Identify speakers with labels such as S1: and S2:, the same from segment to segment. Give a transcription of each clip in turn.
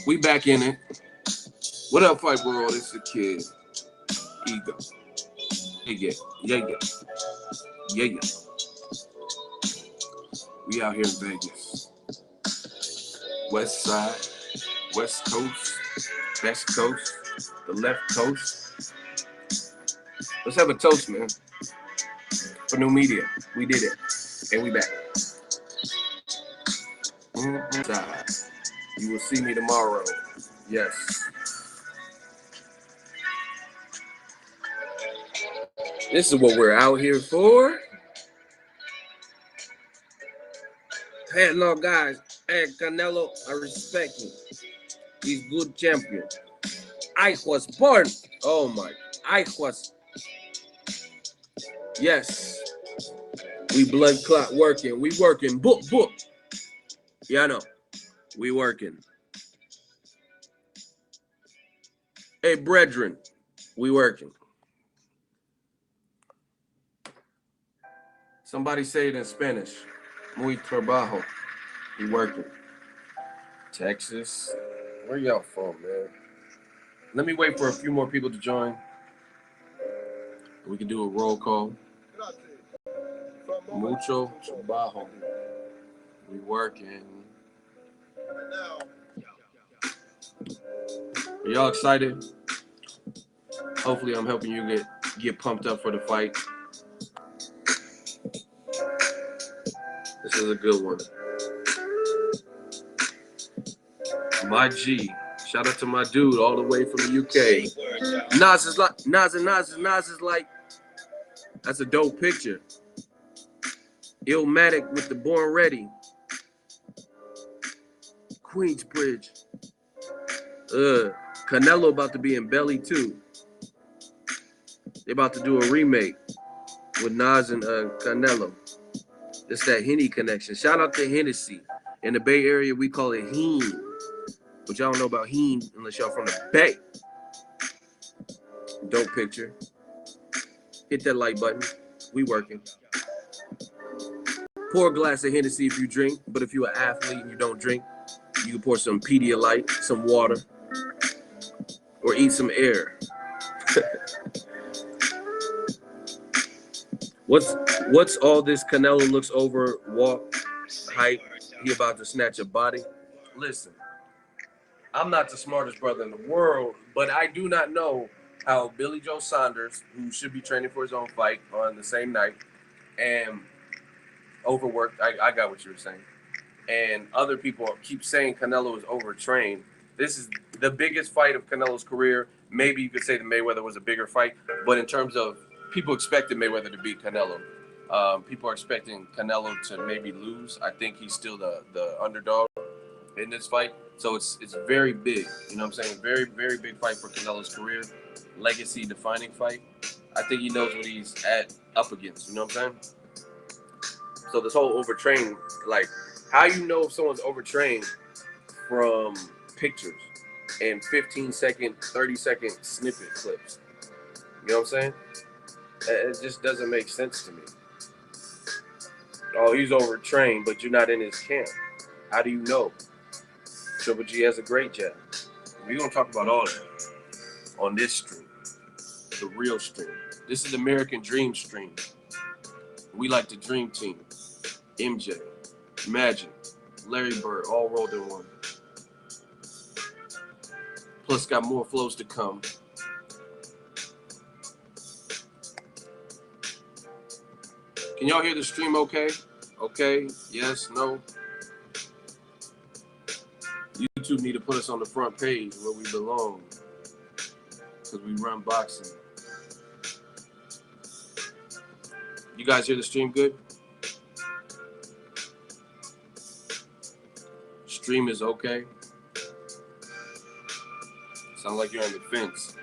S1: We back in it. What up, Fight World? It's the kid. Ego. Yeah, yeah, yeah, yeah, yeah. We out here in Vegas. West side, West Coast, Best Coast, the left coast. Let's have a toast, man. For new media. We did it. And we back. You will see me tomorrow. Yes. This is what we're out here for. Headlock guys. Hey, Canelo, I respect him. He's good champion. I was born. Oh my. I was. Yes. We blood clot working. We working. Book. Yeah, I know. We working. Hey, brethren. We working. Somebody say it in Spanish. Muy trabajo. We working. Texas. Where y'all from, man? Let me wait for a few more people to join. We can do a roll call. Mucho trabajo. We working. Are y'all excited? Hopefully I'm helping you get pumped up for the fight. This is a good one. My G. Shout out to my dude all the way from the UK. Nas is like, that's a dope picture. Illmatic with the Born Ready. Queensbridge. Canelo about to be in Belly too. They about to do a remake with Nas and Canelo. It's that Henny connection. Shout out to Hennessy. In the Bay Area, we call it Heen. But y'all don't know about Heen unless y'all from the Bay. Dope picture. Hit that like button. We working. Pour a glass of Hennessy if you drink. But if you're an athlete and you don't drink, you can pour some Pedialyte, some water, or eat some air. What's all this Canelo looks over, walk, height, he about to snatch a body? Listen, I'm not the smartest brother in the world, but I do not know how Billy Joe Saunders, who should be training for his own fight on the same night, and overworked, I got what you were saying, and other people keep saying Canelo is overtrained. This is the biggest fight of Canelo's career. Maybe you could say that Mayweather was a bigger fight, but in terms of people expected Mayweather to beat Canelo. People are expecting Canelo to maybe lose. I think he's still the underdog in this fight. So it's very big. You know what I'm saying? Very, very big fight for Canelo's career. Legacy defining fight. I think he knows what he's up against. You know what I'm saying? So this whole overtraining, like, how you know if someone's overtrained from pictures and 15-second, 30-second snippet clips. You know what I'm saying? It just doesn't make sense to me. Oh, he's overtrained, but you're not in his camp. How do you know? Triple G has a great jab. We're going to talk about all that on this stream, the real stream. This is American Dream stream. We like the Dream Team. MJ, Magic, Larry Bird, all rolled in one. Plus got more flows to come. Can y'all hear the stream okay? Okay, yes, no? YouTube need to put us on the front page where we belong. Because we run boxing. You guys hear the stream good? Stream is okay. Sound like you're on the fence.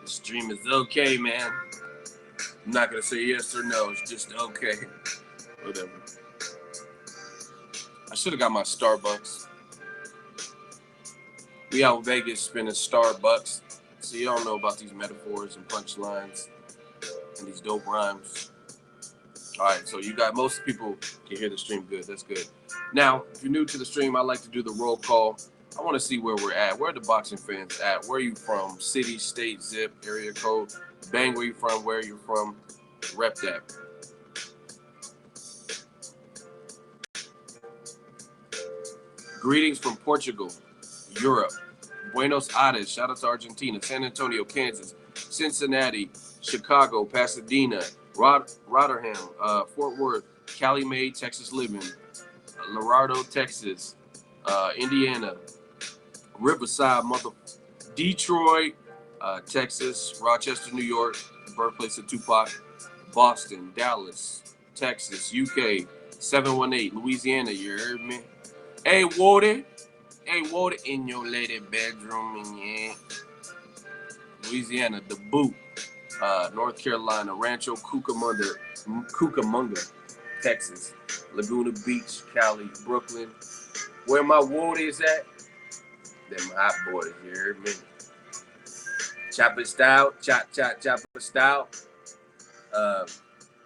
S1: The stream is okay, man. I'm not gonna say yes or no. It's just okay. Whatever. I should have got my Starbucks. We out in Vegas spending Starbucks. So you don't know about these metaphors and punchlines and these dope rhymes. All right, so you got most people can hear the stream good. That's good. Now, if you're new to the stream, I like to do the roll call. I want to see where we're at. Where are the boxing fans at? Where are you from? City, state, zip, area code. Bang, where you from? Where you from? Rep that. Greetings from Portugal, Europe, Buenos Aires, shout out to Argentina, San Antonio, Kansas, Cincinnati, Chicago, Pasadena, Rotterdam, Fort Worth, Cali Mae, Texas living, Laredo, Texas, Indiana, Riverside, Detroit, Texas, Rochester, New York, birthplace of Tupac, Boston, Dallas, Texas, UK, 718, Louisiana, you heard me? Hey, Woody. Hey, water in your lady bedroom, and yeah. Louisiana, the boot. North Carolina, Rancho Cucamonga, Texas, Laguna Beach, Cali, Brooklyn. Where my water is at? Them hot boys, you heard me? Chopper style, chopper style.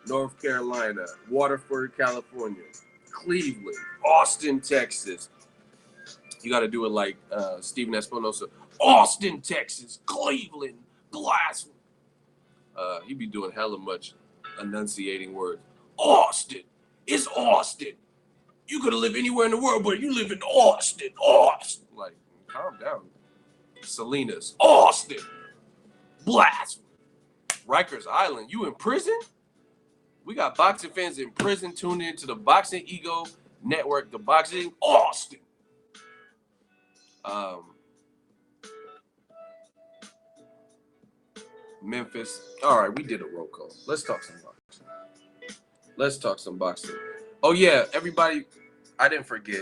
S1: North Carolina, Waterford, California, Cleveland, Austin, Texas. You got to do it like Steven Espinosa. Austin, Texas, Cleveland, Glass. He be doing hella much enunciating words. Austin. It's Austin. You could live anywhere in the world, but you live in Austin. Austin. Like, calm down. Salinas. Austin. Blast. Rikers Island. You in prison? We got boxing fans in prison tuning into the Boxingego Network, the Boxing Austin. Memphis. All right, we did a roll call. Let's talk some boxing. Oh yeah, everybody, I didn't forget.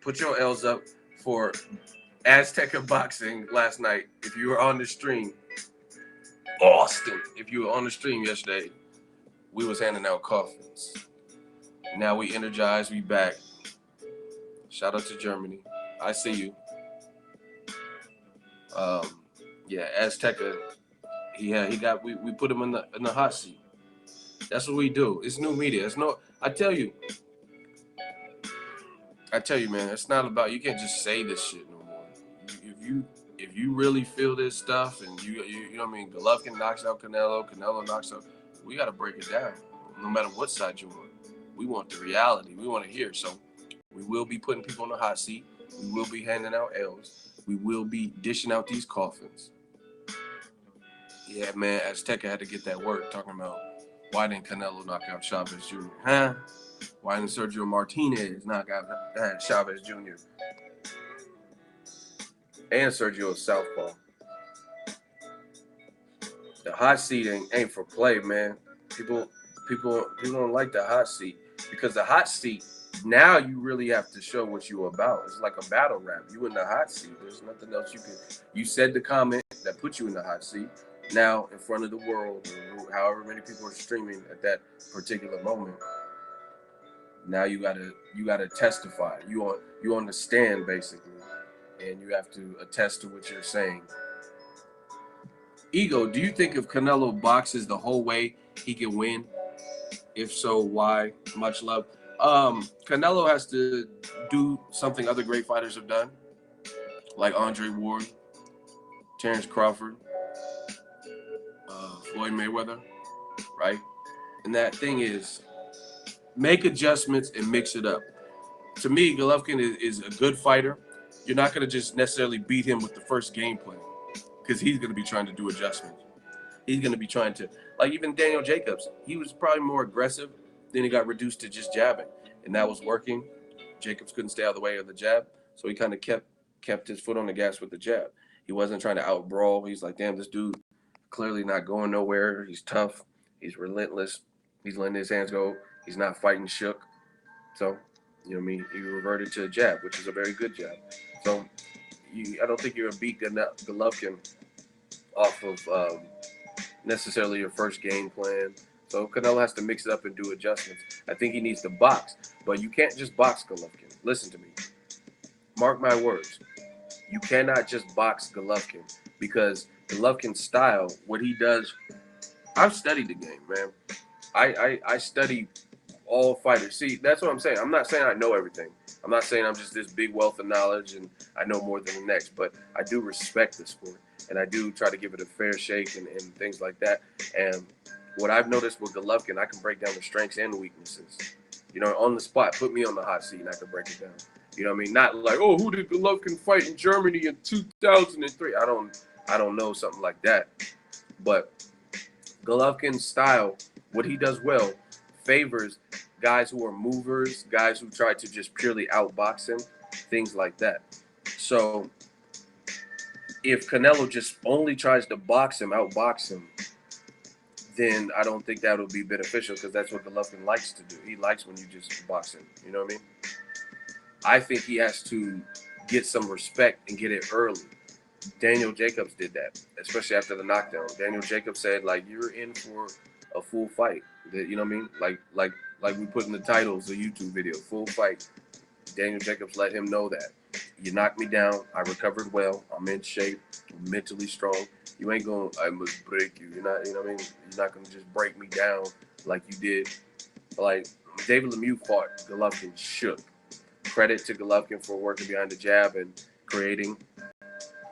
S1: Put your L's up for Azteca Boxing last night. If you were on the stream, Austin. If you were on the stream yesterday, we was handing out coffins. Now we energized. We back. Shout out to Germany. I see you. Yeah, Azteca. We put him in the hot seat. That's what we do. It's new media. It's no. I tell you, man. It's not about. You can't just say this shit no more. If you really feel this stuff, and you know what I mean. Golovkin knocks out Canelo. Canelo knocks out. We got to break it down. No matter what side you're on, we want the reality. We want to hear. So we will be putting people in the hot seat. We will be handing out L's. We will be dishing out these coffins. Yeah, man, Azteca had to get that work talking about why didn't Canelo knock out Chavez Jr., huh? Why didn't Sergio Martinez knock out Chavez Jr.? And Sergio is southpaw. The hot seat ain't for play, man. People don't like the hot seat because the hot seat, now you really have to show what you're about. It's like a battle rap. You in the hot seat. There's nothing else you can. You said the comment that put you in the hot seat. Now in front of the world, or however many people are streaming at that particular moment. Now you gotta testify. You on the stand basically, and you have to attest to what you're saying. Ego, do you think if Canelo boxes the whole way, he can win? If so, why? Much love. Canelo has to do something other great fighters have done, like Andre Ward, Terrence Crawford, Floyd Mayweather, right? And that thing is make adjustments and mix it up. To me, Golovkin is a good fighter. You're not going to just necessarily beat him with the first game plan because he's going to be trying to do adjustments. He's going to be trying to, like even Daniel Jacobs, he was probably more aggressive. Then he got reduced to just jabbing, and that was working. Jacobs couldn't stay out of the way of the jab, so he kind of kept his foot on the gas with the jab. He wasn't trying to out-brawl. He's like, damn, this dude clearly not going nowhere. He's tough. He's relentless. He's letting his hands go. He's not fighting shook. So, you know what I mean? He reverted to a jab, which is a very good jab. So, I don't think you're going to beat Golovkin off of necessarily your first game plan. So, Canelo has to mix it up and do adjustments. I think he needs to box, but you can't just box Golovkin. Listen to me. Mark my words. You cannot just box Golovkin because Golovkin's style, what he does, I've studied the game, man. I study all fighters. See, that's what I'm saying. I'm not saying I know everything. I'm not saying I'm just this big wealth of knowledge and I know more than the next, but I do respect the sport and I do try to give it a fair shake and things like that. And what I've noticed with Golovkin, I can break down the strengths and the weaknesses. You know, on the spot, put me on the hot seat and I can break it down. You know what I mean? Not like, oh, who did Golovkin fight in Germany in 2003? I don't know something like that. But Golovkin's style, what he does well, favors guys who are movers, guys who try to just purely outbox him, things like that. So if Canelo just only tries to box him, outbox him, then I don't think that would be beneficial because that's what Golovkin likes to do. He likes when you just box him. You know what I mean? I think he has to get some respect and get it early. Daniel Jacobs did that, especially after the knockdown. Daniel Jacobs said, like, you're in for a full fight. You know what I mean? Like we put in the titles of the YouTube video, full fight. Daniel Jacobs let him know that. You knocked me down. I recovered well. I'm in shape. I'm mentally strong. You ain't going to, I must break you. You're not, you know what I mean? You're not going to just break me down like you did. Like, David Lemieux fought. Golovkin shook. Credit to Golovkin for working behind the jab and creating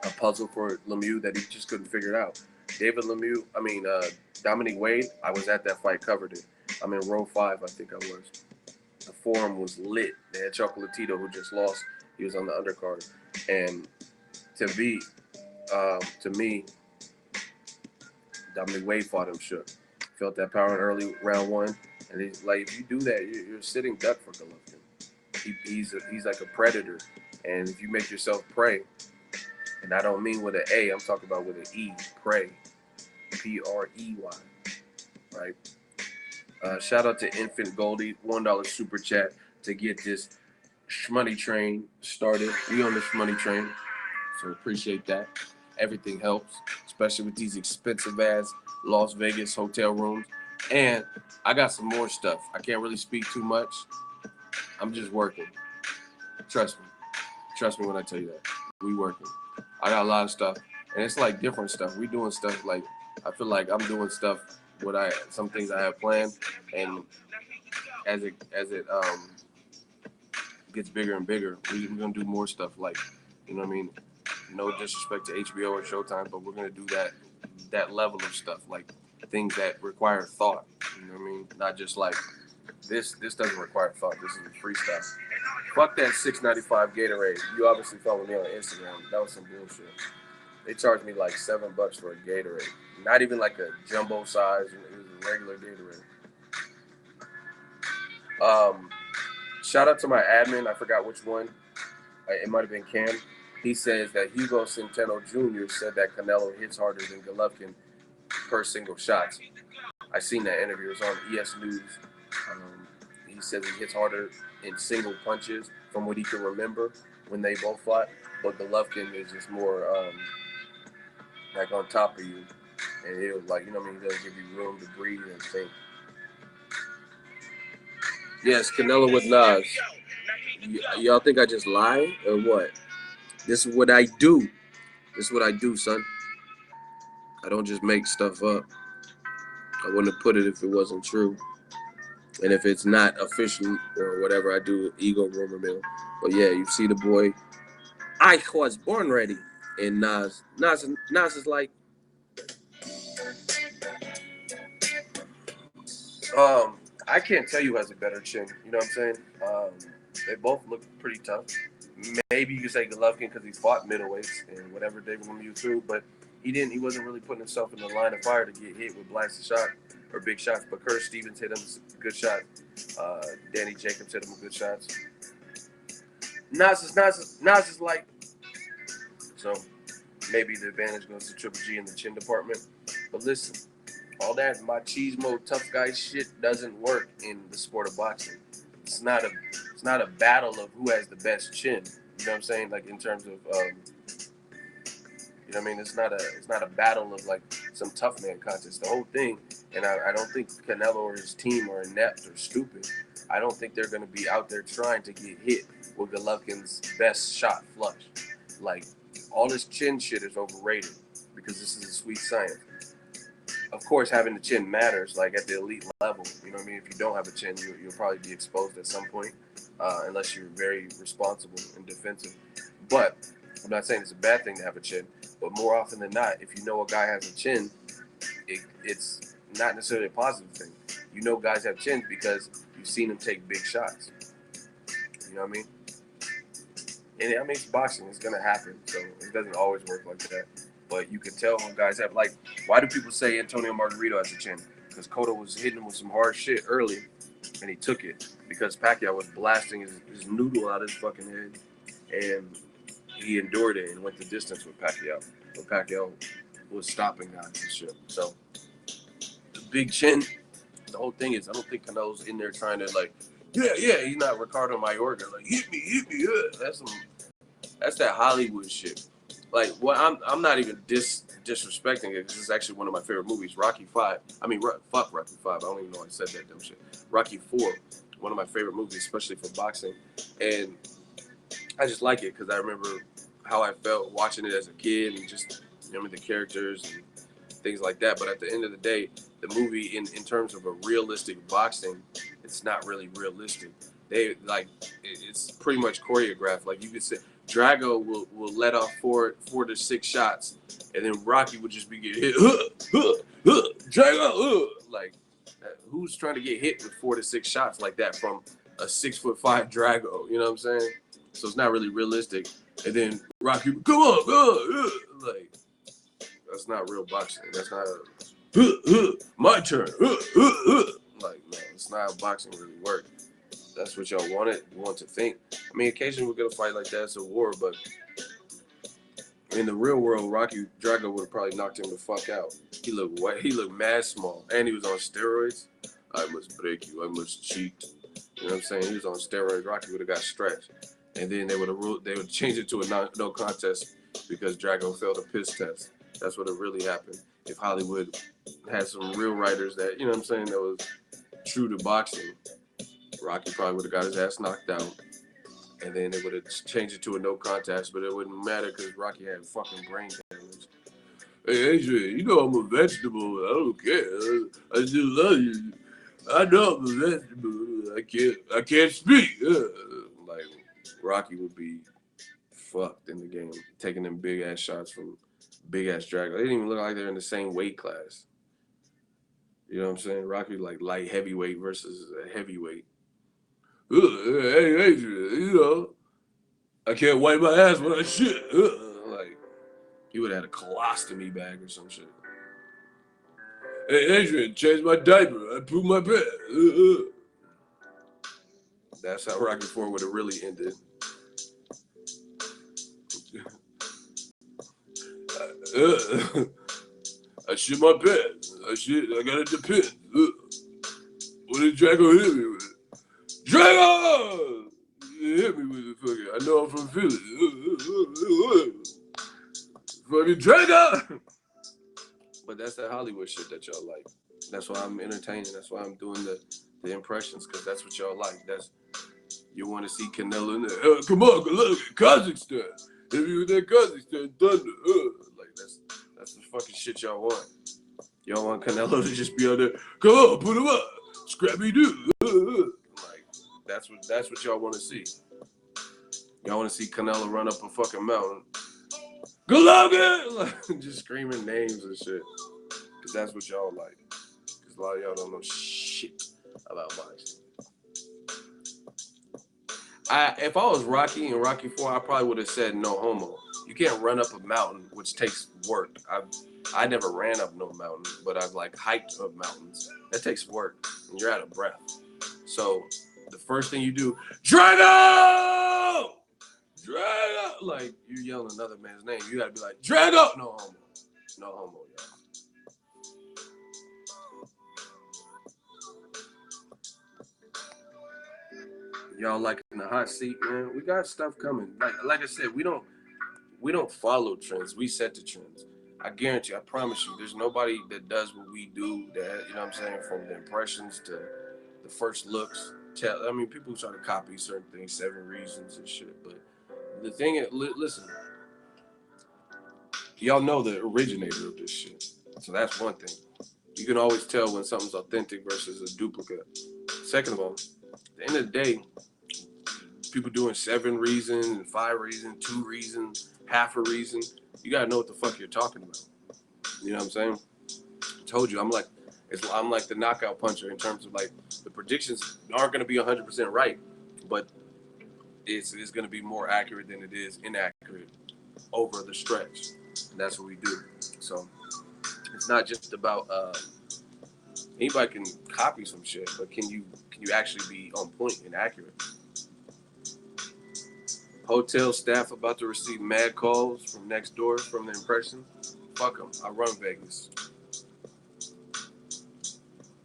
S1: a puzzle for Lemieux that he just couldn't figure it out. Dominic Wade, I was at that fight, covered it. I'm in row 5, I think I was. The forum was lit. They had Chocolatito, who just lost. He was on the undercard. And to me, Dominic Wade fought him shook. Felt that power in early round 1. And he's like, if you do that, you're sitting duck for Golovkin. He's like a predator. And if you make yourself prey, and I don't mean with an A, I'm talking about with an E, prey. Prey, right? Shout out to Infant Goldie, $1 super chat to get this shmoney train started. We on the shmoney train, so appreciate that. Everything helps, especially with these expensive ass Las Vegas hotel rooms. And I got some more stuff. I can't really speak too much. I'm just working. Trust me. Trust me when I tell you that. We working. I got a lot of stuff, and it's like different stuff. We doing stuff like, I feel like I'm doing stuff some things I have planned, and as it gets bigger and bigger, we're gonna do more stuff like, you know what I mean? No disrespect to HBO or Showtime, but we're gonna do that level of stuff, like things that require thought. You know what I mean? Not just like this doesn't require thought. This is a freestyle. Fuck that $6.95 Gatorade. You obviously follow me on Instagram. That was some bullshit. They charged me like $7 for a Gatorade. Not even like a jumbo size. It was a regular Gatorade. Shout out to my admin. I forgot which one. It might have been Cam. He says that Hugo Centeno Jr. said that Canelo hits harder than Golovkin per single shots. I seen that interview. It was on ES News. He says he hits harder in single punches from what he can remember when they both fought. But Golovkin is just more like on top of you. And he'll, like, you know what I mean? He'll give you room to breathe and think. Yes, Canelo with Nas. Y'all think I just lie or what? This is what I do. This is what I do, son. I don't just make stuff up. I wouldn't have put it if it wasn't true. And if it's not official or whatever, I do ego rumor mill. But yeah, you see the boy. I was born ready. And Nas is like, I can't tell you who has a better chin. You know what I'm saying? They both look pretty tough. Maybe you could say Golovkin because he fought middleweights and whatever David Lemieux threw, but he wasn't really putting himself in the line of fire to get hit with blasted shot or big shots. But Kurt Stevens hit him a good shot. Danny Jacobs hit him a good shots. Nas is like, so maybe the advantage goes to Triple G in the chin department. But listen, all that machismo tough guy shit doesn't work in the sport of boxing. It's not a battle of who has the best chin. You know what I'm saying? Like in terms of you know what I mean? It's not a battle of like some tough man contest. The whole thing, and I don't think Canelo or his team are inept or stupid. I don't think they're gonna be out there trying to get hit with Golovkin's best shot flush. Like, all this chin shit is overrated because this is a sweet science. Of course, having the chin matters, like at the elite level. You know what I mean? If you don't have a chin, you'll probably be exposed at some point. unless you're very responsible and defensive. But I'm not saying it's a bad thing to have a chin, but more often than not, if you know a guy has a chin, it's not necessarily a positive thing. You know guys have chins because you've seen them take big shots. You know what I mean? And I mean, it's boxing. It's going to happen. So it doesn't always work like that. But you can tell when guys have, like, why do people say Antonio Margarito has a chin? Because Cotto was hitting him with some hard shit early, and he took it. Because Pacquiao was blasting his noodle out of his fucking head. And he endured it and went the distance with Pacquiao. But Pacquiao was stopping guys and shit. So the big chin, the whole thing is, I don't think Canelo's in there trying to, like, yeah, he's not Ricardo Mayorga. Like, hit me, that's that Hollywood shit. Like, well, I'm not even disrespecting it because it's actually one of my favorite movies, Rocky 5. I mean, fuck Rocky 5. I don't even know why I said that dumb shit. Rocky 4, one of my favorite movies, especially for boxing. And I just like it because I remember how I felt watching it as a kid and just remember the characters and things like that. But at the end of the day, the movie, in terms of a realistic boxing, it's not really realistic. It's pretty much choreographed. Like you could say, Drago will let off four to six shots, and then Rocky would just be getting hit. Drago, like who's trying to get hit with 4 to 6 shots like that from a 6'5" Drago? You know what I'm saying? So it's not really realistic. And then Rocky, come on, like that's not real boxing. That's not my turn. Like no, it's not how boxing really works. That's what y'all want to think. I mean, occasionally we're gonna fight like that. It's a war, but in the real world, Rocky Drago would have probably knocked him the fuck out. He looked white. He looked mad small, and he was on steroids. I must break you. I must cheat. You know what I'm saying? He was on steroids. Rocky would have got stretched, and then they would change it to a no contest because Drago failed a piss test. That's what it really happened. If Hollywood had some real writers that, you know what I'm saying, that was true to boxing, Rocky probably would have got his ass knocked out. And then they would have changed it to a no contest, but it wouldn't matter because Rocky had fucking brain damage. Hey, Adrian, you know I'm a vegetable. I don't care. I just love you. I know I'm a vegetable. I can't speak. Like, Rocky would be fucked in the game, taking them big ass shots from big ass Drago. They didn't even look like they're in the same weight class. You know what I'm saying? Rocky like light heavyweight versus a heavyweight. Hey, Adrian, you know, I can't wipe my ass when I shit. Like, he would have had a colostomy bag or some shit. Hey, Adrian, change my diaper. I poop my pants. That's how Rocky 4 would have really ended. I shit my pants. I got it depend. What did Drago hit me with? Drago! You hit me with it, fucking. I know I'm from Philly. Fucking Drago! But that's that Hollywood shit that y'all like. That's why I'm entertaining. That's why I'm doing the impressions, because that's what y'all like. You want to see Canelo in there. Come on, look, Kazakhstan. If you with that Kazakhstan thunder. Like, that's the fucking shit y'all want. Y'all want Canelo to just be out there, come on, put him up. Scrappy Doo. Like, that's what y'all want to see. Y'all want to see Canelo run up a fucking mountain. Golovkin! Like, just screaming names and shit. Because that's what y'all like. Because a lot of y'all don't know shit about boxing. If I was Rocky in Rocky 4, I probably would have said no homo. You can't run up a mountain, which takes work. I never ran up no mountain, but I've like hiked up mountains. That takes work, and you're out of breath. So the first thing you do, Drago! Drago! Like, you yelling another man's name. You gotta be like, Drago! No homo. No homo, y'all. Y'all liking the hot seat, man? We got stuff coming. Like I said, we don't follow trends. We set the trends. I guarantee you, I promise you, there's nobody that does what we do that, you know what I'm saying, from the impressions to the first looks. I mean, people try to copy certain things, 7 Reasons and shit, but the thing is, listen, y'all know the originator of this shit. So that's one thing. You can always tell when something's authentic versus a duplicate. Second of all, at the end of the day, people doing 7 reasons, 5 reasons, 2 reasons, half a reason. You gotta know what the fuck you're talking about. You know what I'm saying? I told you, I'm like the knockout puncher in terms of like the predictions aren't gonna be 100% right, but it's gonna be more accurate than it is inaccurate over the stretch, and that's what we do. So it's not just about anybody can copy some shit, but can you actually be on point and accurate? Hotel staff about to receive mad calls from next door from the impression. Fuck them. I run Vegas.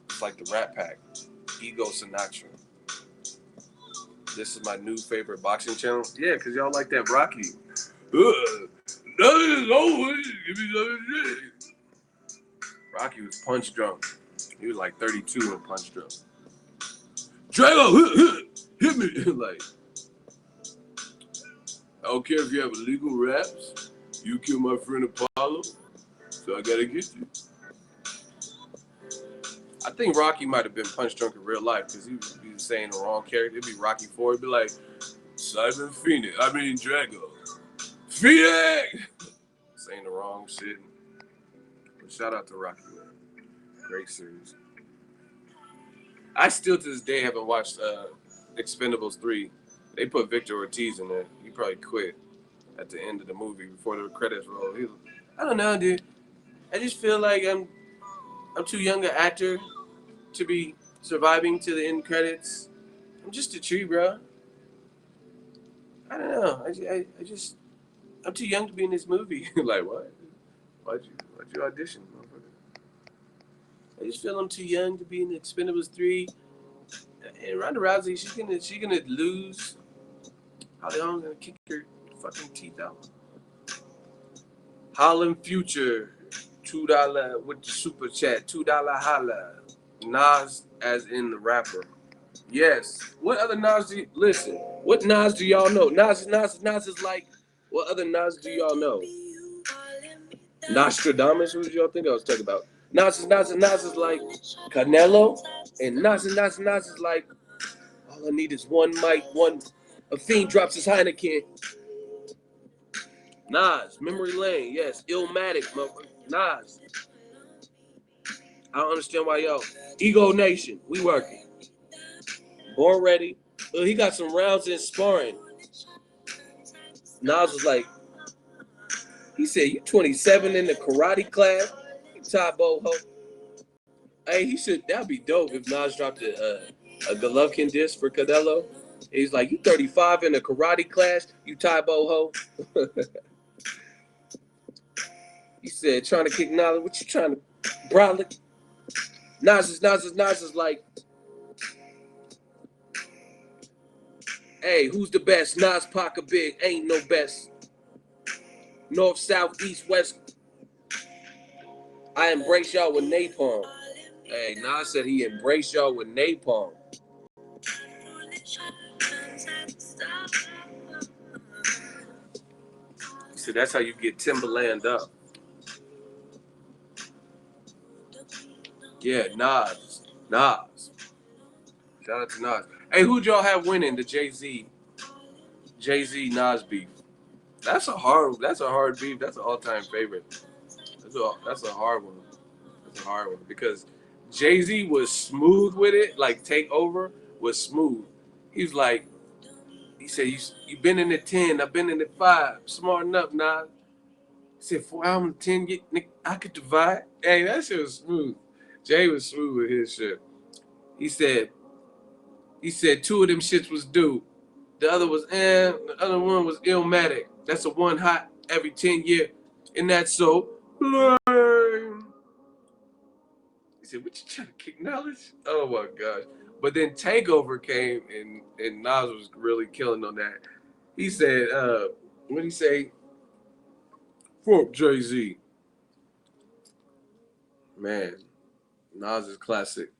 S1: It's like the Rat Pack. Ego Sinatra. This is my new favorite boxing channel. Yeah, because y'all like that Rocky. Rocky was punch drunk. He was like 32 and punch drunk. Drago, hit me. Like, I don't care if you have illegal raps. You killed my friend Apollo, so I gotta get you. I think Rocky might have been punch drunk in real life because he was saying the wrong character. It'd be Rocky 4. It'd be like, Simon Phoenix. I mean, Drago. Phoenix! Saying the wrong shit. But shout out to Rocky, man. Great series. I still to this day haven't watched Expendables 3. They put Victor Ortiz in there. He probably quit at the end of the movie before the credits roll. He was, I don't know, dude. I just feel like I'm too young an actor to be surviving to the end credits. I'm just a tree, bro. I don't know. I'm too young to be in this movie. Like, what? Why'd you audition, motherfucker? I just feel I'm too young to be in Expendables 3. And Ronda Rousey, she gonna lose. Holly Holm's gonna kick her fucking teeth out. Holland Future, $2 with the super chat, $2 holla. Nas as in the rapper. Yes. What other Nas do you listen? What Nas do y'all know? Nas is like. What other Nas do y'all know? Nostradamus. Who did y'all think I was talking about? Nas is like Canelo, and Nas is like. All I need is one mic, a fiend drops his Heineken. Nas, Memory Lane, yes, Illmatic, Nas. I don't understand why y'all. Ego Nation, we working. Born Ready. He got some rounds in sparring. Nas was like, he said, you 27 in the karate class? You Tybo ho. Hey, that'd be dope if Nas dropped a Golovkin disc for Canelo. He's like, you 35 in a karate class, you Tybo ho. He said, trying to kick Nas, what you trying to, brolic? Nas is like, hey, who's the best? Nas, Pac, Big, ain't no best. North, South, East, West. I embrace y'all with napalm. Hey, Nas said he embraced y'all with napalm. He said that's how you get Timberland up. Yeah, Nas. Shout out to Nas. Hey, who'd y'all have winning the Jay-Z Nas beef? That's a hard beef. That's an all-time favorite. That's a hard one. That's a hard one because Jay-Z was smooth with it. Like Takeover was smooth. He was like, he said, "You been in the 10, I've been in the 5. Smart enough, Nas." He said, 4 albums, 10, I could divide. Hey, that shit was smooth. Jay was smooth with his shit. He said 2 of them shits was due. The other was the other one was Illmatic. That's a one hot every 10 year. And that's so lame. He said, what you trying to kick knowledge? Oh my gosh. But then Takeover came and Nas was really killing on that. He said, what did he say? Fuck Jay-Z. Man, Nas is classic.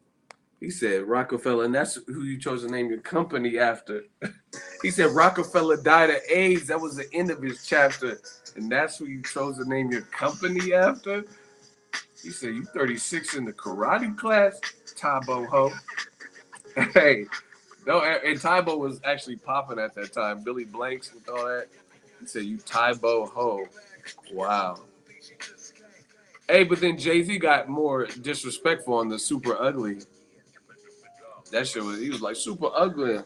S1: He said Rockefeller, and that's who you chose to name your company after. He said Rockefeller died of AIDS. That was the end of his chapter. And that's who you chose to name your company after? He said, you 36 in the karate class? Tabo ho. Hey, No, and Tybo was actually popping at that time. Billy Blanks with all that. He said, "You Tybo ho." Wow. Hey, but then Jay-Z got more disrespectful on the Super Ugly. That shit was, he was like, super ugly.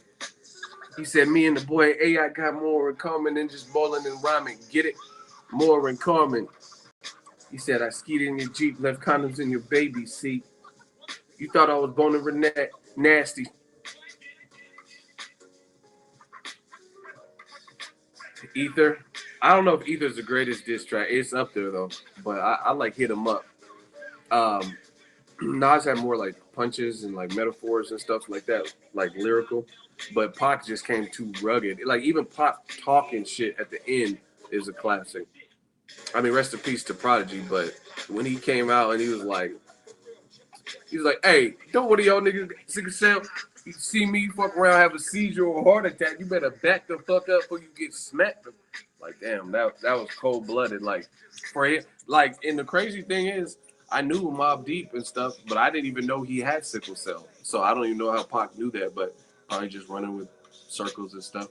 S1: He said, me and the boy AI got more in common than just bowling and rhyming. Get it? More in common. He said, I skied in your Jeep, left condoms in your baby seat. You thought I was bone and Renette, nasty. Ether. I don't know if Ether's the greatest diss track. It's up there, though. But I like Hit 'Em Up. Um, Nas had more like punches and like metaphors and stuff like that, like lyrical. But Pac just came too rugged. Like even Pac talking shit at the end is a classic. I mean, rest in peace to Prodigy, but when he came out and he was like, hey, don't one of y'all niggas sick of self. You see me fuck around, have a seizure or a heart attack, you better back the fuck up before you get smacked. Like, damn, that was cold blooded. Like, for him, like, and the crazy thing is, I knew Mobb Deep and stuff, but I didn't even know he had sickle cell. So I don't even know how Pac knew that, but probably just running with circles and stuff.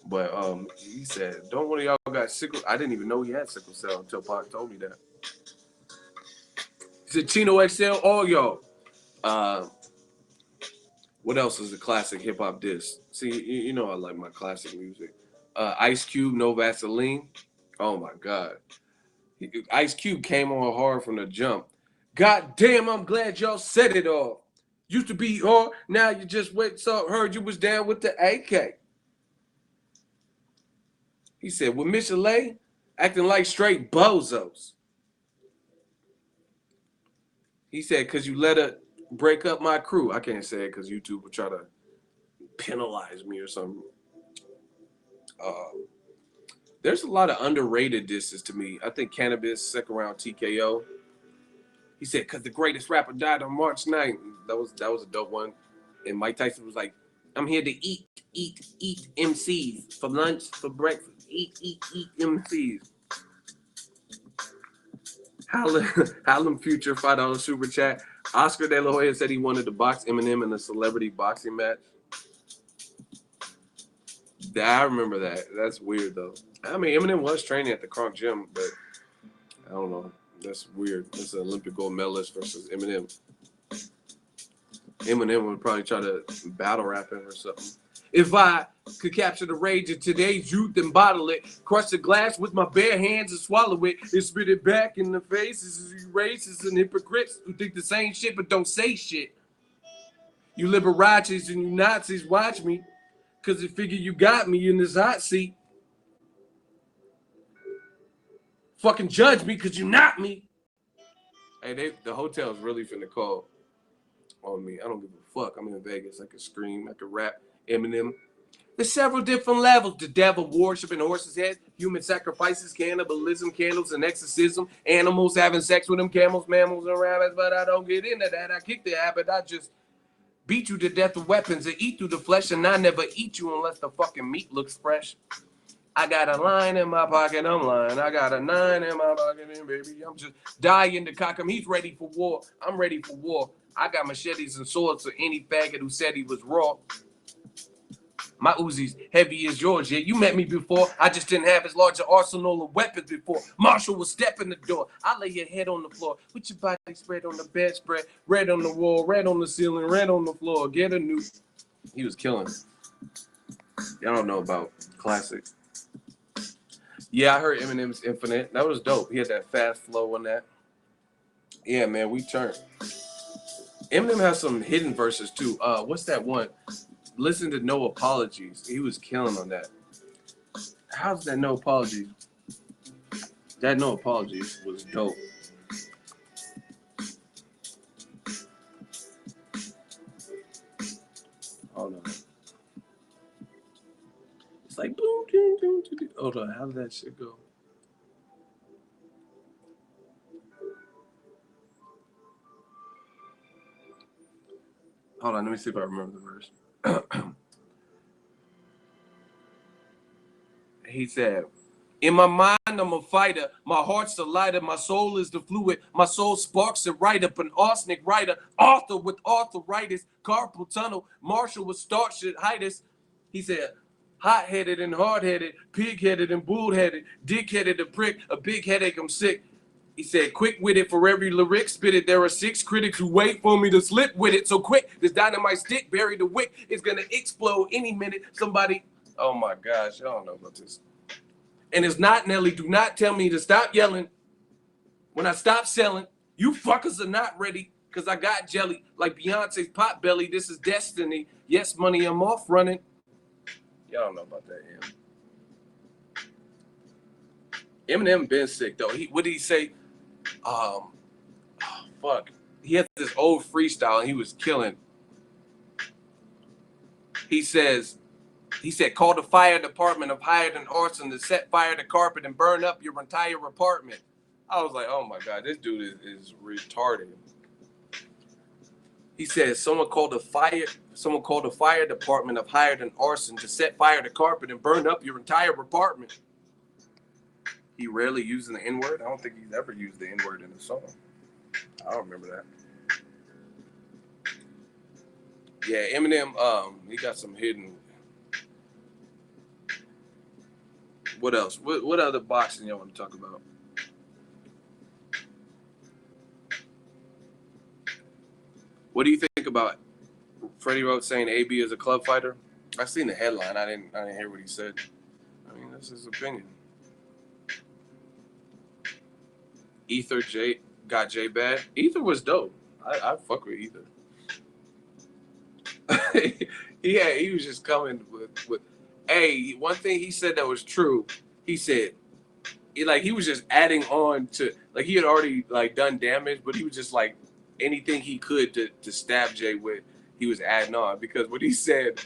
S1: But he said, don't one of y'all got sickle. I didn't even know he had sickle cell until Pac told me that. He said, Chino XL, all y'all. Uh, what else is a classic hip hop diss? See, you know I like my classic music. Ice Cube, No Vaseline. Oh my God. Ice Cube came on hard from the jump. God damn, I'm glad y'all said it all. Used to be hard, now you just went up, heard you was down with the AK. He said, with Michelet, acting like straight bozos. He said, because you let her break up my crew. I can't say it because YouTube will try to penalize me or something. There's a lot of underrated disses to me. I think Cannabis, second round TKO. He said, because the greatest rapper died on March 9th. That was a dope one. And Mike Tyson was like, I'm here to eat MCs. For lunch, for breakfast, eat MCs. Harlem Future, $5 super chat. Oscar De La Hoya said he wanted to box Eminem in a celebrity boxing match. I remember that. That's weird, though. I mean, Eminem was training at the Kronk Gym, but I don't know. That's weird. That's an Olympic gold medalist versus Eminem. Eminem would probably try to battle rap him or something. If I could capture the rage of today's youth and bottle it, crush the glass with my bare hands and swallow it, and spit it back in the faces of you racists and hypocrites who think the same shit but don't say shit. You liberaces and you Nazis, watch me, because you figure you got me in this hot seat. Fucking judge me because you not me. Hey, the hotel's really finna call on me. I don't give a fuck. I'm in Vegas. I can scream. I can rap. Eminem. There's several different levels. The devil worshiping horses' heads, human sacrifices, cannibalism, candles, and exorcism, animals having sex with them, camels, mammals, and rabbits. But I don't get into that. I kick the habit. I just beat you to death with weapons and eat through the flesh, and I never eat you unless the fucking meat looks fresh. I got a line in my pocket, I'm lying. I got a 9 in my pocket, and baby, I'm just dying to cock him. He's ready for war. I'm ready for war. I got machetes and swords for any faggot who said he was raw. My Uzi's heavy as yours, yeah. You met me before. I just didn't have as large an arsenal of weapons before. Marshall will step in the door. I lay your head on the floor. With your body spread on the bedspread. Red on the wall, red on the ceiling, red on the floor. Get a new. He was killing. Y'all don't know about classic. Yeah, I heard Eminem's Infinite. That was dope. He had that fast flow on that. Yeah, man, we turned. Eminem has some hidden verses too. What's that one? Listen to No Apologies. He was killing on that. How's that No Apologies? That No Apologies was dope. Hold on. It's like boom, boom, boom, boom. Hold on. How did that shit go? Hold on. Let me see if I remember the verse. He said, In my mind, I'm a fighter. My heart's a lighter. My soul is the fluid. My soul sparks a right up an arsenic writer. Author with arthritis. Carpal tunnel. Marshall with starchitis. He said, hot-headed and hard-headed. Pig-headed and bull-headed. Dick-headed a prick. A big headache, I'm sick. He said, quick-witted for every lyric spitted. There are 6 critics who wait for me to slip with it. So quick, this dynamite stick buried the wick is going to explode any minute. Somebody, oh my gosh, y'all don't know about this. And it's not, Nelly, do not tell me to stop yelling when I stop selling. You fuckers are not ready because I got jelly like Beyonce's pot belly. This is destiny. Yes, money, I'm off running. Y'all don't know about that, Eminem been sick, though. What did he say? Fuck. He had this old freestyle and he was killing. He said, call the fire department of hired an arson to set fire to carpet and burn up your entire apartment. I was like, oh my God, this dude is retarded. He said, someone called the fire department of hired an arson to set fire to carpet and burn up your entire apartment. He rarely using the N-word. I don't think he's ever used the N-word in a song. I don't remember that. Yeah, Eminem, he got some hidden. What else? What other boxing y'all want to talk about? What do you think about Freddie Rhodes saying AB is a club fighter? I seen the headline. I didn't hear what he said. I mean, that's his opinion. Ether got J bad. Ether was dope. I fuck with Ether. he was just coming with. Hey, one thing he said that was true. He said, he was just adding on to, like, he had already like done damage, but he was just like anything he could to stab Jay with, he was adding on. Because what he said,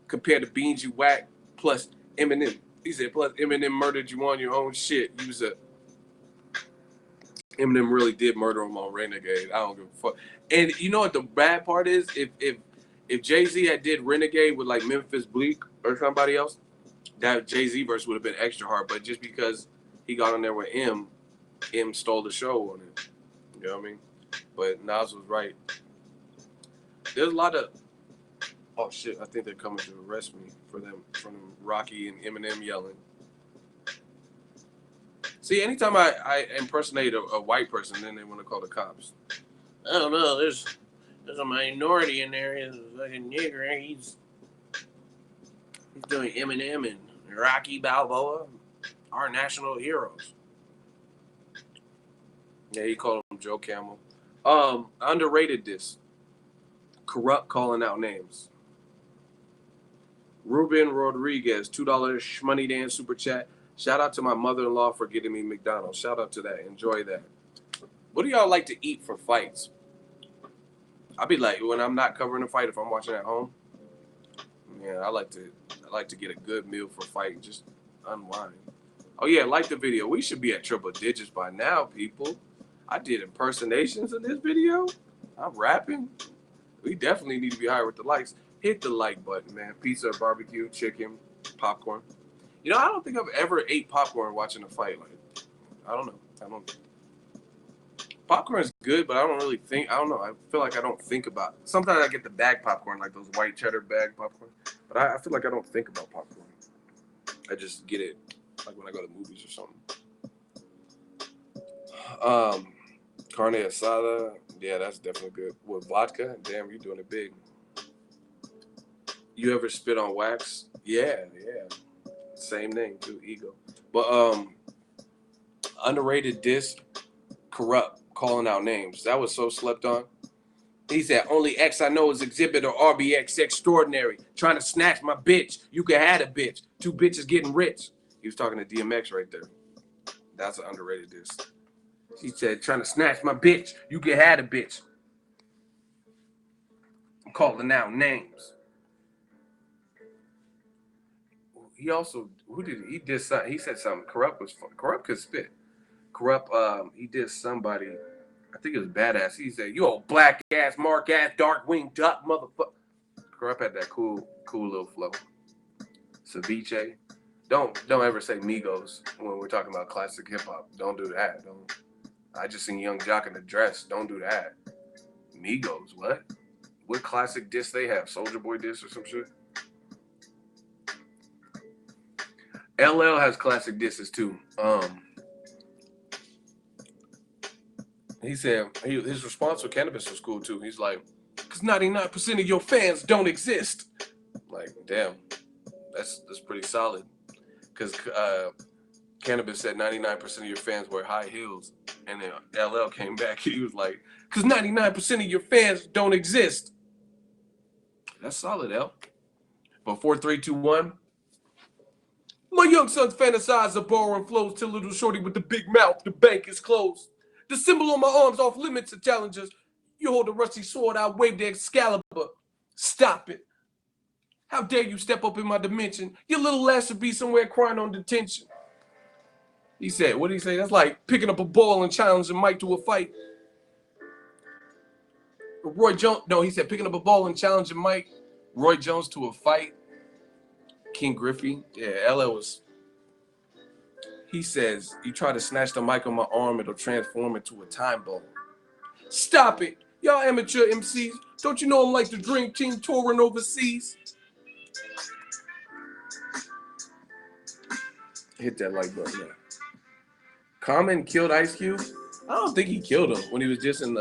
S1: compared to beans you whack plus Eminem. He said, plus Eminem murdered you on your own shit. Eminem really did murder him on Renegade. I don't give a fuck. And you know what the bad part is? If Jay-Z had did Renegade with like Memphis Bleak or somebody else, that Jay-Z verse would have been extra hard. But just because he got on there with M stole the show on it. You know what I mean? But Nas was right. There's a lot of, oh shit, I think they're coming to arrest me from Rocky and Eminem yelling. See, anytime I impersonate a white person, then they want to call the cops. I don't know, there's a minority in there. He's a fucking nigger. He's doing Eminem and Rocky Balboa, our national heroes. Yeah, he called him Joe Camel. Underrated this. Corrupt calling out names. Ruben Rodriguez, $2 shmoney Dan super chat. Shout out to my mother-in-law for getting me McDonald's. Shout out to that. Enjoy that. What do y'all like to eat for fights? I'll be like, when I'm not covering a fight, if I'm watching at home, yeah, I like to get a good meal for a fight and just unwind. Oh yeah, like the video. We should be at triple digits by now, people. I did impersonations in this video. I'm rapping. We definitely need to be higher with the likes. Hit the like button, man. Pizza, barbecue, chicken, popcorn. You know, I don't think I've ever ate popcorn watching a fight. Like, I don't know. Popcorn is good, but I don't know. I feel like I don't think about it. Sometimes I get the bag popcorn, like those white cheddar bag popcorn. But I feel like I don't think about popcorn. I just get it like when I go to movies or something. Carne asada. Yeah, that's definitely good. With vodka, damn, you're doing it big. You ever spit on wax? Yeah. Same name, too, ego. But underrated diss, Corrupt, calling out names. That was so slept on. He said, only X I know is Exhibit or RBX Extraordinary. Trying to snatch my bitch. You could have a bitch. 2 bitches getting rich. He was talking to DMX right there. That's an underrated diss. He said, trying to snatch my bitch. You could have a bitch. I'm calling out names. He also, he did something. He said something. Corrupt was fun. Corrupt could spit. Corrupt, he did somebody, I think it was Badass. He said, you old black ass, mark ass, dark winged duck, motherfucker. Corrupt had that cool little flow. ceviche. Don't ever say Migos when we're talking about classic hip hop. Don't do that. Don't. I just seen Young Jock in the dress. Don't do that. Migos, what? What classic diss they have? Soldier Boy diss or some shit? LL has classic disses too. He said his response for Cannabis was cool too. He's like, "Cause 99% of your fans don't exist." Like, damn, that's pretty solid. Cause Cannabis said 99% of your fans wear high heels, and then LL came back. He was like, "Cause 99% of your fans don't exist." That's solid, L. But 4, 3, 2, 1. My young sons fantasize of borrowing flows till little shorty with the big mouth. The bank is closed. The symbol on my arms off limits to challengers. You hold a rusty sword, I wave the Excalibur. Stop it. How dare you step up in my dimension? Your little ass should be somewhere crying on detention. He said, what did he say? That's like picking up a ball and challenging Mike to a fight. Roy Jones, no, he said picking up a ball and challenging Mike, Roy Jones to a fight. King Griffey, yeah, LL was. He says, you try to snatch the mic on my arm, it'll transform into a time bomb. Stop it. Y'all amateur MCs, don't you know I'm like the Dream Team touring overseas? Hit that like button there. Common killed Ice Cube? I don't think he killed him when he was just in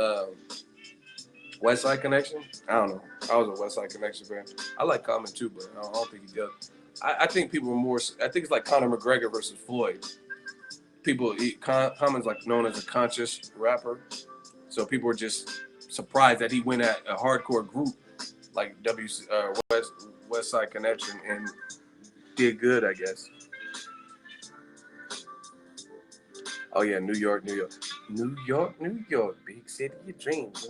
S1: West Side Connection. I don't know. I was a West Side Connection fan. I like Common too, but I don't think he did. I think people were more. I think it's like Conor McGregor versus Floyd. Common's like known as a conscious rapper, so people were just surprised that he went at a hardcore group like West Side Connection and did good, I guess. Oh yeah, New York, New York, big city of dreams.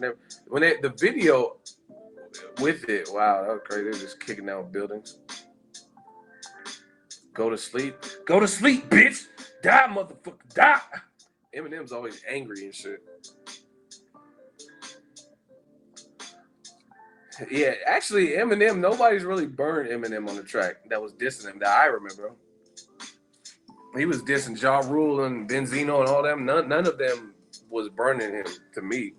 S1: When the video with it, wow, that was crazy. They were just kicking down buildings. Go to sleep, bitch. Die, motherfucker, die. Eminem's always angry and shit. Yeah, actually, Eminem, nobody's really burned Eminem on the track that was dissing him that I remember. He was dissing Ja Rule and Benzino and all them. None of them was burning him to me.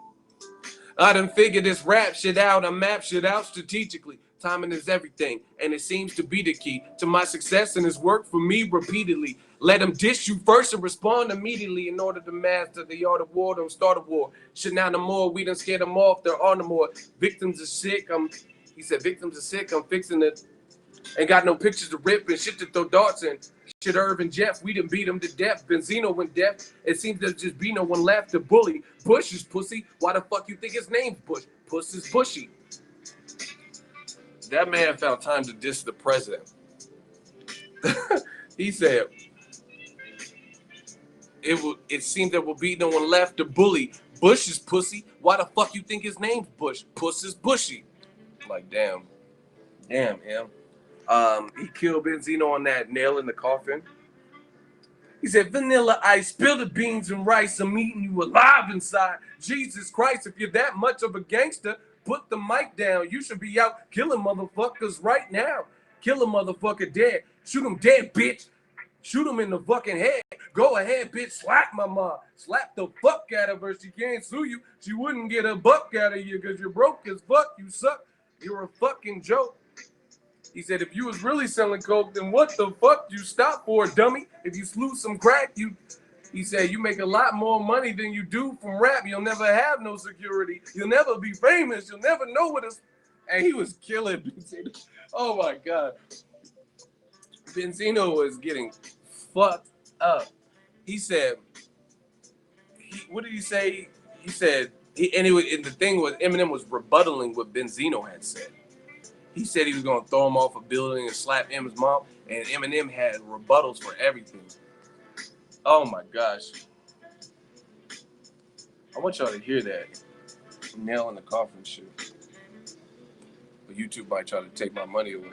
S1: I done figured this rap shit out. I map shit out strategically. Timing is everything, and it seems to be the key to my success, and it's worked for me repeatedly. Let them dish you first and respond immediately in order to master the art of war. Don't start a war. Shit, now the more we done scared them off, there are no more. Victims are sick. He said, victims are sick. I'm fixing it. Ain't got no pictures to rip and shit to throw darts in. Shit, Irv and Jeff, we done beat them to death. Benzino went deaf. It seems there's just be no one left to bully. Bush is pussy. Why the fuck you think his name's Bush? Puss is bushy. That man found time to diss the president. He said, it seems there will be no one left to bully. Bush is pussy. Why the fuck you think his name's Bush? Puss is bushy. Like, damn. Damn, him. He killed Benzino on that nail in the coffin. He said, Vanilla Ice, spill the beans and rice. I'm eating you alive inside. Jesus Christ, if you're that much of a gangster, put the mic down. You should be out killing motherfuckers right now. Kill a motherfucker dead. Shoot him dead, bitch. Shoot him in the fucking head. Go ahead, bitch. Slap my mom. Slap the fuck out of her. She can't sue you. She wouldn't get a buck out of you because you're broke as fuck. You suck. You're a fucking joke. He said, if you was really selling coke, then what the fuck you stop for, dummy? If you slew some crack, he said, you make a lot more money than you do from rap. You'll never have no security. You'll never be famous. You'll never know what it's. And he was killing Benzino. Oh my God. Benzino was getting fucked up. He said, what did he say? He said, and the thing was, Eminem was rebuttaling what Benzino had said. He said he was going to throw him off a building and slap Em's mom, and Eminem had rebuttals for everything. Oh my gosh. I want y'all to hear that. Nail in the coffin shit. But YouTube might try to take my money away.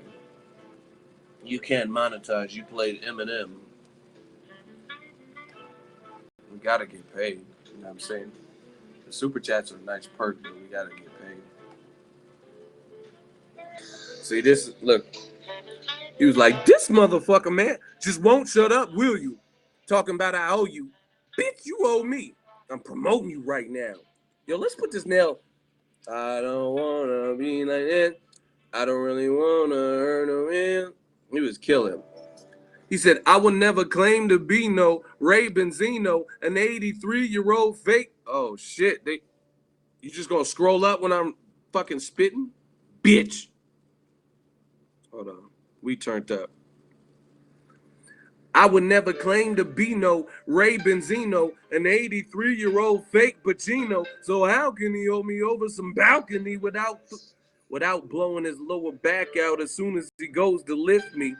S1: You can't monetize. You played Eminem. We got to get paid. You know what I'm saying? The super chats are a nice perk, but we got to get paid. See this, look, He was like, this motherfucker, man, just won't shut up, will you? Talking about I owe you. Bitch, you owe me. I'm promoting you right now. Yo, let's put this nail. I don't wanna be like that. I don't really wanna hurt no man. He was killing. He said, I will never claim to be no Ray Benzino, an 83-year-old fake. Oh shit. You just gonna scroll up when I'm fucking spitting? Bitch. Hold on. We turned up. I would never claim to be no Ray Benzino, an 83-year-old fake Pacino. So how can he hold me over some balcony without blowing his lower back out as soon as he goes to lift me?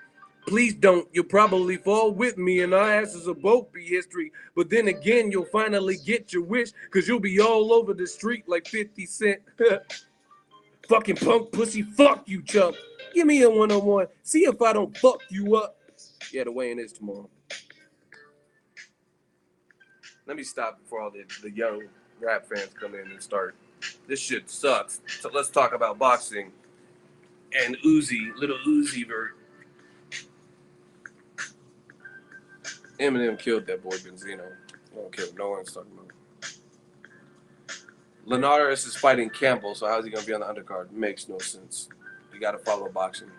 S1: Please don't. You'll probably fall with me and our asses will both be history. But then again, you'll finally get your wish because you'll be all over the street like 50 Cent. Fucking punk pussy, fuck you, chump. Give me a one-on-one. See if I don't fuck you up. Yeah, the weigh-in is tomorrow. Let me stop before all the young rap fans come in and start. This shit sucks. So let's talk about boxing and Uzi, little Uzi Vert. Eminem killed that boy Benzino. I don't care what no one's talking about. Linares is fighting Campbell, so how's he going to be on the undercard? Makes no sense. You got to follow boxing.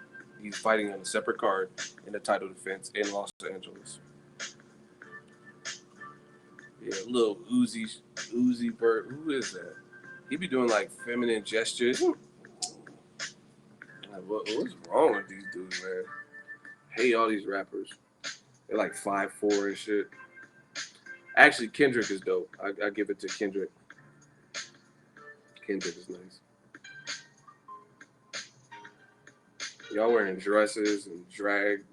S1: He's fighting on a separate card in the title defense in Los Angeles. Yeah, little Uzi Vert. Who is that? He be doing like feminine gestures. What's wrong with these dudes, man? Hate all these rappers. They're like 5'4" and shit. Actually, Kendrick is dope. I give it to Kendrick. Kendrick is nice. Y'all wearing dresses and drag.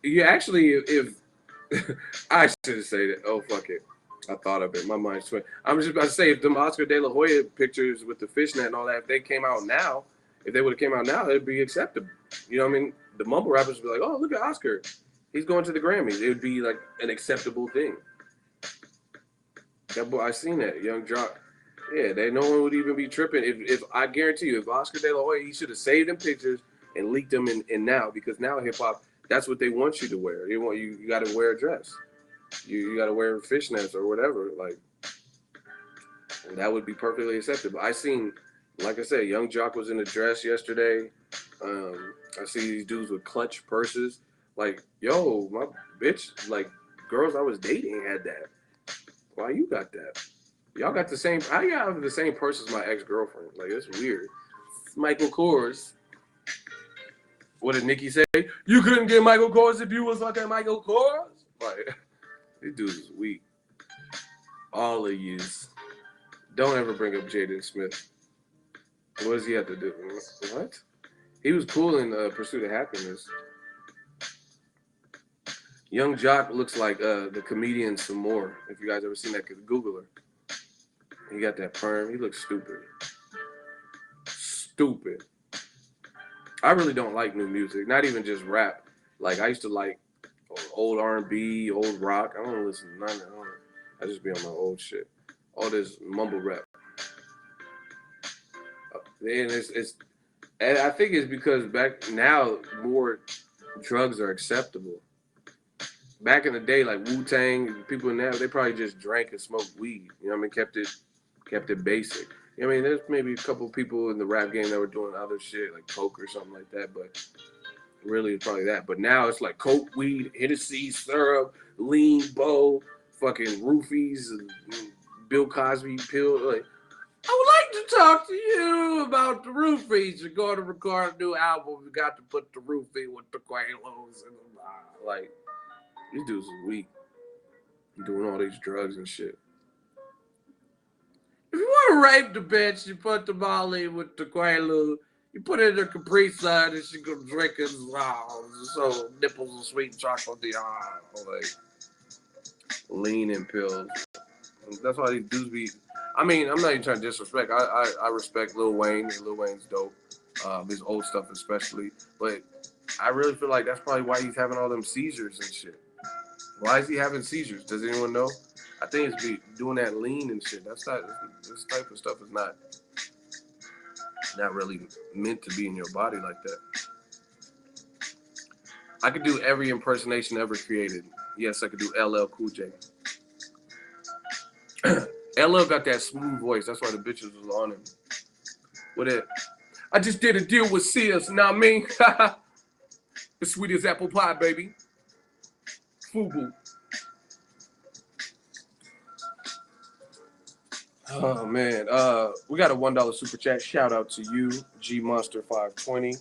S1: You actually, if I should say that. Oh, fuck it. I thought of it. My mind's swing. I'm just about to say, if them Oscar De La Hoya pictures with the fishnet and all that, if they came out now, if they would have came out now, it'd be acceptable. You know what I mean? The mumble rappers would be like, oh, look at Oscar. He's going to the Grammys. It would be like an acceptable thing. That boy, I seen that. Young Jock. Yeah, no one would even be tripping. If I guarantee you, if Oscar De La Hoya, he should have saved them pictures and leaked them in now, because now hip hop, that's what they want you to wear. They want you got to wear a dress. You got to wear fishnets or whatever, like, and that would be perfectly acceptable. I seen, like I said, Young Jock was in a dress yesterday. I see these dudes with clutch purses. Like, yo, my bitch, like, girls I was dating had that. Why you got that? Y'all got the same. I got the same purse as my ex-girlfriend. Like, it's weird. Michael Kors. What did Nikki say? You couldn't get Michael Kors if you was fucking Michael Kors? Like, these dudes is weak. All of yous. Don't ever bring up Jaden Smith. What does he have to do? What? He was cool in Pursuit of Happiness. Young Jock looks like the comedian some more. If you guys ever seen that, Google her. He got that perm. He looks stupid. Stupid. I really don't like new music. Not even just rap. Like, I used to like old R&B, old rock. I don't listen to none of that. I just be on my old shit. All this mumble rap. And and I think it's because back now more drugs are acceptable. Back in the day, like Wu-Tang, people now, they probably just drank and smoked weed. You know what I mean? Kept it basic. You know what I mean? There's maybe a couple people in the rap game that were doing other shit, like coke or something like that, but really it's probably that. But now it's like coke, weed, Hennessy, syrup, lean, bow, fucking roofies, and Bill Cosby pill. Like, I would like to talk to you about the roofies. You're going to record a new album. You got to put the roofie with the Quaaludes and like, these dudes are weak. Doing all these drugs and shit. If you want to rape the bitch, you put the Molly with the Quaalude. You put it in her Capri Sun and she go drink it. So nipples and sweet chocolate. Like, lean and pills. That's why these dudes be. I mean, I'm not even trying to disrespect. I respect Lil Wayne. Lil Wayne's dope. His old stuff especially. But I really feel like that's probably why he's having all them seizures and shit. Why is he having seizures? Does anyone know? I think it's doing that lean and shit. This type of stuff is not really meant to be in your body like that. I could do every impersonation ever created. Yes, I could do LL Cool J. LL got that smooth voice. That's why the bitches was on him. With it, I just did a deal with Sears. Now I mean, as sweet as apple pie, baby. Fubu. Oh man, we got a $1 super chat. Shout out to you, G Monster 520.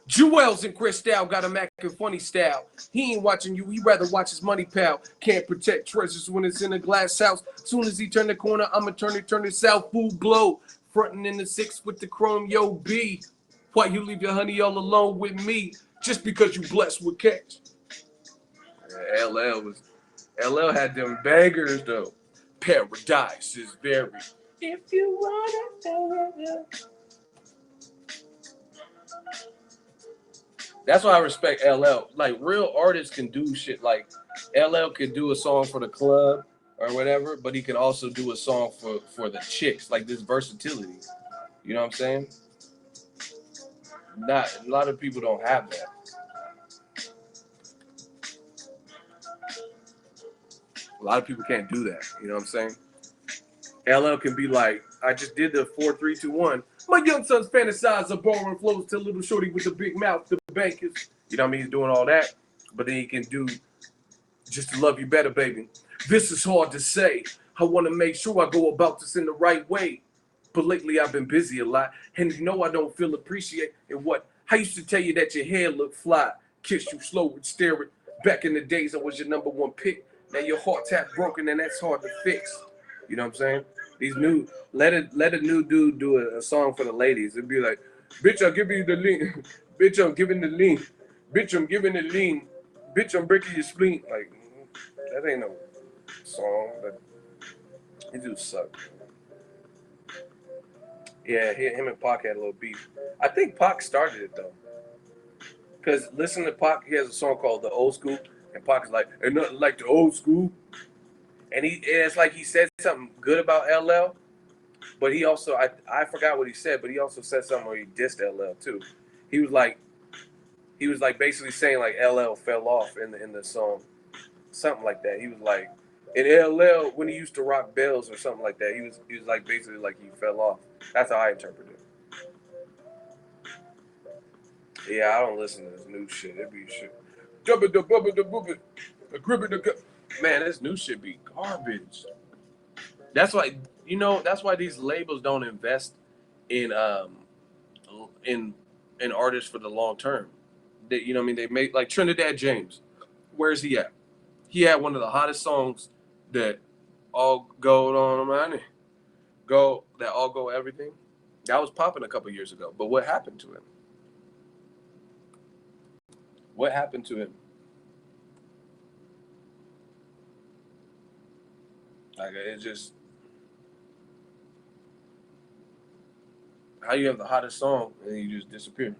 S1: Jewels and Cristal got a Mac and funny style. He ain't watching you, he rather watch his money pal. Can't protect treasures when it's in a glass house. Soon as he turn the corner, I'ma turn it south. Full glow, frontin' in the 6 with the chrome, yo B. Why you leave your honey all alone with me? Just because you blessed with cash. Yeah, LL had them bangers though. Paradise is very. If you want it. That's why I respect LL. Like real artists can do shit. Like LL could do a song for the club or whatever, but he can also do a song for the chicks. Like this versatility. You know what I'm saying? Not a lot of people don't have that. A lot of people can't do that. You know what I'm saying? LL can be like, I just did the 4-3-2-1. My young son's fantasize of borrowing flows to little shorty with the big mouth. The bank is, you know what I mean? He's doing all that, but then he can do just to love you better, baby. This is hard to say. I want to make sure I go about this in the right way. But lately I've been busy a lot, and you know I don't feel appreciated. And what? I used to tell you that your hair looked fly, kiss you slow and stare it. Back in the days, I was your number one pick. Now your heart's half broken, and that's hard to fix. You know what I'm saying? These new let a new dude do a song for the ladies. It'd be like, bitch, I'll give you the lean. Bitch, I'm giving the lean. Bitch, I'm giving the lean. Bitch, I'm breaking your spleen. Like that ain't no song. But he do suck. Yeah, him and Pac had a little beef. I think Pac started it though. Cause listen to Pac, he has a song called "The Old School," and Pac is like, "Ain't nothing like the old school." And it's like he said something good about LL, but he also I forgot what he said, but he also said something where he dissed LL too. He was like basically saying like LL fell off in the song, something like that. He was like in LL when he used to rock bells or something like that. He was like basically like he fell off. That's how I interpret it. Yeah, I don't listen to this new shit. It be shit. Man, this new shit be garbage. That's why that's why these labels don't invest in in in artists for the long term. They, you know what I mean? They make like Trinidad James. Where's he at? He had one of the hottest songs that all go on money, go that all go everything. That was popping a couple years ago. But what happened to him? What happened to him? Like it just how you have the hottest song and you just disappear.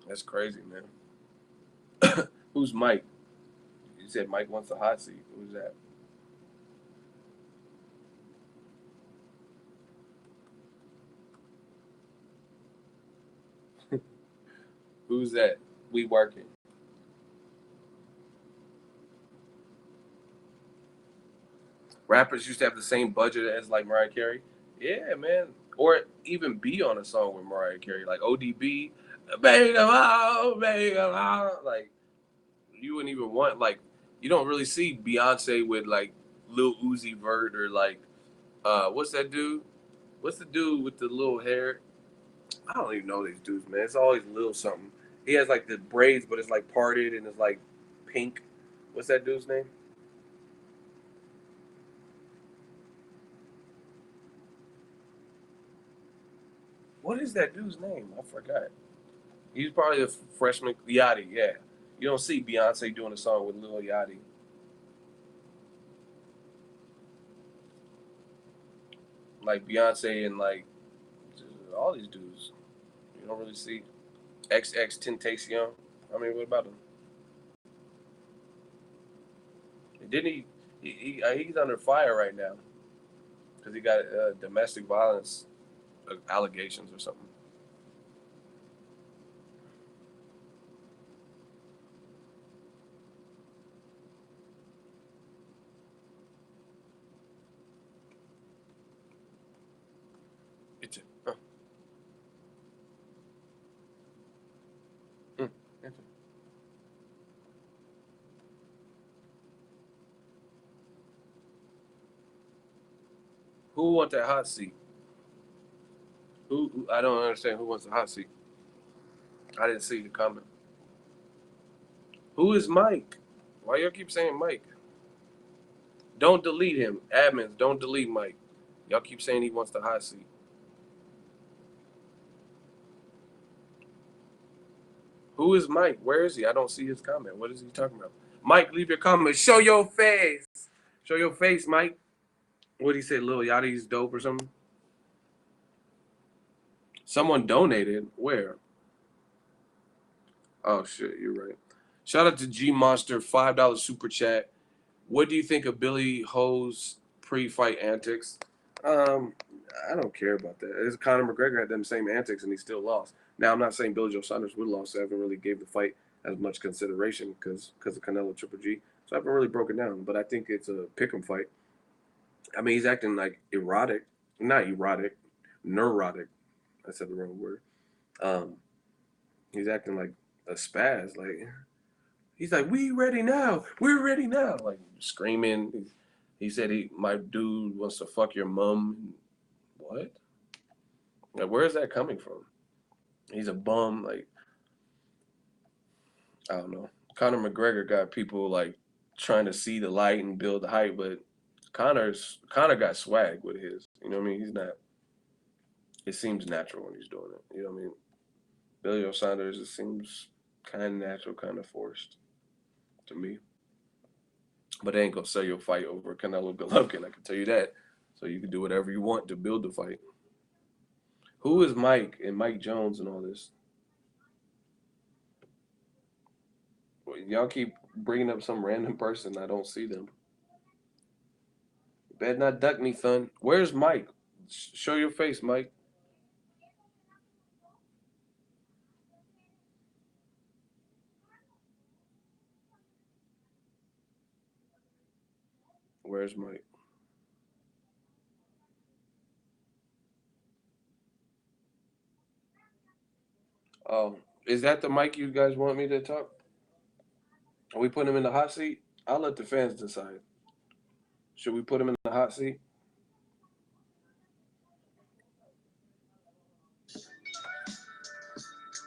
S1: That's crazy, man. Who's Mike? You said Mike wants the hot seat. Who's that? Who's that? We working. Rappers used to have the same budget as like Mariah Carey. Yeah, man. Or even be on a song with Mariah Carey, like ODB, baby, come on, baby, come on. Like you wouldn't even want like you don't really see Beyonce with like Lil Uzi Vert or like what's that dude? What's the dude with the little hair? I don't even know these dudes, man. It's always Lil something. He has like the braids, but it's like parted and it's like pink. What's that dude's name? What is that dude's name? I forgot. He's probably a freshman. Yachty, yeah. You don't see Beyonce doing a song with Lil Yachty. Like Beyonce and like all these dudes. You don't really see XX Tentacion. I mean, what about them? Didn't he's under fire right now because he got domestic violence allegations or something. It's a, mm, it's who wants that hot seat? I don't understand who wants the hot seat. I didn't see the comment. Who is Mike? Why y'all keep saying Mike? Don't delete him. Admins, don't delete Mike. Y'all keep saying he wants the hot seat. Who is Mike? Where is he? I don't see his comment. What is he talking about? Mike, leave your comment. Show your face. Show your face, Mike. What did he say? Lil Yachty's dope or something? Someone donated. Where? Oh shit, you're right. Shout out to G Monster, $5 super chat. What do you think of Billy Ho's pre-fight antics? Um, I don't care about that. It's Conor McGregor had them same antics and he still lost. Now I'm not saying Billy Joe Saunders would have lost. I haven't really gave the fight as much consideration because of Canelo Triple G. So I haven't really broken down. But I think it's a pick'em fight. I mean, he's acting like erotic, not erotic, neurotic. I said the wrong word. Um, he's acting like a spaz. Like he's like, "We ready now? We're ready now!" Like screaming. He said my dude wants to fuck your mom. What? Like, where is that coming from? He's a bum. Like, I don't know. Conor McGregor got people like trying to see the light and build the hype, but Conor got swag with his. You know what I mean? He's not. It seems natural when he's doing it. You know what I mean? Billy Joe Saunders, it seems kind of natural, kind of forced to me. But they ain't gonna sell your fight over Canelo Golovkin. I can tell you that. So you can do whatever you want to build the fight. Who is Mike and Mike Jones and all this? Y'all keep bringing up some random person. I don't see them. Better not duck me, son. Where's Mike? Show your face, Mike. Where's Mike? Oh, is that the Mike you guys want me to talk? Are we putting him in the hot seat? I'll let the fans decide. Should we put him in the hot seat?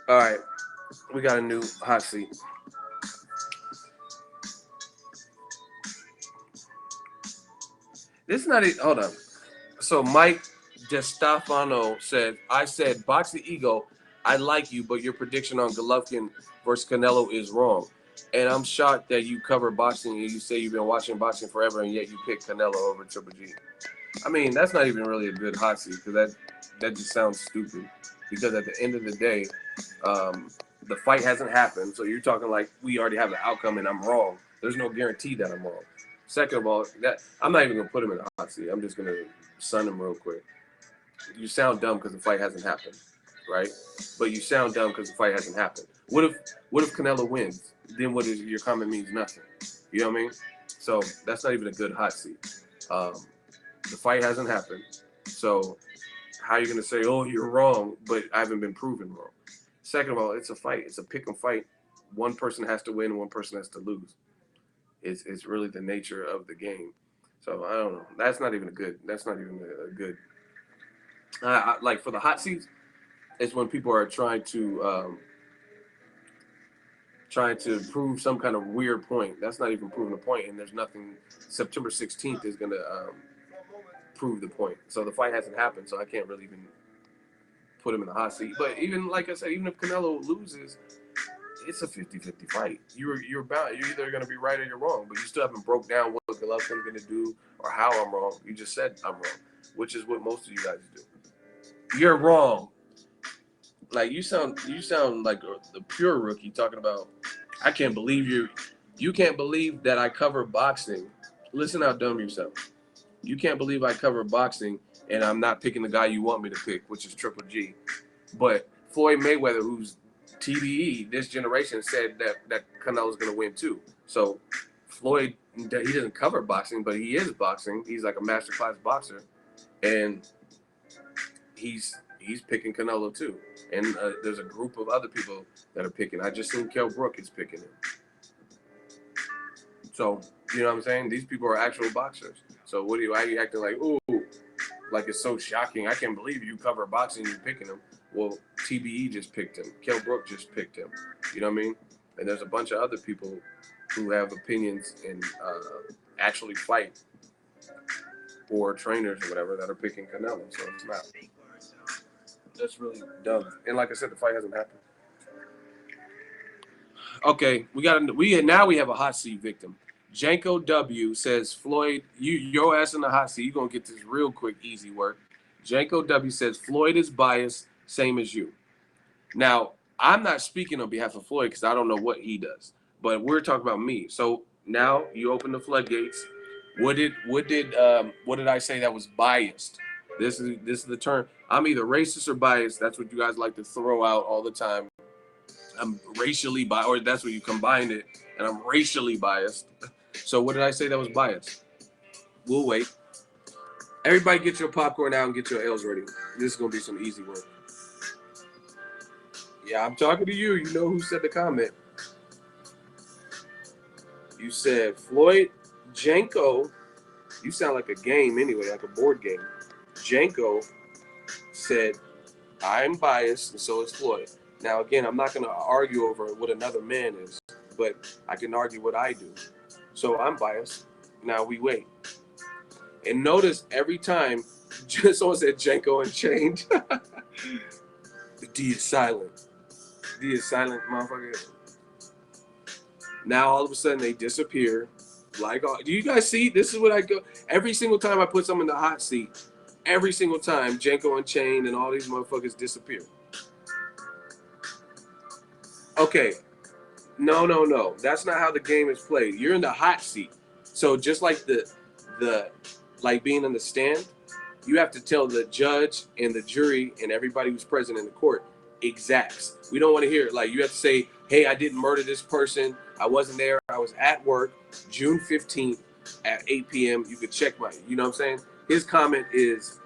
S1: All right, we got a new hot seat. This is not it. Hold on. So Mike DeStefano said, "I said Boxingego, I like you, but your prediction on Golovkin versus Canelo is wrong. And I'm shocked that you cover boxing and you say you've been watching boxing forever, and yet you pick Canelo over Triple G. I mean, that's not even really a good hot seat because that just sounds stupid. Because at the end of the day, um, the fight hasn't happened, so you're talking like we already have the outcome, and I'm wrong. There's no guarantee that I'm wrong. Second of all, that I'm not even gonna put him in the hot seat. I'm just gonna sun him real quick. You sound dumb because the fight hasn't happened, right? But you sound dumb because the fight hasn't happened. What if Canelo wins? Then what is your comment means nothing. You know what I mean? So that's not even a good hot seat. Um, the fight hasn't happened. So how are you gonna say, oh, you're wrong, but I haven't been proven wrong? Second of all, it's a fight. It's a pick and fight. One person has to win, one person has to lose. It's really the nature of the game. So I don't know. That's not even a good. That's not even a good. Like for the hot seats, it's when people are trying to prove some kind of weird point. That's not even proving a point, and there's nothing. September 16th is gonna prove the point. So the fight hasn't happened, so I can't really even put him in the hot seat. But even like I said, even if Canelo loses, it's a 50-50 fight. You're bound. You're either gonna be right or you're wrong. But you still haven't broke down what Golovkin's gonna do or how I'm wrong. You just said I'm wrong, which is what most of you guys do. You're wrong. Like you sound like the pure rookie talking about. I can't believe you. You can't believe that I cover boxing. Listen how dumb you sound. You can't believe I cover boxing and I'm not picking the guy you want me to pick, which is Triple G. But Floyd Mayweather, who's TBE this generation, said that Canelo's going to win too. So Floyd, he doesn't cover boxing, but he is boxing. He's like a masterclass boxer, and he's picking Canelo too. And there's a group of other people that are picking. I just seen Kell Brook is picking him. So you know what I'm saying? These people are actual boxers. So why are you acting like, ooh, like it's so shocking? I can't believe you cover boxing and you're picking him. Well, TBE just picked him. Kell Brook just picked him. You know what I mean? And there's a bunch of other people who have opinions and actually fight, or trainers or whatever, that are picking Canelo. So it's not. That's really dumb. And like I said, the fight hasn't happened. Okay, now we have a hot seat victim. Janko W says, Floyd, your ass in the hot seat. You're gonna get this real quick, easy work. Janko W says Floyd is biased, same as you. Now, I'm not speaking on behalf of Floyd because I don't know what he does, but we're talking about me. So now you open the floodgates. What did I say that was biased? This is the term. I'm either racist or biased. That's what you guys like to throw out all the time. I'm racially biased, or that's what you combined it, and I'm racially biased. So what did I say that was biased? We'll wait. Everybody get your popcorn out and get your L's ready. This is going to be some easy work. Yeah, I'm talking to you. You know who said the comment. You said, Floyd Janko, you sound like a game anyway, like a board game. Janko said, I'm biased, and so is Floyd. Now, again, I'm not going to argue over what another man is, but I can argue what I do. So I'm biased. Now we wait. And notice every time someone said Janko and Chained, the D is silent. D is silent, motherfucker. Now all of a sudden they disappear. Like, do you guys see? This is what I go. Every single time I put someone in the hot seat, every single time Janko and Chained and all these motherfuckers disappear. Okay. No. That's not how the game is played. You're in the hot seat. So just like the like being in the stand, you have to tell the judge and the jury and everybody who's present in the court exacts. We don't want to hear it. Like, you have to say, hey, I didn't murder this person. I wasn't there. I was at work June 15th at 8 p.m. You could check my, you know what I'm saying? His comment is,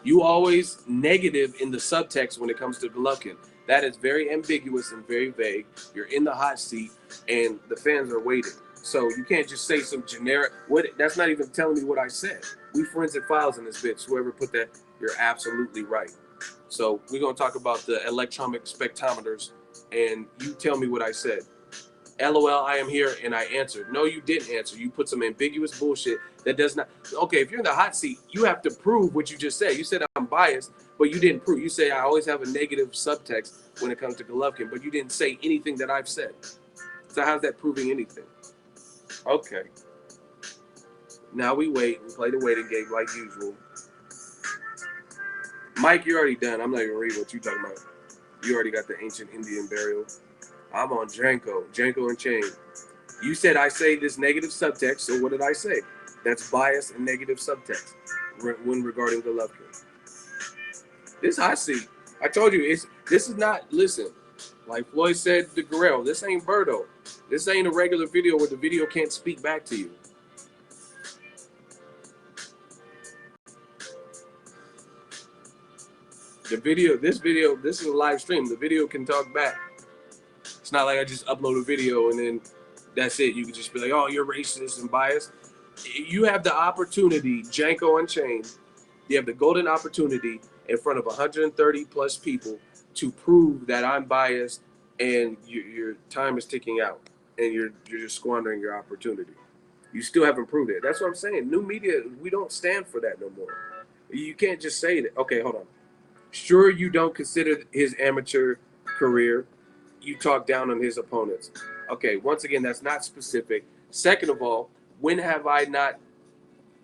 S1: you always negative in the subtext when it comes to Golovkin. That is very ambiguous and very vague. You're in the hot seat and the fans are waiting. So you can't just say some generic, that's not even telling me what I said. We forensic files in this bitch. Whoever put that, you're absolutely right. So we're going to talk about the electronic spectrometers, and you tell me what I said. LOL, I am here, and I answered. No, you didn't answer. You put some ambiguous bullshit that does not. Okay, if you're in the hot seat, you have to prove what you just said. You said I'm biased, but you didn't prove. You say I always have a negative subtext when it comes to Golovkin, but you didn't say anything that I've said. So how's that proving anything? Okay. Now we wait. We play the waiting game like usual. Mike, you're already done. I'm not even reading what you're talking about. You already got the ancient Indian burial. I'm on Janko and Chained. You said I say this negative subtext, so what did I say? That's bias and negative subtext when regarding Golovkin. This hot seat. I told you, this is not, listen, like Floyd said to Guerrero, this ain't Birdo. This ain't a regular video where the video can't speak back to you. This is a live stream. The video can talk back. It's not like I just upload a video and then that's it. You can just be like, oh, you're racist and biased. You have the opportunity, Janko Unchained, you have the golden opportunity in front of 130 plus people to prove that I'm biased, and your time is ticking out and you're just squandering your opportunity. You still haven't proved it. That's what I'm saying. New media, we don't stand for that no more. You can't just say that. Okay, hold on. Sure, you don't consider his amateur career. You talk down on his opponents. Okay, once again, that's not specific. Second of all, when have I not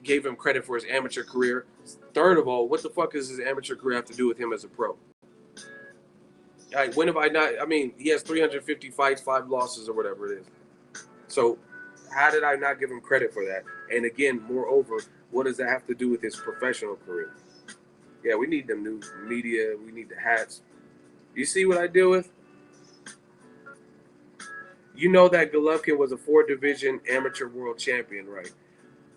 S1: gave him credit for his amateur career? Third of all, what the fuck does his amateur career have to do with him as a pro? Like, when have I not? I mean, he has 350 fights, 5 losses, or whatever it is. So how did I not give him credit for that? And again, moreover, what does that have to do with his professional career? Yeah, we need them new media. We need the hats. You see what I deal with? You know that Golovkin was a 4 division amateur world champion, right?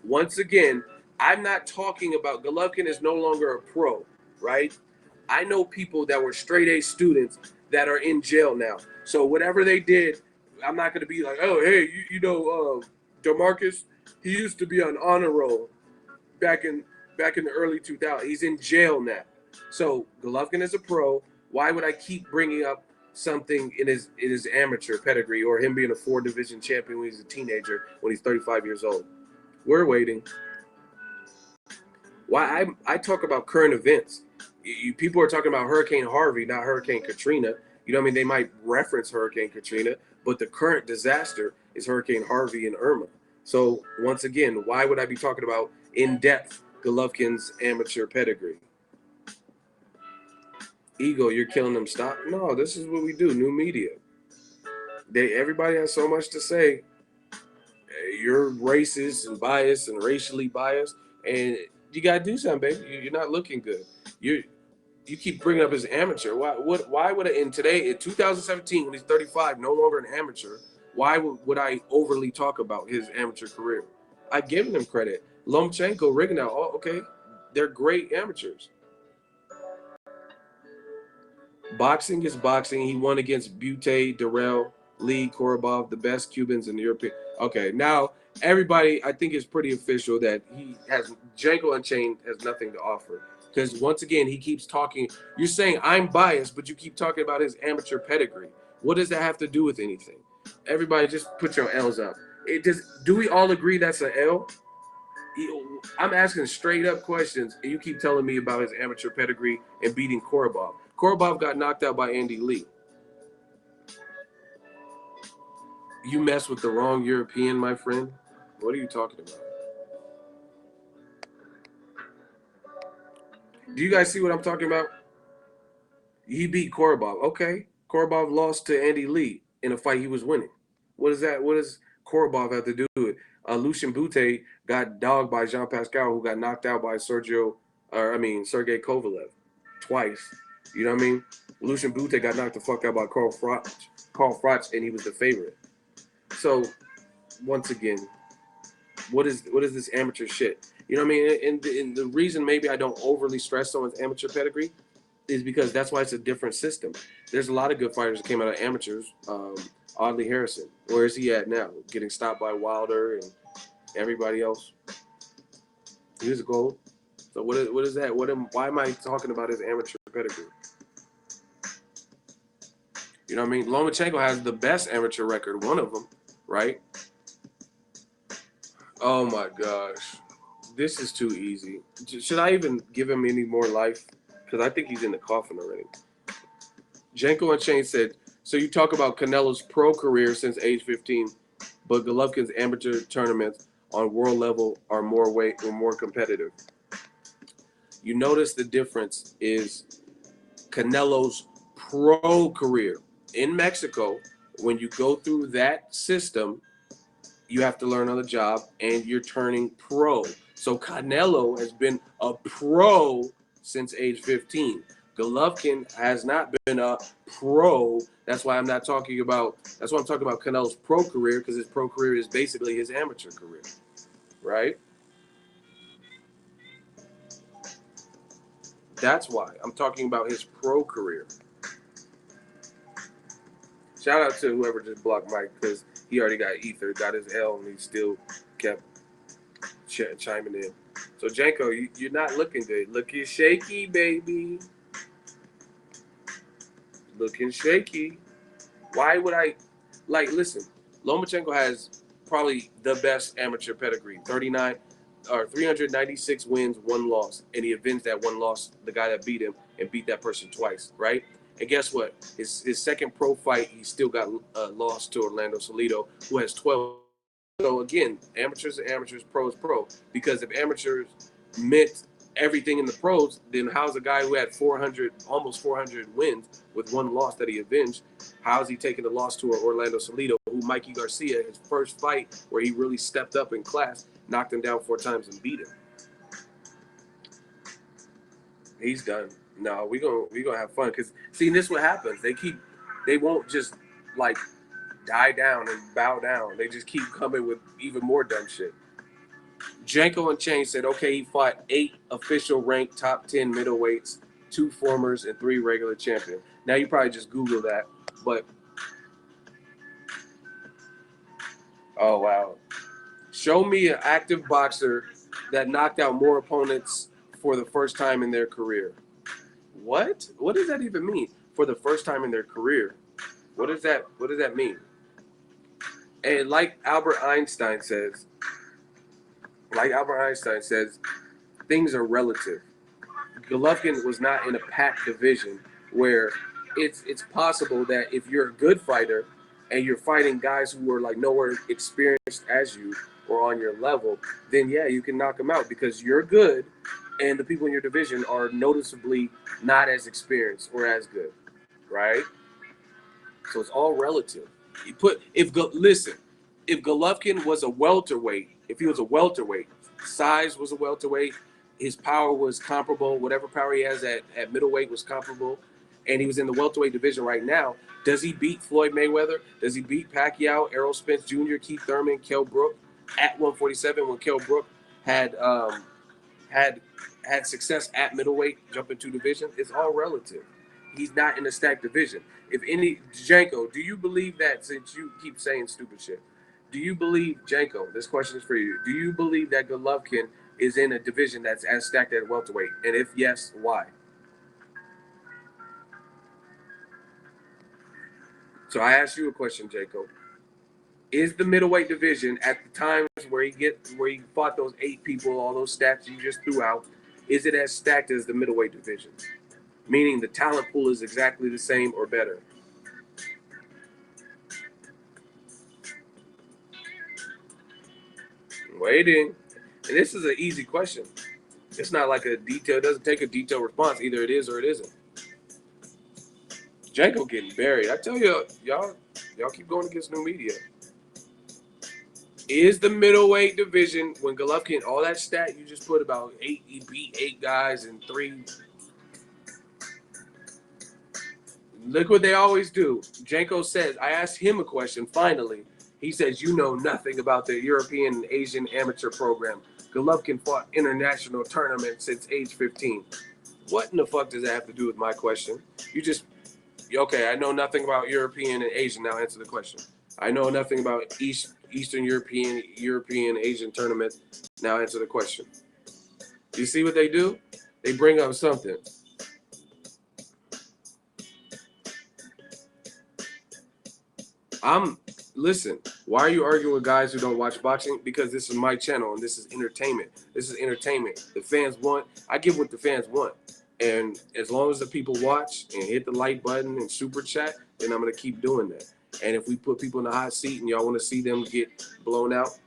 S1: Once again, I'm not talking about Golovkin is no longer a pro, right? I know people that were straight A students that are in jail now. So whatever they did, I'm not going to be like, oh, hey, DeMarcus, he used to be on honor roll back in the early 2000s. He's in jail now. So Golovkin is a pro. Why would I keep bringing up something in his amateur pedigree or him being a 4 division champion when he's a teenager when he's 35 years old? We're waiting. Why I talk about current events. People are talking about Hurricane Harvey, not Hurricane Katrina. You know what I mean? They might reference Hurricane Katrina, but the current disaster is Hurricane Harvey and Irma. So once again, why would I be talking about in-depth Golovkin's amateur pedigree? Ego, you're killing them. Stop. No, this is what we do. New media. Everybody has so much to say. You're racist and biased and racially biased, and you gotta do something, baby. You're not looking good. You keep bringing up his amateur. Why would I, in today, in 2017, when he's 35, no longer an amateur, why would I overly talk about his amateur career? I've given him credit. Lomachenko, Rigondeaux, oh, okay. They're great amateurs. Boxing is boxing. He won against Butte, Durrell, Lee, Korobov, the best Cubans in the European. Okay, now everybody, I think it's pretty official that he has Django Unchained has nothing to offer. Because once again, he keeps talking. You're saying I'm biased, but you keep talking about his amateur pedigree. What does that have to do with anything? Everybody, just put your L's up. Do we all agree that's an L? I'm asking straight up questions, and you keep telling me about his amateur pedigree and beating Korobov. Korobov got knocked out by Andy Lee. You mess with the wrong European, my friend. What are you talking about? Do you guys see what I'm talking about? He beat Korobov. Okay. Korobov lost to Andy Lee in a fight he was winning. What is that? What does Korobov have to do with it? Lucien Butte got dogged by Jean Pascal, who got knocked out by Sergey Kovalev twice. You know what I mean? Lucien Butte got knocked the fuck out by Carl Froch, and he was the favorite. So, once again, what is this amateur shit? You know what I mean? And the reason maybe I don't overly stress someone's amateur pedigree is because that's why it's a different system. There's a lot of good fighters that came out of amateurs. Audley Harrison, where is he at now? Getting stopped by Wilder and everybody else. He was a gold. So what is that? Why am I talking about his amateur pedigree? You know what I mean? Lomachenko has the best amateur record, one of them, right? Oh my gosh. This is too easy. Should I even give him any more life? Because I think he's in the coffin already. Janko Unchained said, so you talk about Canelo's pro career since age 15, but Golovkin's amateur tournaments on world level are more competitive. You notice the difference is Canelo's pro career. In Mexico, when you go through that system, you have to learn on the job, and you're turning pro. So Canelo has been a pro since age 15. Golovkin has not been a pro. That's why I'm talking about Canelo's pro career, because his pro career is basically his amateur career, right? That's why I'm talking about his pro career. Shout out to whoever just blocked Mike, because he already got ether, got his L, and he still kept chiming in. So Janko, you're not looking good. Looking shaky, baby. Looking shaky. Why would I listen, Lomachenko has probably the best amateur pedigree. 396 wins, 1 loss. And he avenged that 1 loss, the guy that beat him, and beat that person twice, right? And guess what? His second pro fight, he still got lost to Orlando Salido, who has 12. So again, amateurs are amateurs, pros pro. Because if amateurs meant everything in the pros, then how's a guy who had almost 400 wins with 1 loss that he avenged, how's he taking the loss to Orlando Salido, who who Mikey Garcia, his first fight where he really stepped up in class, knocked him down 4 times and beat him. He's done. No, we gonna have fun because see, this is what happens. They won't just like die down and bow down. They just keep coming with even more dumb shit. Janko and Chain said, okay, he fought 8 official ranked top 10 middleweights, 2 formers, and 3 regular champions. Now you probably just Google that, but oh wow. Show me an active boxer that knocked out more opponents for the first time in their career. What? What does that even mean? For the first time in their career. What does that mean? And like Albert Einstein says, things are relative. Golovkin was not in a packed division where it's possible that if you're a good fighter and you're fighting guys who are like nowhere experienced as you or on your level, then yeah, you can knock them out because you're good and the people in your division are noticeably not as experienced or as good, right? So it's all relative. If Golovkin was a welterweight, if he was a welterweight, size was a welterweight, his power was comparable, whatever power he has at middleweight was comparable, and he was in the welterweight division right now, does he beat Floyd Mayweather? Does he beat Pacquiao, Errol Spence Jr., Keith Thurman, Kell Brook at 147 when Kell Brook had success at middleweight, jumping 2 divisions? It's all relative. He's not in a stacked division. If any, Janko, do you believe that, since you keep saying stupid shit, do you believe, Janko, this question is for you, do you believe that Golovkin is in a division that's as stacked at welterweight? And if yes, why? So I asked you a question, Janko. Is the middleweight division at the times where he fought those 8 people, all those stats you just threw out, is it as stacked as the middleweight division? Meaning the talent pool is exactly the same or better? Waiting. And this is an easy question. It's not like a detail. It doesn't take a detailed response. Either it is or it isn't. Janko getting buried. I tell you, y'all keep going against new media. Is the middleweight division, when Golovkin, all that stat you just put about 8, he beat 8 guys and 3. Look what they always do. Janko says, I asked him a question finally. He says, you know nothing about the European and Asian amateur program. Golovkin fought international tournaments since age 15. What in the fuck does that have to do with my question? You just, okay, I know nothing about European and Asian. Now answer the question. I know nothing about Eastern European, Asian tournaments. Now answer the question. You see what they do? They bring up something. Listen, why are you arguing with guys who don't watch boxing? Because this is my channel and this is entertainment. This is entertainment. The fans want, I give what the fans want. And as long as the people watch and hit the like button and super chat, then I'm going to keep doing that. And if we put people in the hot seat and y'all want to see them get blown out,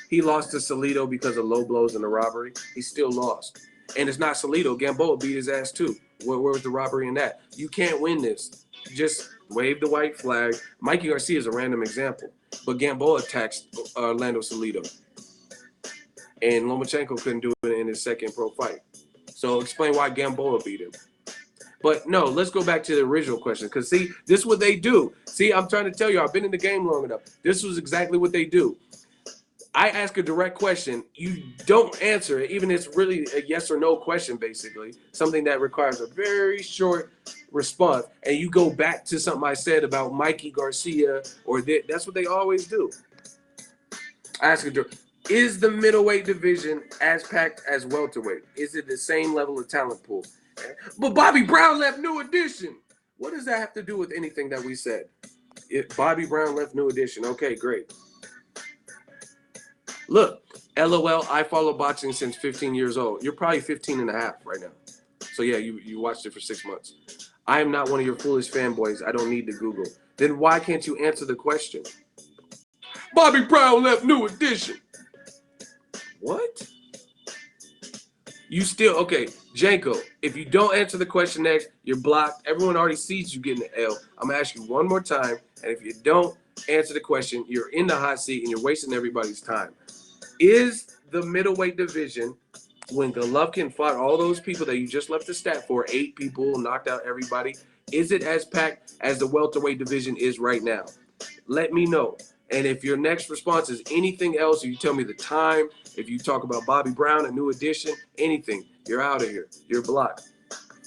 S1: he lost to Salido because of low blows in the robbery. He still lost. And it's not Salido. Gamboa beat his ass too. Where was the robbery in that? You can't win this. Just wave the white flag. Mikey Garcia is a random example. But Gamboa attacked Orlando Salido. And Lomachenko couldn't do it in his second pro fight. So explain why Gamboa beat him. But no, let's go back to the original question. Because see, this is what they do. See, I'm trying to tell you, I've been in the game long enough. This was exactly what they do. I ask a direct question. You don't answer it, even if it's really a yes or no question, basically. Something that requires a very short response. And you go back to something I said about Mikey Garcia, or that's what they always do. I ask a direct, is the middleweight division as packed as welterweight? Is it the same level of talent pool? But Bobby Brown left New Edition. What does that have to do with anything that we said? Bobby Brown left New Edition. Okay, great. Look, LOL, I follow boxing since 15 years old. You're probably 15 and a half right now. So yeah, you watched it for 6 months. I am not one of your foolish fanboys. I don't need to Google. Then why can't you answer the question? Bobby Brown left New Edition. What? You still, okay, Janko, if you don't answer the question next, you're blocked. Everyone already sees you getting the L. I'm going to ask you one more time, and if you don't, answer the question. You're in the hot seat and you're wasting everybody's time. Is the middleweight division, when Golovkin fought all those people that you just left the stat for, 8 people, knocked out everybody, is it as packed as the welterweight division is right now? Let me know. And if your next response is anything else, or you tell me the time, if you talk about Bobby Brown, a new addition, anything, you're out of here. You're blocked.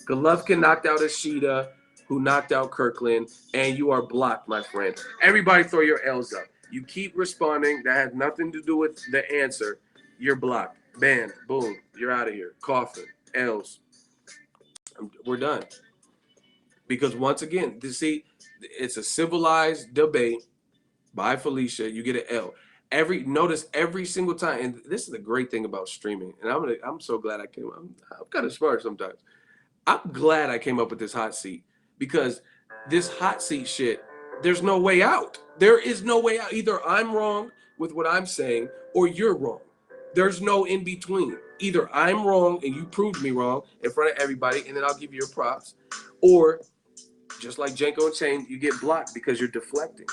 S1: Golovkin knocked out Ishida, who knocked out Kirkland, and you are blocked, my friend. Everybody throw your L's up. You keep responding. That has nothing to do with the answer. You're blocked. Bam, boom, you're out of here. Coffin, L's. We're done. Because once again, see, it's a civilized debate. By Felicia, you get an L. Notice every single time, and this is the great thing about streaming. And I'm so glad I came. I'm kind of smart sometimes. I'm glad I came up with this hot seat, because this hot seat shit, there's no way out. There is no way out. Either I'm wrong with what I'm saying or you're wrong. There's no in between. Either I'm wrong and you proved me wrong in front of everybody, and then I'll give you your props, or just like Janko and Chain, you get blocked because you're deflecting.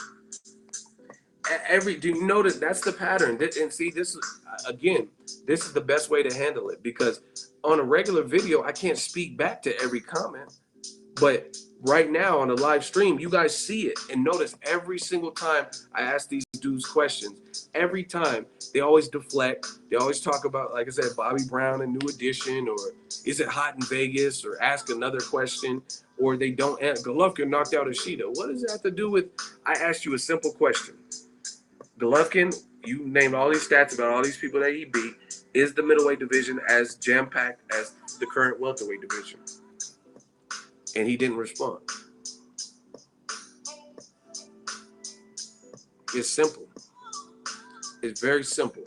S1: Do you notice that's the pattern? And see, this is the best way to handle it, because on a regular video, I can't speak back to every comment. But right now on a live stream, you guys see it. And notice every single time I ask these dudes questions, every time they always deflect. They always talk about, like I said, Bobby Brown, a new addition, or is it hot in Vegas, or ask another question, or they don't answer. Golovkin knocked out Ishida. What does that have to do with? I asked you a simple question. Golovkin, you named all these stats about all these people that he beat. Is the middleweight division as jam-packed as the current welterweight division? And he didn't respond. It's simple. It's very simple.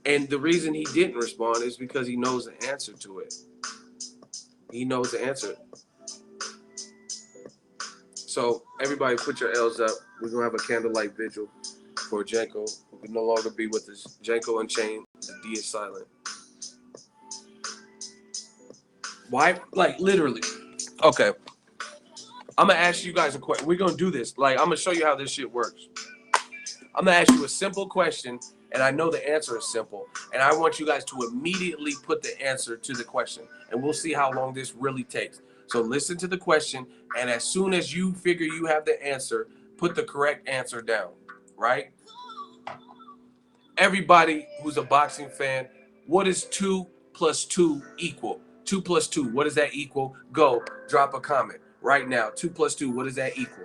S1: And the reason he didn't respond is because he knows the answer to it. He knows the answer. So everybody put your L's up. We're going to have a candlelight vigil for Janko, who can no longer be with us. Janko and Chain, the D is silent. Why? Like, literally. Okay. I'm going to ask you guys a question. We're going to do this. Like, I'm going to show you how this shit works. I'm going to ask you a simple question, and I know the answer is simple. And I want you guys to immediately put the answer to the question. And we'll see how long this really takes. So listen to the question, and as soon as you figure you have the answer, put the correct answer down, right? Everybody who's a boxing fan, what is 2 plus 2 equal? 2 plus 2, what does that equal? Go, drop a comment right now. 2 plus 2, what does that equal?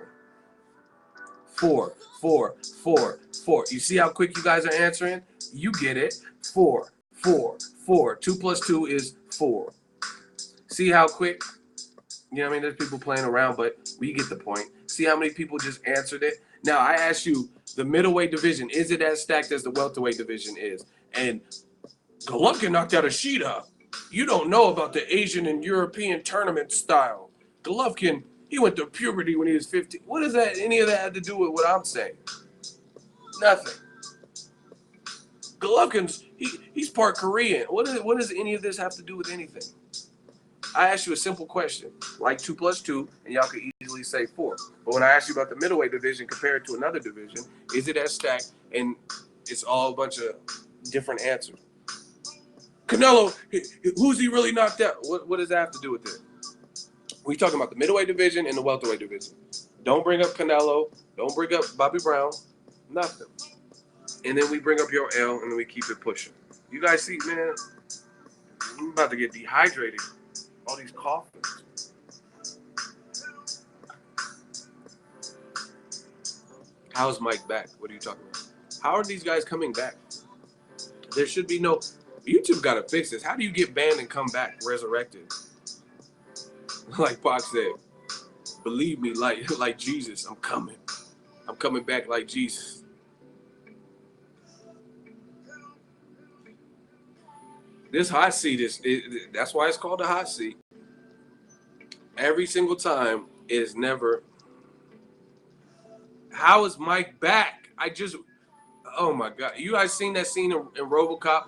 S1: 4, 4, 4, 4. You see how quick you guys are answering? You get it. 4, 4, 4. 2 plus 2 is 4. See how quick? You know what I mean? There's people playing around, but we get the point. See how many people just answered it? Now, I asked you, the middleweight division, is it as stacked as the welterweight division is? And Golovkin knocked out Ishida. You don't know about the Asian and European tournament style. Golovkin, he went through puberty when he was 15. What does that, any of that have to do with what I'm saying? Nothing. Golovkin's, he's part Korean. What does any of this have to do with anything? I asked you a simple question, like 2 plus 2, and y'all could easily say 4. But when I asked you about the middleweight division compared to another division, is it as stacked? And it's all a bunch of different answers. Canelo, who's he really knocked out? What does that have to do with it? We're talking about the middleweight division and the welterweight division. Don't bring up Canelo. Don't bring up Bobby Brown. Nothing. And then we bring up your L, and then we keep it pushing. You guys see, man, I'm about to get dehydrated. All these coffins. How's Mike back? What are you talking about? How are these guys coming back? There should be no... YouTube got to fix this. How do you get banned and come back resurrected? Like Pac said, believe me, like Jesus, I'm coming. I'm coming back like Jesus. This hot seat that's why it's called a hot seat. Every single time it is never. How is Mike back? Oh my God. You guys seen that scene in RoboCop?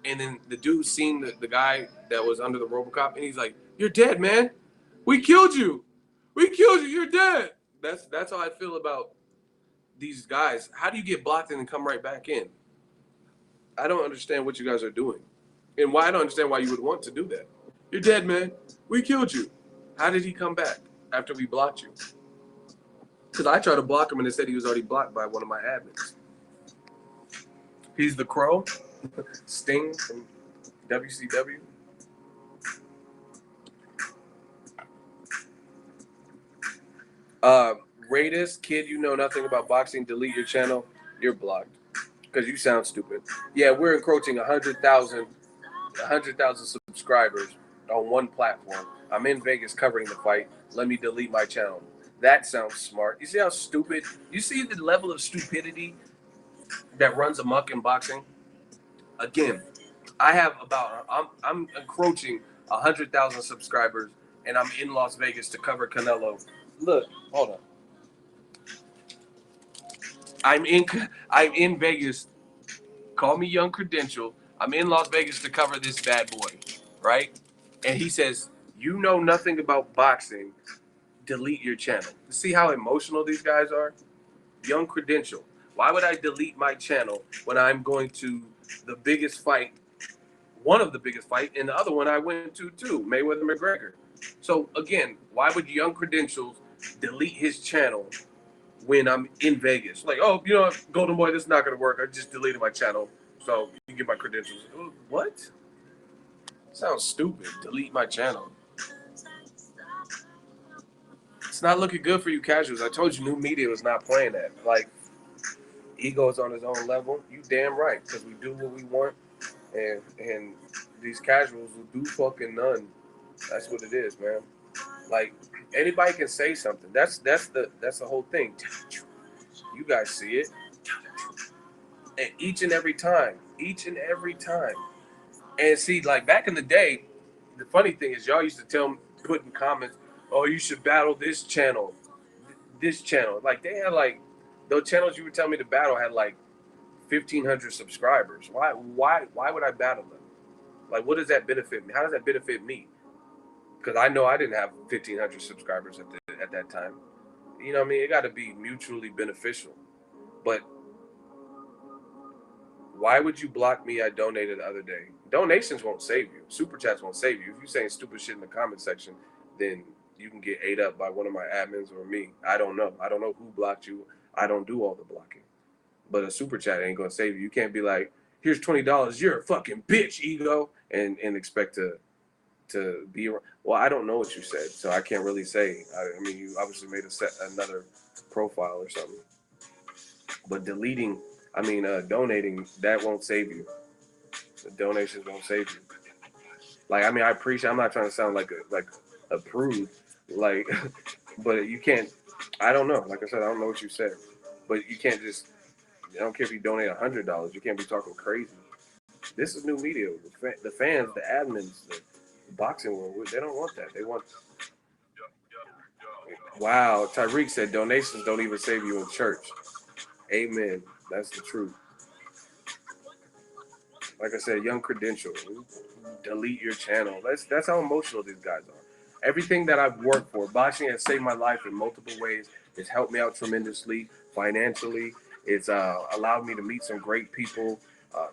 S1: And then the dude seen the guy that was under the RoboCop, and he's like, "You're dead, man. We killed you. We killed you. You're dead." That's how I feel about these guys, how do you get blocked and then come right back in? I don't understand what you guys are doing. And why I don't understand why you would want to do that. You're dead, man. We killed you. How did he come back after we blocked you? Because I tried to block him and they said he was already blocked by one of my admins. He's the Crow, Sting from WCW. Uh, Raidus, kid, you know nothing about boxing. Delete your channel. You're blocked because you sound stupid. Yeah, we're encroaching 100,000 subscribers on one platform. I'm in Vegas covering the fight. Let me delete my channel. That sounds smart. You see how stupid? You see the level of stupidity that runs amok in boxing? Again, I have about I'm encroaching 100,000 subscribers, and I'm in Las Vegas to cover Canelo. Look, hold on. I'm in I'm in Vegas. Call me young credential. I'm in Las Vegas to cover this bad boy, right? And he says, "You know nothing about boxing. Delete your channel." See how emotional these guys are? Young credential. Why would I delete my channel when I'm going to the biggest fight, one of the biggest fight, and the other one I went to too, Mayweather McGregor. So again, why would young credentials delete his channel when I'm in Vegas? Like, oh, you know, Golden Boy, this is not gonna work. I just deleted my channel, so you can get my credentials. What? Sounds stupid. Delete my channel. It's not looking good for you casuals. I told you, new media was not playing that. Like, ego's on his own level. You damn right, because we do what we want, and these casuals will do fucking none. That's what it is, man. Like, anybody can say something. That's the whole thing. You guys see it, and each and every time. And see, like back in the day, the funny thing is, y'all used to tell me, put in comments, "Oh, you should battle this channel, this channel." Like they had like those channels you would tell me to battle had like 1,500 subscribers. Why would I battle them? Like, what does that benefit me? How does that benefit me? Because I know I didn't have 1,500 subscribers at that time. You know what I mean? It got to be mutually beneficial. But why would you block me? I donated the other day. Donations won't save you. Super chats won't save you. If you're saying stupid shit in the comment section, then you can get ate up by one of my admins or me. I don't know. I don't know who blocked you. I don't do all the blocking. But a super chat ain't gonna save you. You can't be like, here's $20. You're a fucking bitch, ego, and expect to be. Well, I don't know what you said, so I can't really say. I mean, you obviously made another profile or something. But deleting, donating, that won't save you. The donations won't save you. Like, I mean, I appreciate. I'm not trying to sound like a prude, like, but you can't. I don't know. Like I said, I don't know what you said, but you can't just. I don't care if you donate $100. You can't be talking crazy. This is new media. The fans, the admins, the boxing world, they don't want that. They want. Wow, Tyreek said donations don't even save you in church. Amen. That's the truth. Like I said, young credential. Delete your channel. That's how emotional these guys are. Everything that I've worked for, boxing has saved my life in multiple ways. It's helped me out tremendously financially. It's allowed me to meet some great people,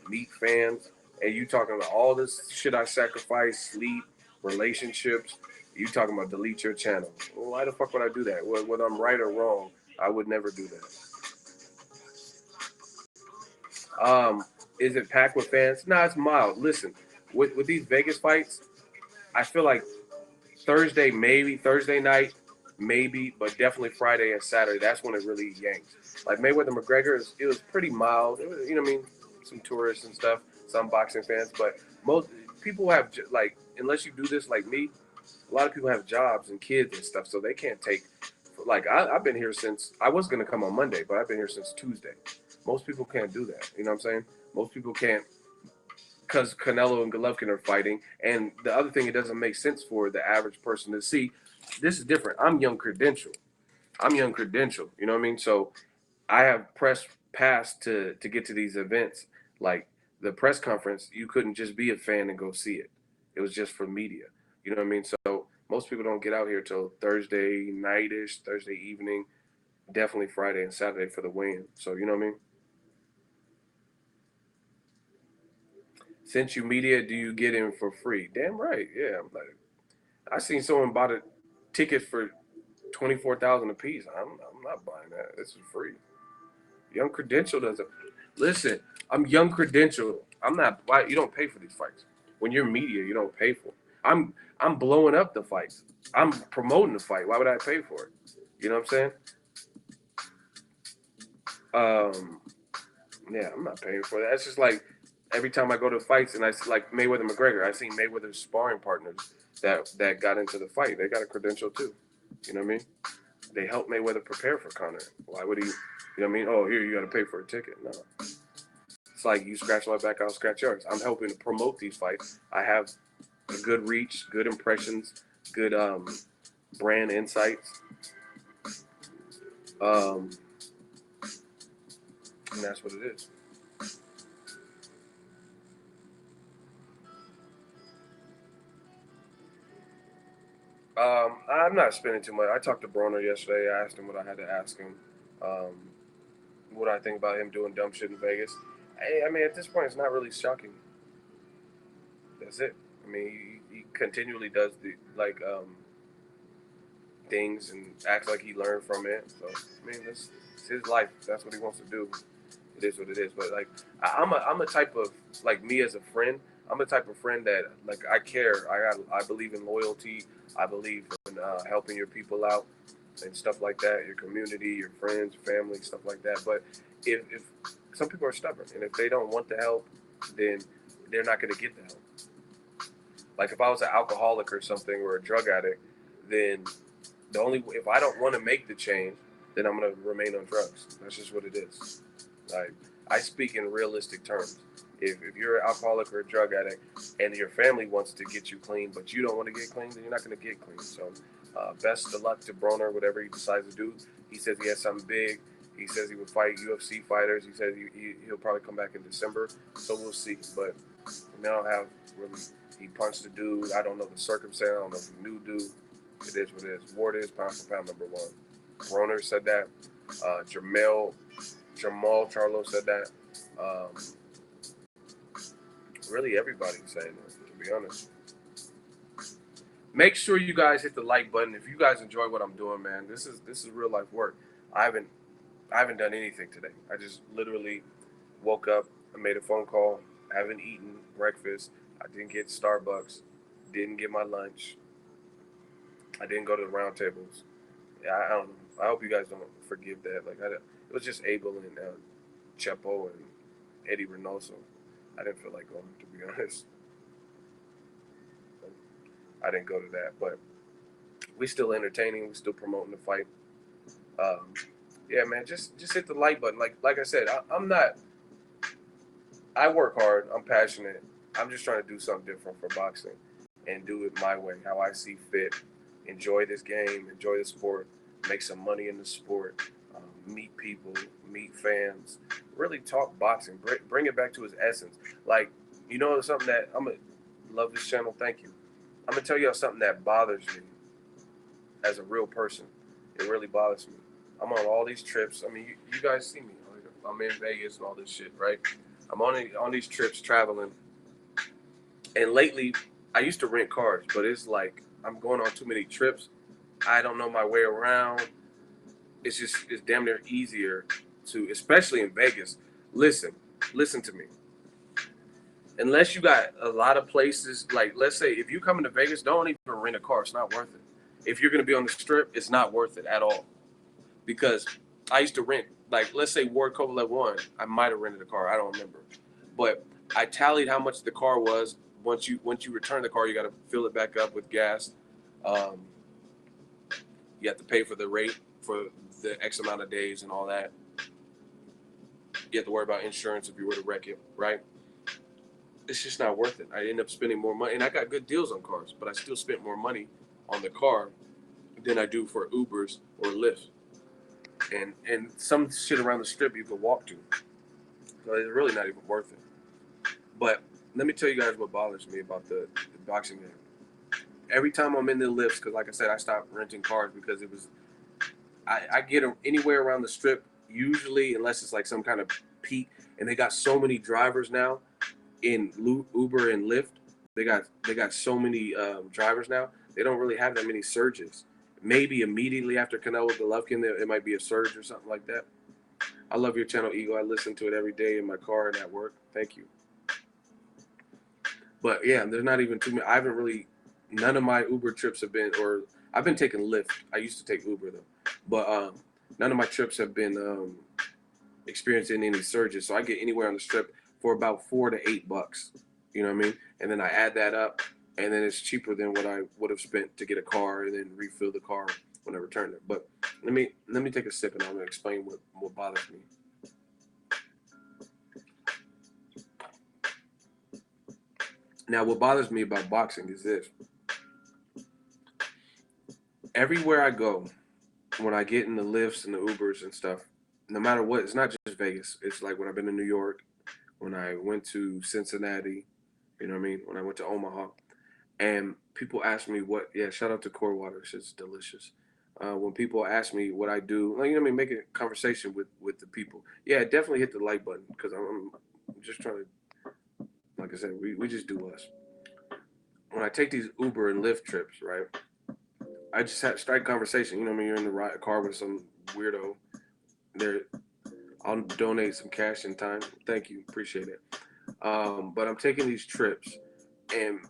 S1: meet fans. And you talking about all this shit I sacrificed, sleep, relationships. You talking about delete your channel. Well, why the fuck would I do that? Whether I'm right or wrong, I would never do that. Is it packed with fans? No, it's mild. Listen, with these Vegas fights, I feel like Thursday night, maybe, but definitely Friday and Saturday. That's when it really yanks. Like Mayweather McGregor, it was pretty mild. It was, you know what I mean? Some tourists and stuff, some boxing fans, but most people have like, unless you do this like me, a lot of people have jobs and kids and stuff, so they can't take. Like I've been here since I was gonna come on Monday, but I've been here since Tuesday. Most people can't do that. You know what I'm saying? Most people can't because Canelo and Golovkin are fighting. And the other thing, it doesn't make sense for the average person to see. This is different. I'm young credential. I'm young credential. You know what I mean? So I have press pass to get to these events. Like the press conference, you couldn't just be a fan and go see it. It was just for media. You know what I mean? So most people don't get out here till Thursday nightish, Thursday evening. Definitely Friday and Saturday for the weigh-in. So you know what I mean. Since you media, do you get in for free? Damn right. Yeah. I'm like, I seen someone bought a ticket for 24,000 a piece. I'm not buying that. This is free. Young Credential doesn't. Listen, I'm Young Credential. I'm not. Why you don't pay for these fights? When you're media, you don't pay for it. I'm blowing up the fights. I'm promoting the fight. Why would I pay for it? You know what I'm saying? Um, yeah, I'm not paying for that. It's just like every time I go to fights and I see like Mayweather McGregor, I seen Mayweather's sparring partners that got into the fight. They got a credential too. You know what I mean? They helped Mayweather prepare for Conor. Why would he? You know what I mean? Oh, here you got to pay for a ticket. No, it's like you scratch my back, I'll scratch yours. I'm helping to promote these fights. I have a good reach, good impressions, good brand insights, um, and that's what it is. I'm not spending too much. I talked to Broner yesterday. I asked him what I had to ask him. Um, what I think about him doing dumb shit in Vegas. I mean, at this point, it's not really shocking. That's it. I mean, he continually does the things and acts like he learned from it. So I mean, it's his life. That's what he wants to do. It is what it is. But like, I'm a type of like me as a friend. I'm a type of friend that like I care. I believe in loyalty. I believe in helping your people out and stuff like that. Your community, your friends, family, stuff like that. But if some people are stubborn and if they don't want the help, then they're not going to get the help. Like if I was an alcoholic or something or a drug addict, then the only if I don't want to make the change, then I'm gonna remain on drugs. That's just what it is. Like I speak in realistic terms. If you're an alcoholic or a drug addict and your family wants to get you clean, but you don't want to get clean, then you're not going to get clean. So, best of luck to Broner, whatever he decides to do. He says he has something big. He says he would fight UFC fighters. He says he'll probably come back in December. So we'll see. But I mean, I don't have really. He punched the dude. I don't know the circumstance. I don't know if he knew dude. It is what it is. Ward is pound for pound number one. Broner said that. Jamal Charlo said that. Um, really, everybody's saying that. To be honest, make sure you guys hit the like button if you guys enjoy what I'm doing, man. This is real life work. I haven't I haven't done anything today. I just literally woke up. I made a phone call. I haven't eaten breakfast. I didn't get Starbucks. Didn't get my lunch. I didn't go to the round tables. Yeah, I don't know. I hope you guys don't forgive that. It was just Abel and Chepo and Eddie Reynoso. I didn't feel like going, to be honest. I didn't go to that, but we still entertaining. We still promoting the fight. Um, yeah, man, just hit the like button. Like I said, I'm not. I work hard. I'm passionate. I'm just trying to do something different for boxing and do it my way, how I see fit. Enjoy this game. Enjoy the sport. Make some money in the sport. Meet people. Meet fans. Really talk boxing. Bring it back to its essence. Like something that I'm gonna love this channel. Thank you. I'm gonna tell y'all something that bothers me as a real person. It really bothers me. I'm on all these trips. I mean, you guys see me. I'm in Vegas and all this shit, right? I'm on these trips traveling, and lately, I used to rent cars, but it's like I'm going on too many trips. I don't know my way around. It's damn near easier to, especially in Vegas. Listen, listen to me. Unless you got a lot of places, like let's say if you come into Vegas, don't even rent a car. It's not worth it. If you're gonna be on the strip, it's not worth it at all. Because I used to rent, like let's say Ward Kovalev won, I might have rented a car. I don't remember, but I tallied how much the car was. Once you return the car, you got to fill it back up with gas. Um, you have to pay for the rate for the X amount of days and all that. You have to worry about insurance if you were to wreck it, right? It's just not worth it. I end up spending more money, and I got good deals on cars, but I still spent more money on the car than I do for Ubers or Lyft. And some shit around the strip you can walk to. So it's really not even worth it. But let me tell you guys what bothers me about the boxing game. Every time I'm in the lifts, because like I said, I stopped renting cars because I get them anywhere around the strip usually, unless it's like some kind of peak. And they got so many drivers now in Uber and Lyft. They got so many drivers now. They don't really have that many surges. Maybe immediately after Canelo Golovkin, it might be a surge or something like that. I love your channel, Eagle. I listen to it every day in my car and at work. Thank you. But yeah, there's not even too many. I haven't really. None of my Uber trips have been, or I've been taking Lyft. I used to take Uber though, but none of my trips have been experiencing any surges. So I get anywhere on the strip for about $4 to $8. You know what I mean? And then I add that up, and then it's cheaper than what I would have spent to get a car and then refill the car when I return it. But let me take a sip, and I'm gonna explain what bothers me. Now, what bothers me about boxing is this. Everywhere I go, when I get in the Lyfts and the Ubers and stuff, no matter what, it's not just Vegas. It's like when I've been to New York, when I went to Cincinnati, you know what I mean? When I went to Omaha, and people ask me what, yeah, shout out to Core Water, it's delicious. When people ask me what I do, like, you know what I mean, make a conversation with the people. Yeah, definitely hit the like button because I'm just trying to, like I said, we just do us. When I take these Uber and Lyft trips, right? I just had strike conversation. You know what I mean? You're in the car with some weirdo. There, I'll donate some cash and time. Thank you, appreciate it. But I'm taking these trips, and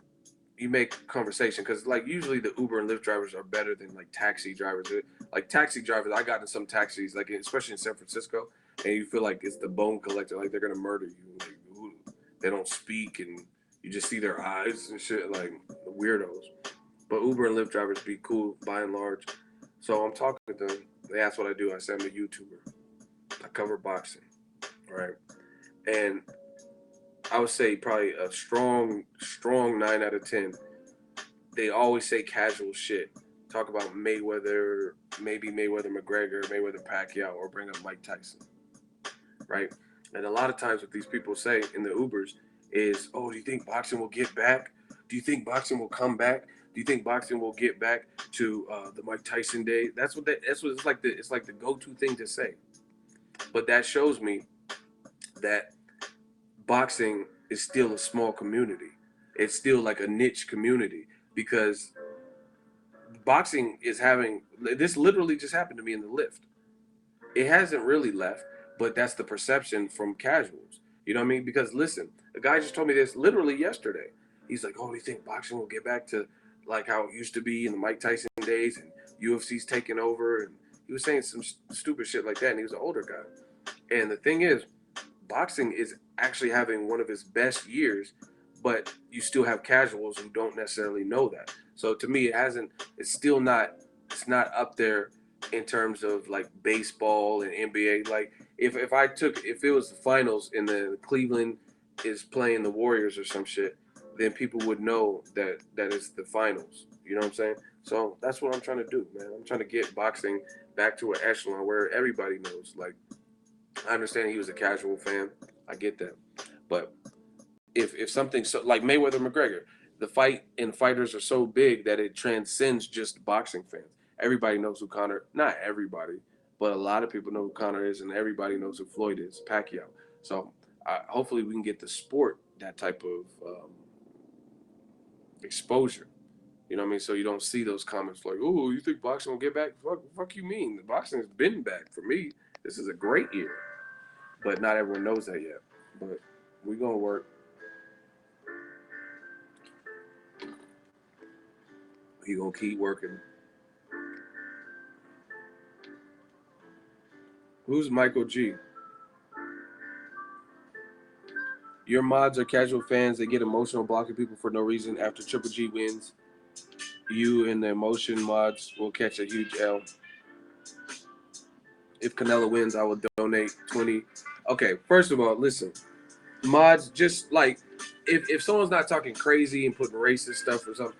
S1: you make conversation because like usually the Uber and Lyft drivers are better than like taxi drivers. Like taxi drivers, I got in some taxis, like especially in San Francisco, and you feel like it's the bone collector, like they're gonna murder you. Like, they don't speak, and you just see their eyes and shit, like weirdos. But Uber and Lyft drivers be cool by and large. So I'm talking to them. They ask what I do. I say I'm a YouTuber. I cover boxing, right? And I would say probably a strong 9 out of 10. They always say casual shit. Talk about Mayweather, maybe Mayweather McGregor, Mayweather Pacquiao, or bring up Mike Tyson, right? And a lot of times what these people say in the Ubers is, oh, do you think boxing will get back? Do you think boxing will come back? Do you think boxing will get back to the Mike Tyson day? That's what it's like. It's like the go-to thing to say. But that shows me that boxing is still a small community. It's still like a niche community because boxing is having this literally just happened to me in the lift. It hasn't really left, but that's the perception from casuals. You know what I mean? Because listen, a guy just told me this literally yesterday. He's like, "Oh, do you think boxing will get back to like how it used to be in the Mike Tyson days and UFC's taking over?" And he was saying some stupid shit like that. And he was an older guy. And the thing is, boxing is actually having one of its best years, but you still have casuals who don't necessarily know that. So to me, it's still not, it's not up there in terms of like baseball and NBA. Like if it was the finals and the Cleveland is playing the Warriors or some shit, then people would know that it's the finals. You know what I'm saying? So that's what I'm trying to do, man. I'm trying to get boxing back to an echelon where everybody knows. Like, I understand he was a casual fan. I get that. But if something so like Mayweather McGregor, the fight and fighters are so big that it transcends just boxing fans. Everybody knows who Conor, not everybody, but a lot of people know who Conor is, and everybody knows who Floyd is, Pacquiao. So hopefully we can get the sport that type of exposure. You know what I mean? So you don't see those comments like, "Oh, you think boxing will get back?" Fuck you mean? The boxing has been back for me. This is a great year, but not everyone knows that yet. But we're gonna work. He gonna keep working. Who's Michael G? Your mods are casual fans. They get emotional blocking people for no reason. After Triple G wins, you and the emotion mods will catch a huge L. If Canelo wins, I will donate 20. Okay, first of all, listen. Mods, just like if someone's not talking crazy and putting racist stuff or something,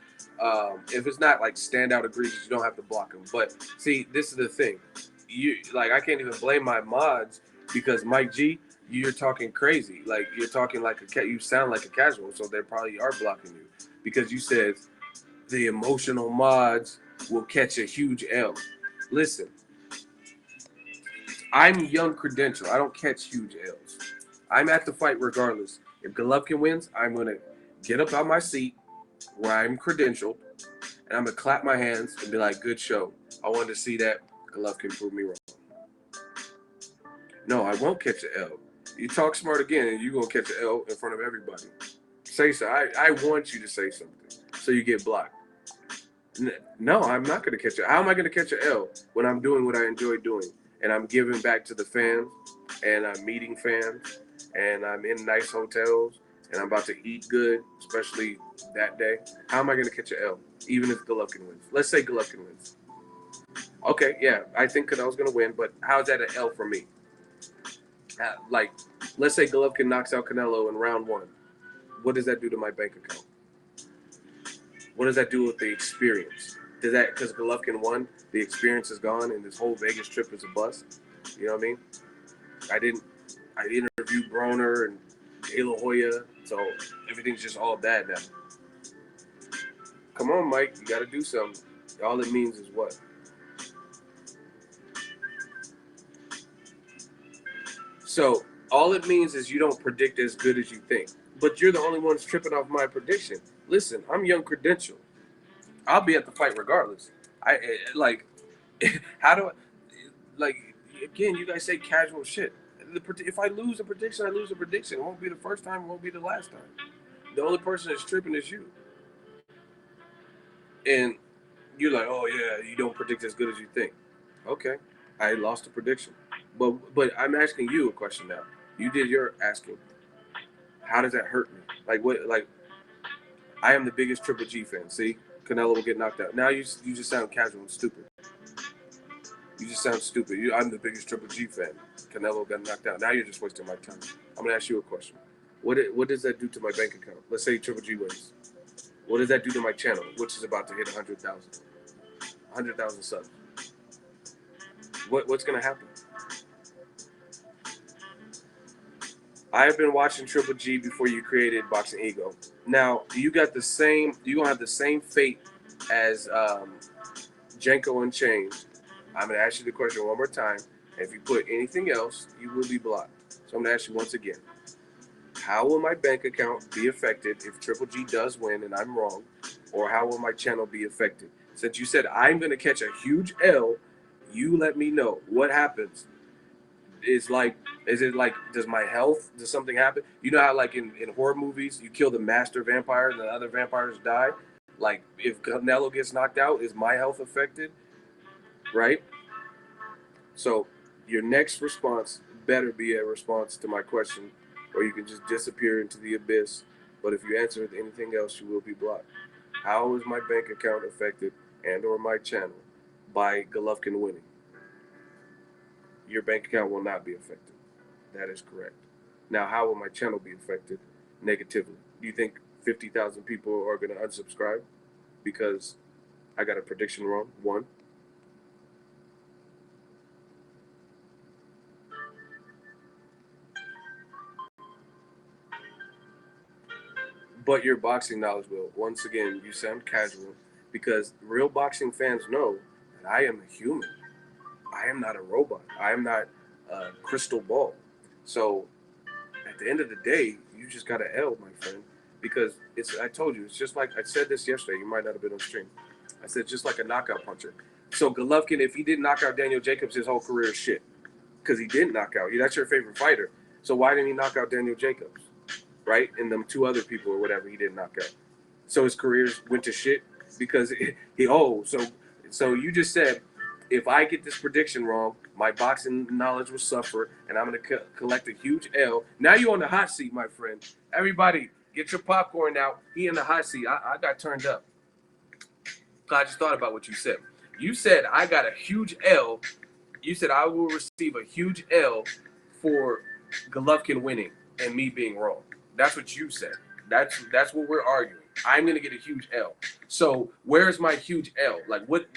S1: if it's not like standout egregious, you don't have to block them. But see, this is the thing. You like I can't even blame my mods because Mike G, you're talking crazy. Like you're talking like you sound like a casual, so they probably are blocking you because you said the emotional mods will catch a huge L. Listen, I'm young credential. I don't catch huge L's. I'm at the fight regardless. If Golovkin wins, I'm gonna get up out my seat where I'm credentialed, and I'm gonna clap my hands and be like, "Good show. I wanted to see that Golovkin prove me wrong." No, I won't catch an L. You talk smart again, and you're gonna catch an L in front of everybody. Say so. I want you to say something, so you get blocked. No, I'm not gonna catch it. How am I gonna catch an L when I'm doing what I enjoy doing, and I'm giving back to the fans, and I'm meeting fans, and I'm in nice hotels, and I'm about to eat good, especially that day? How am I gonna catch an L, even if Golovkin wins? Let's say Golovkin wins. Okay, yeah, I think Canelo's gonna win, but how's that an L for me? Like, let's say Golovkin knocks out Canelo in round one. What does that do to my bank account? What does that do with the experience? Does that, because Golovkin won, the experience is gone, and this whole Vegas trip is a bust? You know what I mean? I interviewed Broner and De La Hoya, so everything's just all bad now. Come on, Mike, you got to do something. All it means is what? So all it means is you don't predict as good as you think. But you're the only ones tripping off my prediction. Listen, I'm young credential. I'll be at the fight regardless. Like, how do I, like, again, you guys say casual shit. If I lose a prediction, I lose a prediction. It won't be the first time, it won't be the last time. The only person that's tripping is you. And you're like, oh yeah, you don't predict as good as you think. Okay, I lost a prediction. But I'm asking you a question now. You did your asking. How does that hurt me? Like what? Like I am the biggest Triple G fan. See, Canelo will get knocked out. Now you just sound casual and stupid. You just sound stupid. I'm the biggest Triple G fan. Canelo got knocked out. Now you're just wasting my time. I'm gonna ask you a question. What does that do to my bank account? Let's say Triple G wins. What does that do to my channel, which is about to hit 100,000 subs? What's gonna happen? I have been watching Triple G before you created Boxingego. Now you got the same. You gonna have the same fate as Jenko Unchained. I'm gonna ask you the question one more time. If you put anything else, you will be blocked. So I'm gonna ask you once again. How will my bank account be affected if Triple G does win and I'm wrong? Or how will my channel be affected? Since you said I'm gonna catch a huge L, you let me know what happens. Is it like, does something happen? You know how like in horror movies you kill the master vampire and the other vampires die? Like if Canelo gets knocked out, is my health affected? Right? So your next response better be a response to my question, or you can just disappear into the abyss. But if you answer with anything else, you will be blocked. How is my bank account affected and or my channel by Golovkin winning? Your bank account will not be affected. That is correct. Now, how will my channel be affected negatively? Do you think 50,000 people are going to unsubscribe because I got a prediction wrong? One. But your boxing knowledge will. Once again, you sound casual because real boxing fans know that I am a human. I am not a robot. I am not a crystal ball. So at the end of the day, you just got to L, my friend, because I told you, it's just like, I said this yesterday. You might not have been on stream. I said, just like a knockout puncher. So Golovkin, if he didn't knock out Daniel Jacobs, his whole career is shit because he didn't knock out. That's your favorite fighter. So why didn't he knock out Daniel Jacobs? Right? And them two other people or whatever he didn't knock out. So his career went to shit because so you just said, if I get this prediction wrong, my boxing knowledge will suffer, and I'm going to collect a huge L. Now you're on the hot seat, my friend. Everybody, get your popcorn out. He in the hot seat. I got turned up. I just thought about what you said. You said I got a huge L. You said I will receive a huge L for Golovkin winning and me being wrong. That's what you said. That's what we're arguing. I'm gonna get a huge L. So where's my huge L? Like what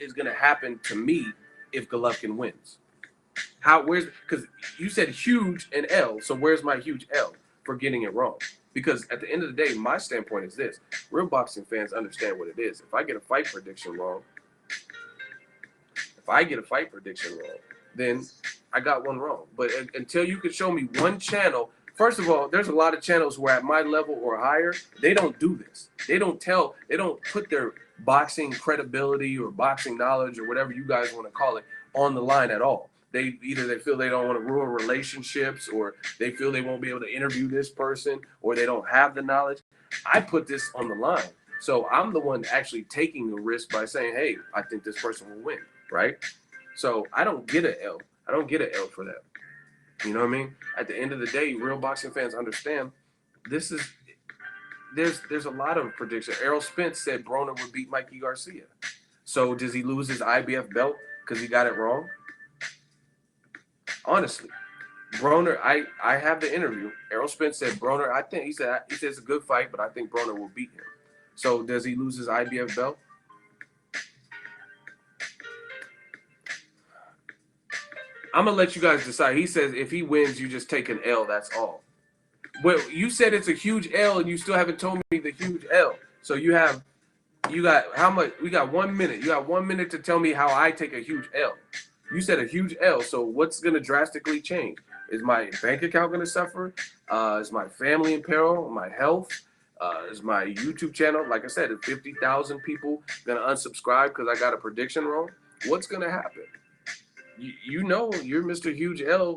S1: is gonna happen to me if Golovkin wins? Because you said huge and L, so where's my huge L for getting it wrong? Because at the end of the day, my standpoint is this: real boxing fans understand what it is. If I get a fight prediction wrong, then I got one wrong. But until you can show me one channel, first of all, there's a lot of channels where at my level or higher, they don't do this. They don't put their boxing credibility or boxing knowledge or whatever you guys want to call it on the line at all. They feel they don't want to ruin relationships, or they feel they won't be able to interview this person, or they don't have the knowledge. I put this on the line. So I'm the one actually taking the risk by saying, hey, I think this person will win, right? So I don't get an L. I don't get an L for that. You know what I mean? At the end of the day, real boxing fans understand this is there's a lot of predictions. Errol Spence said Broner would beat Mikey Garcia. So does he lose his IBF belt because he got it wrong? Honestly, Broner, I have the interview. Errol Spence said Broner, he said it's a good fight, but I think Broner will beat him. So does he lose his IBF belt? I'm gonna let you guys decide. He says if he wins, you just take an L. That's all. Well, you said it's a huge L, and you still haven't told me the huge L. So you got how much? We got 1 minute. You got 1 minute to tell me how I take a huge L. You said a huge L. So what's gonna drastically change? Is my bank account gonna suffer? Is my family in peril? My health? Is my YouTube channel, like I said, if 50,000 people gonna unsubscribe because I got a prediction wrong? What's gonna happen? You know you're Mr. Huge L,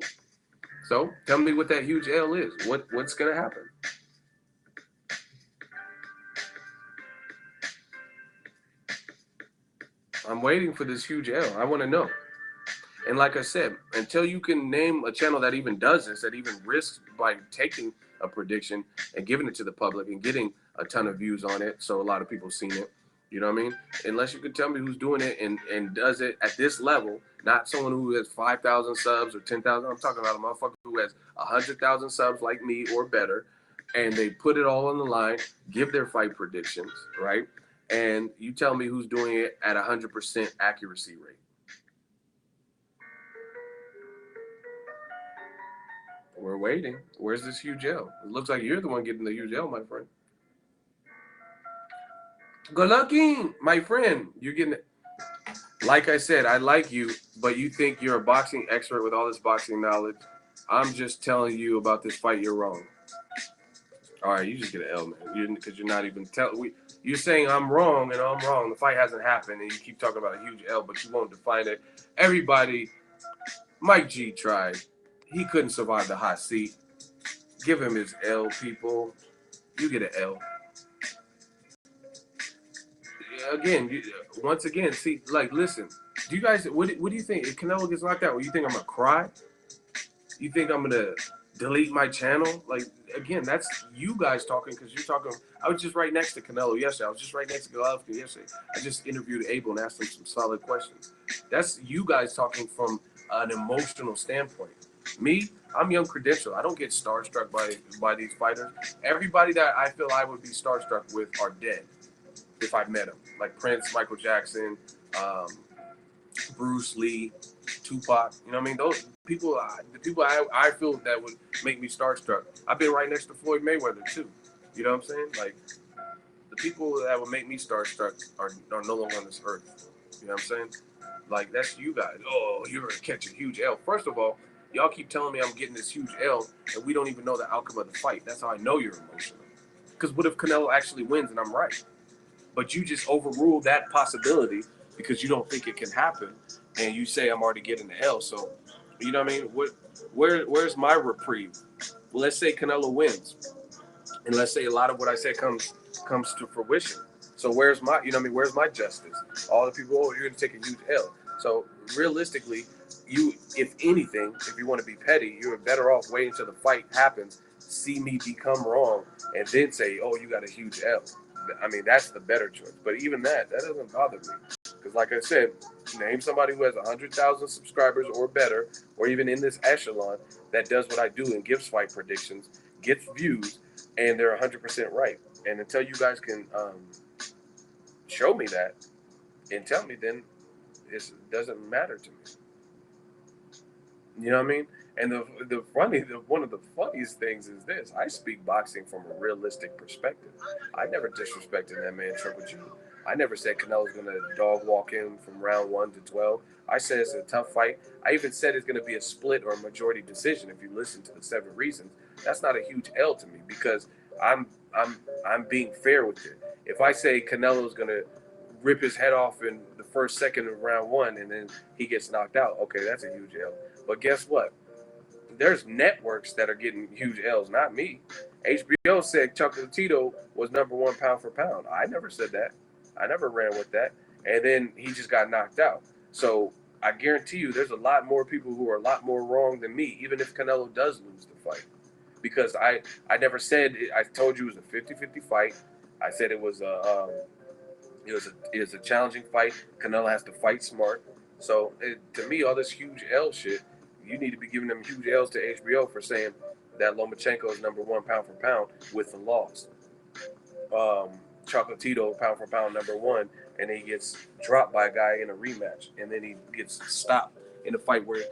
S1: so tell me what that huge L is. What's gonna happen? I'm waiting for this huge L. I want to know. And like I said, until you can name a channel that even does this, that even risks by taking a prediction and giving it to the public and getting a ton of views on it, so a lot of people seen it. You know what I mean? Unless you can tell me who's doing it and does it at this level, not someone who has 5,000 subs or 10,000. I'm talking about a motherfucker who has 100,000 subs like me or better, and they put it all on the line, give their fight predictions, right? And you tell me who's doing it at 100% accuracy rate. We're waiting. Where's this huge L? It looks like you're the one getting the huge L, my friend. Golovkin, my friend, you're getting it. Like I said, I like you, but you think you're a boxing expert with all this boxing knowledge. I'm just telling you about this fight. You're wrong. All right, you just get an L, man. Because you're not even telling. You're saying I'm wrong and I'm wrong. The fight hasn't happened, and you keep talking about a huge L, but you won't define it. Everybody, Mike G tried. He couldn't survive the hot seat. Give him his L, people. You get an L. Again, once again, see, like, listen. Do you guys? What do you think? If Canelo gets knocked out, you think I'm gonna cry? You think I'm gonna delete my channel? Like, again, that's you guys talking because you're talking. I was just right next to Canelo yesterday. I was just right next to Golovkin yesterday. I just interviewed Abel and asked him some solid questions. That's you guys talking from an emotional standpoint. Me, I'm young credential. I don't get starstruck by these fighters. Everybody that I feel I would be starstruck with are dead if I met them. Like Prince, Michael Jackson, Bruce Lee, Tupac. You know what I mean? Those people, the people I feel that would make me starstruck. I've been right next to Floyd Mayweather too. You know what I'm saying? Like, the people that would make me starstruck are no longer on this earth. You know what I'm saying? Like, that's you guys. Oh, you're gonna catch a huge L. First of all, y'all keep telling me I'm getting this huge L, and we don't even know the outcome of the fight. That's how I know you're emotional. Because what if Canelo actually wins and I'm right? But you just overruled that possibility because you don't think it can happen, and you say I'm already getting the L. So, you know what I mean? Where's my reprieve? Well, let's say Canelo wins, and let's say a lot of what I said comes to fruition. So where's my, you know what I mean? Where's my justice? All the people, oh, you're gonna take a huge L. So realistically, you, if anything, if you want to be petty, you're better off waiting until the fight happens, see me become wrong, and then say, oh, you got a huge L. I mean, that's the better choice. But even that doesn't bother me. Because like I said, name somebody who has 100,000 subscribers or better, or even in this echelon, that does what I do and gives fight predictions, gets views, and they're 100% right. And until you guys can show me that and tell me, then it doesn't matter to me. You know what I mean? And one of the funniest things is this: I speak boxing from a realistic perspective. I never disrespected that man Triple G. I never said Canelo's going to dog walk him from round 1 to 12. I said it's a tough fight. I even said it's going to be a split or a majority decision. If you listen to the 7 reasons, that's not a huge L to me because I'm I'm I'm being fair with it. If I say Canelo's going to rip his head off in the first second of round 1 and then he gets knocked out, okay, that's a huge L. But guess what? There's networks that are getting huge L's, not me. HBO said Chocolatito was #1 pound for pound. I never said that. I never ran with that. And then he just got knocked out. So I guarantee you there's a lot more people who are a lot more wrong than me, even if Canelo does lose the fight. Because I never said, I told you it was a 50-50 fight. I said it was a challenging fight. Canelo has to fight smart. So to me, all this huge L shit, you need to be giving them huge L's to HBO for saying that Lomachenko is #1 pound for pound with the loss. Chocolatito pound for pound #1, and then he gets dropped by a guy in a rematch, and then he gets stopped in a fight where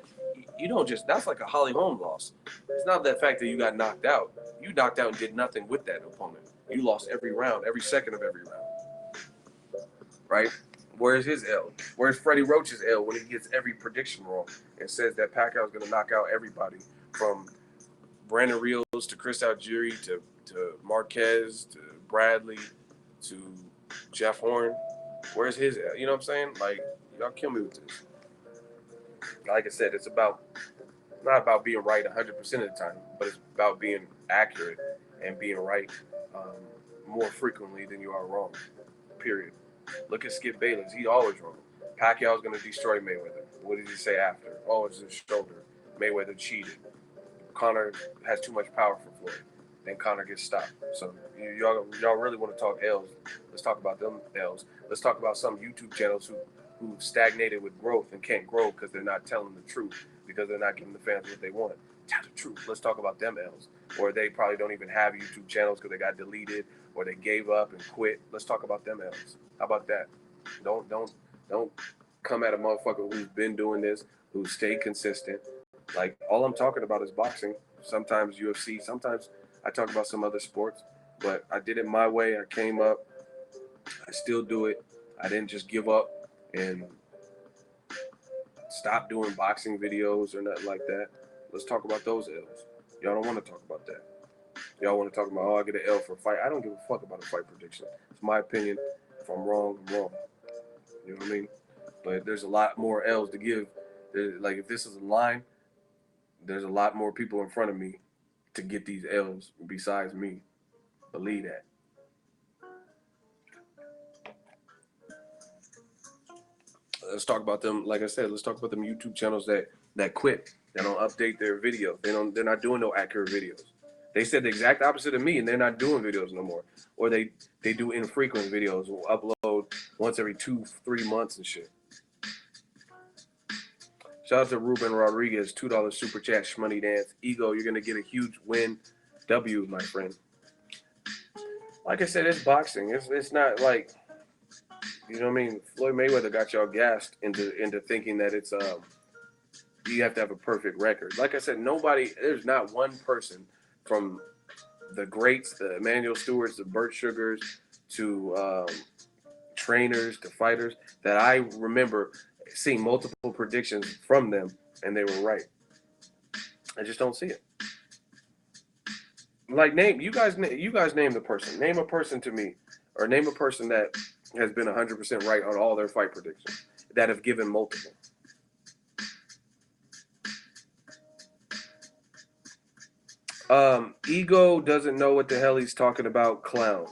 S1: you don't just, that's like a Holly Holm loss. It's not that fact that you got knocked out. You knocked out and did nothing with that opponent. You lost every round, every second of every round. Right? Where's his L? Where's Freddie Roach's L when he gets every prediction wrong and says that Pacquiao's going to knock out everybody from Brandon Rios to Chris Algieri to Marquez to Bradley to Jeff Horn? Where's his L? You know what I'm saying? Like, y'all kill me with this. Like I said, it's not about being right 100% of the time, but it's about being accurate and being right more frequently than you are wrong. Period. Look at Skip Bayless. He's always wrong. Pacquiao's going to destroy Mayweather. What did he say after? Oh, it's his shoulder. Mayweather cheated. Conor has too much power for Floyd. Then Conor gets stopped. So y'all really want to talk L's? Let's talk about them L's. Let's talk about some YouTube channels who stagnated with growth and can't grow because they're not telling the truth, because they're not giving the fans what they want. Tell the truth. Let's talk about them L's. Or they probably don't even have YouTube channels because they got deleted or they gave up and quit. Let's talk about them L's. How about that? Don't come at a motherfucker who's been doing this, who's stayed consistent. Like, all I'm talking about is boxing. Sometimes UFC. Sometimes I talk about some other sports. But I did it my way. I came up. I still do it. I didn't just give up and stop doing boxing videos or nothing like that. Let's talk about those L's. Y'all don't want to talk about that. Y'all want to talk about, oh, I get an L for a fight. I don't give a fuck about a fight prediction. It's my opinion. If I'm wrong, I'm wrong. You know what I mean? But there's a lot more L's to give. Like, if this is a line, there's a lot more people in front of me to get these L's besides me. Believe that. Let's talk about them. Like I said, let's talk about them YouTube channels that quit. They don't update their videos. They're not doing no accurate videos. They said the exact opposite of me, and they're not doing videos no more. Or they do infrequent videos. Will upload once every 2-3 months and shit. Shout out to Ruben Rodriguez, $2 super chat, Shmoney Dance. Ego, you're gonna get a huge win. W, my friend. Like I said, it's boxing. It's not like, you know what I mean? Floyd Mayweather got y'all gassed into thinking that it's you have to have a perfect record. Like I said, there's not one person from the greats, the Emmanuel Stewarts, the Burt Sugars, to trainers, to fighters, that I remember seeing multiple predictions from them and they were right. I just don't see it. Like, you guys name the person. Name a person to me, or name a person that has been 100% right on all their fight predictions that have given multiple. Ego doesn't know what the hell he's talking about. Clown.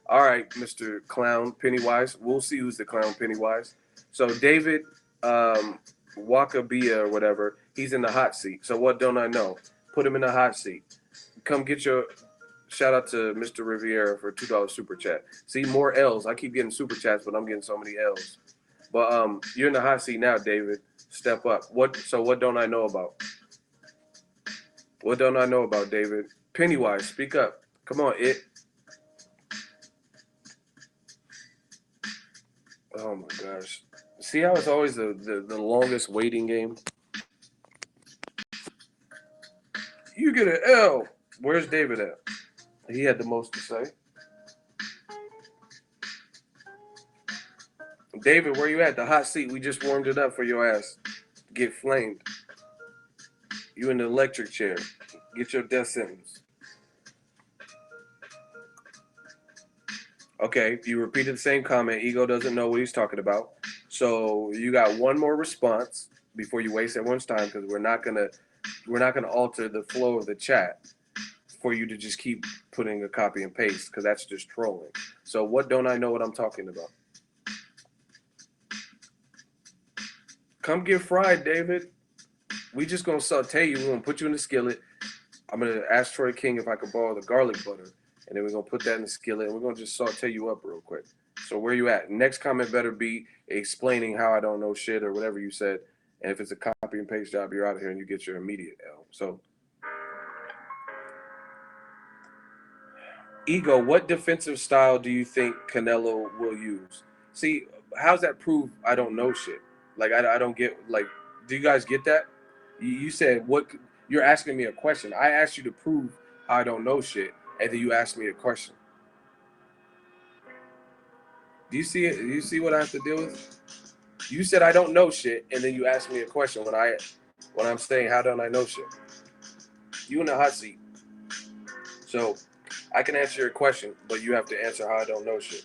S1: All right, Mr. Clown Pennywise. We'll see who's the clown Pennywise. So David Wakabia or whatever, he's in the hot seat. So what don't I know? Put him in the hot seat. Come get your shout out to Mr. Riviera for $2 super chat. See, more L's. I keep getting super chats, but I'm getting so many L's. But you're in the hot seat now, David. Step up. What don't I know about? What don't I know about, David? Pennywise, speak up. Come on, it. Oh my gosh. See how it's always the longest waiting game? You get an L. Where's David at? He had the most to say. David, where you at? The hot seat. We just warmed it up for your ass. Get flamed. You in the electric chair. Get your death sentence. Okay, you repeated the same comment. Ego doesn't know what he's talking about. So you got one more response before you waste everyone's time, because we're not gonna alter the flow of the chat for you to just keep putting a copy and paste, because that's just trolling. So what don't I know what I'm talking about? Come get fried, David. We just gonna saute you. We're gonna put you in the skillet. I'm gonna ask Troy King if I could borrow the garlic butter, and then we're gonna put that in the skillet, and we're gonna just saute you up real quick. So where you at? Next comment better be explaining how I don't know shit or whatever you said. And if it's a copy and paste job, you're out of here and you get your immediate L. So, Ego, what defensive style do you think Canelo will use? See, how's that prove I don't know shit? Like, I don't get, like, do you guys get that? You said, what, you're asking me a question. I asked you to prove how I don't know shit, and then you asked me a question. Do you see it? Do you see what I have to deal with? You said I don't know shit, and then you asked me a question when I'm saying how don't I know shit. You in the hot seat. So I can answer your question, but you have to answer how I don't know shit.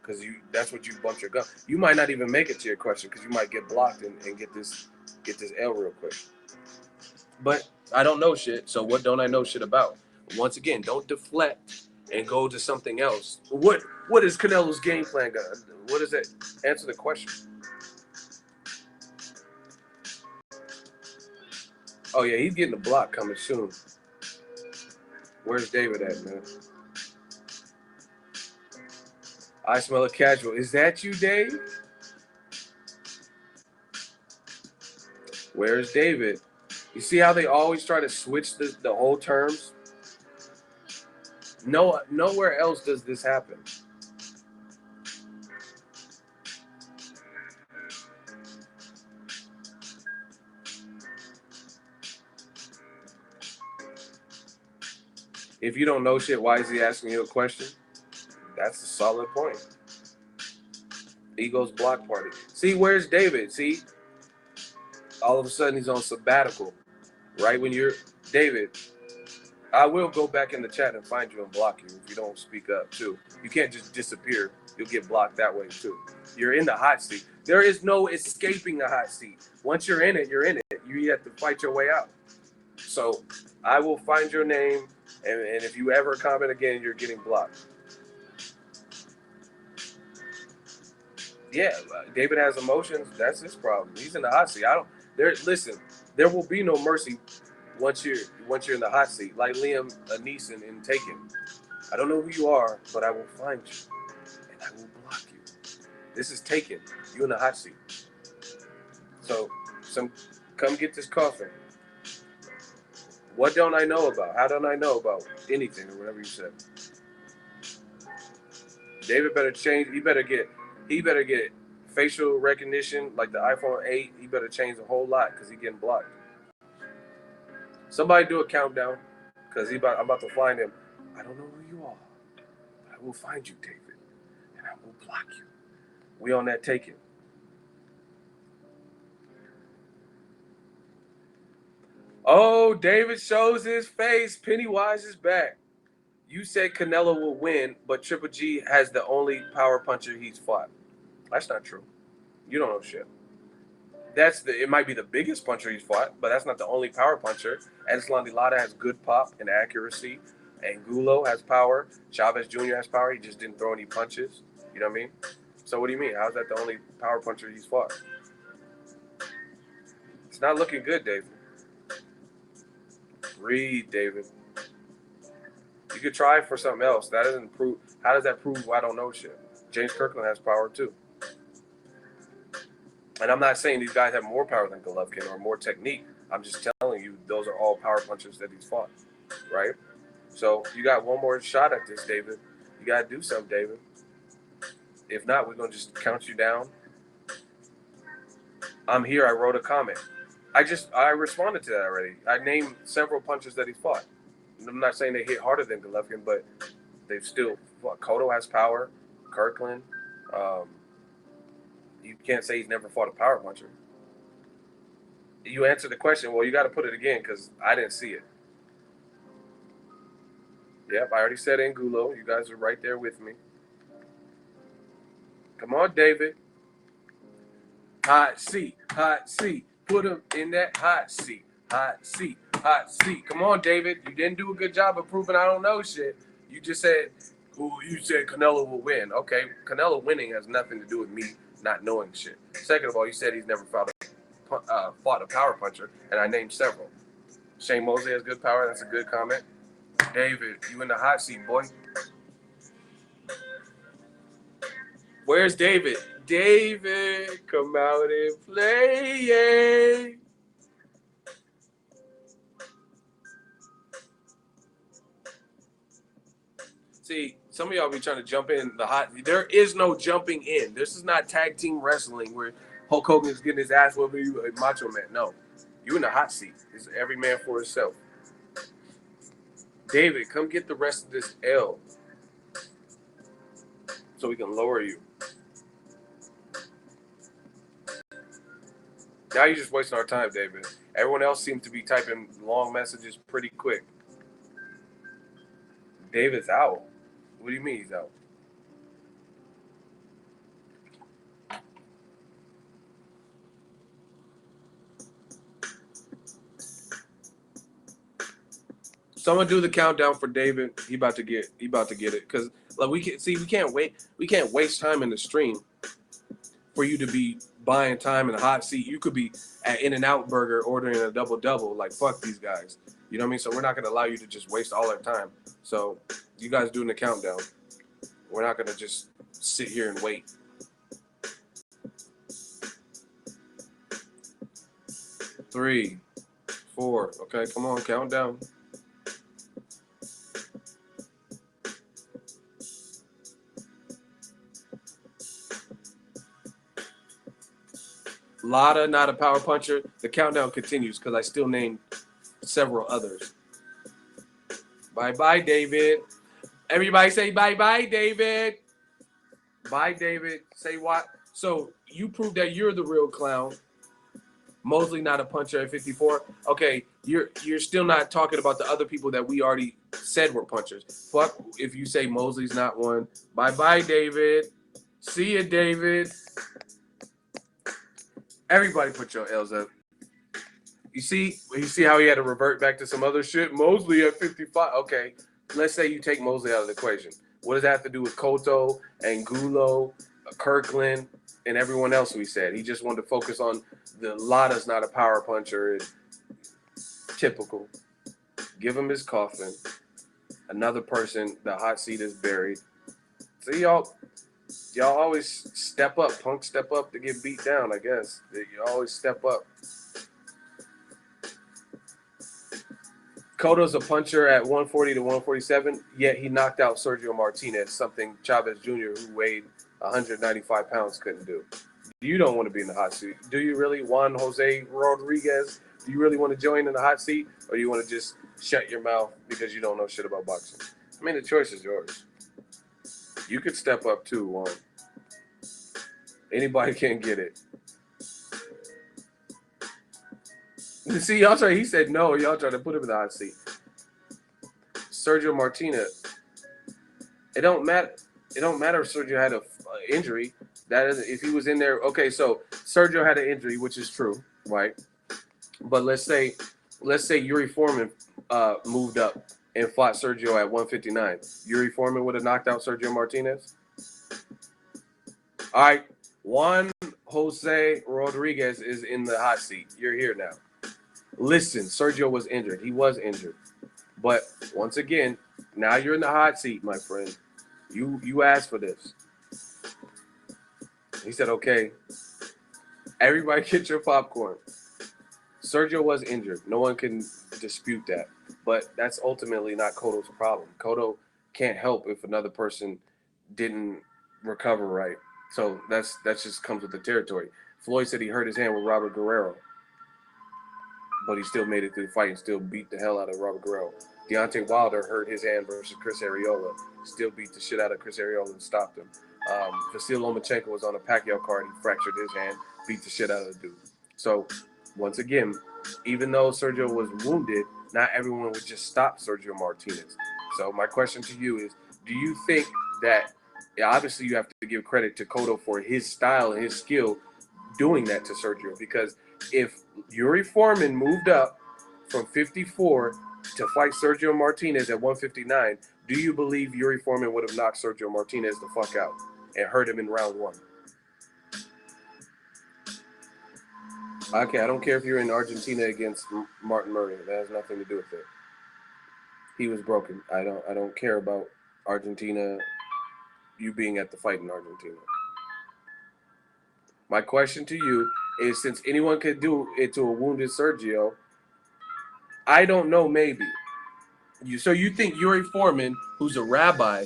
S1: Because that's what you bumped your gun. You might not even make it to your question because you might get blocked and get this L real quick. But I don't know shit, so what don't I know shit about? Once again, don't deflect and go to something else. What is Canelo's game plan? What is it? Answer the question. Oh yeah, he's getting a block coming soon. Where's David at, man? I smell a casual. Is that you, Dave? Where's David? You see how they always try to switch the whole terms? No, nowhere else does this happen. If you don't know shit, why is he asking you a question? That's a solid point. Ego's block party. See, where's David? See, all of a sudden he's on sabbatical. Right when you're David, I will go back in the chat and find you and block you if you don't speak up too. You can't just disappear. You'll get blocked that way too. You're in the hot seat. There is no escaping the hot seat. Once you're in it, you're in it. You have to fight your way out. So I will find your name, and if you ever comment again, you're getting blocked. Yeah, David has emotions. That's his problem. He's in the hot seat. I don't. Listen. There will be no mercy once you're in the hot seat, like Liam Neeson in Taken. I don't know who you are, but I will find you and I will block you. This is Taken. You in the hot seat. So, come get this coffin. What don't I know about? How don't I know about anything or whatever you said? David better change. He better get facial recognition like the iPhone 8. He better change a whole lot because he's getting blocked. Somebody do a countdown because I'm about to find him. I don't know who you are, but I will find you, David, and I will block you. We on that Taken. Oh, David shows his face. Pennywise is back. You said Canelo will win, but Triple G has the only power puncher he's fought. That's not true. You don't know shit. It might be the biggest puncher he's fought, but that's not the only power puncher. Edslan Dilata has good pop and accuracy. Angulo has power. Chavez Jr. has power. He just didn't throw any punches. You know what I mean? So what do you mean? How's that the only power puncher he's fought? It's not looking good, David. Read, David. You could try for something else. That doesn't prove. How does that prove I don't know shit? James Kirkland has power too. And I'm not saying these guys have more power than Golovkin or more technique. I'm just telling you those are all power punchers that he's fought, right? So you got one more shot at this, David. You got to do something, David. If not, we're going to just count you down. I'm here. I wrote a comment. I responded to that already. I named several punches that he fought. I'm not saying they hit harder than Golovkin, but they've still fought. Cotto has power. Kirkland. You can't say he's never fought a power puncher. You answered the question. Well, you got to put it again because I didn't see it. Yep, I already said Angulo. You guys are right there with me. Come on, David. Hot seat, hot seat. Put him in that hot seat. Hot seat, hot seat. Come on, David. You didn't do a good job of proving I don't know shit. You just said, "Ooh, you said Canelo will win." Okay, Canelo winning has nothing to do with me not knowing shit. Second of all, you said he's never fought a power puncher, and I named several. Shane Mosley has good power. That's a good comment. David, you in the hot seat, boy. Where's David? David, come out and play. See, some of y'all be trying to jump in the hot. There is no jumping in. This is not tag team wrestling where Hulk Hogan is getting his ass whooped. You a Macho Man. No, you in the hot seat. It's every man for himself. David, come get the rest of this L so we can lower you. Now you're just wasting our time, David. Everyone else seems to be typing long messages pretty quick. David's out. What do you mean he's out? Someone do the countdown for David. He about to get it because like we can't waste time in the stream for you to be buying time in the hot seat. You could be at In-N-Out Burger ordering a double. Like fuck these guys. You know what I mean? So we're not gonna allow you to just waste all our time. So you guys doing the countdown. We're not gonna just sit here and wait. 3, 4. Okay, come on, count down. Lada, not a power puncher. The countdown continues because I still named several others. Bye-bye, David. Everybody say bye-bye, David. Bye, David. Say what? So you proved that you're the real clown. Mosley not a puncher at 54. Okay, you're still not talking about the other people that we already said were punchers. Fuck if you say Mosley's not one. Bye-bye, David. See you, David. Everybody put your L's up. You see how he had to revert back to some other shit? Mosley at 55. Okay, let's say you take Mosley out of the equation. What does that have to do with Cotto, Angulo, Kirkland, and everyone else we said? He just wanted to focus on the Lada's not a power puncher. Typical. Give him his coffin. Another person, the hot seat is buried. See, y'all always step up. Punk step up to get beat down, I guess. You always step up. Cotto's a puncher at 140 to 147, yet he knocked out Sergio Martinez, something Chavez Jr., who weighed 195 pounds, couldn't do. You don't want to be in the hot seat. Do you really? Juan Jose Rodriguez, do you really want to join in the hot seat, or do you want to just shut your mouth because you don't know shit about boxing? I mean, the choice is yours. You could step up too, Juan. Anybody can get it. See, y'all try. He said no. Y'all trying to put him in the hot seat. Sergio Martinez. It don't matter. It don't matter if Sergio had an injury. That is, if he was in there. Okay, so Sergio had an injury, which is true, right? But let's say Yuri Foreman moved up and fought Sergio at 159. Yuri Foreman would have knocked out Sergio Martinez. All right, Juan Jose Rodriguez is in the hot seat. You're here now. Listen, Sergio was injured. He was injured. But once again, now you're in the hot seat, my friend. You asked for this. He said, okay, everybody get your popcorn. Sergio was injured. No one can dispute that. But that's ultimately not Cotto's problem. Cotto can't help if another person didn't recover right. So that just comes with the territory. Floyd said he hurt his hand with Robert Guerrero, but he still made it through the fight and still beat the hell out of Robert Guerrero. Deontay Wilder hurt his hand versus Chris Arreola, still beat the shit out of Chris Arreola and stopped him. Vasil Lomachenko was on a Pacquiao card. He fractured his hand, beat the shit out of the dude. So, once again, even though Sergio was wounded, not everyone would just stop Sergio Martinez. So, my question to you is, do you think that, yeah, obviously you have to give credit to Cotto for his style and his skill doing that to Sergio, because if Yuri Foreman moved up from 54 to fight Sergio Martinez at 159, do you believe Yuri Foreman would have knocked Sergio Martinez the fuck out and hurt him in round one? Okay, I don't care if you're in Argentina against Martin Murray. That has nothing to do with it. He was broken. I don't care about Argentina, you being at the fight in Argentina. My question to you is, since anyone could do it to a wounded Sergio, I don't know, maybe. So you think Yuri Foreman, who's a rabbi,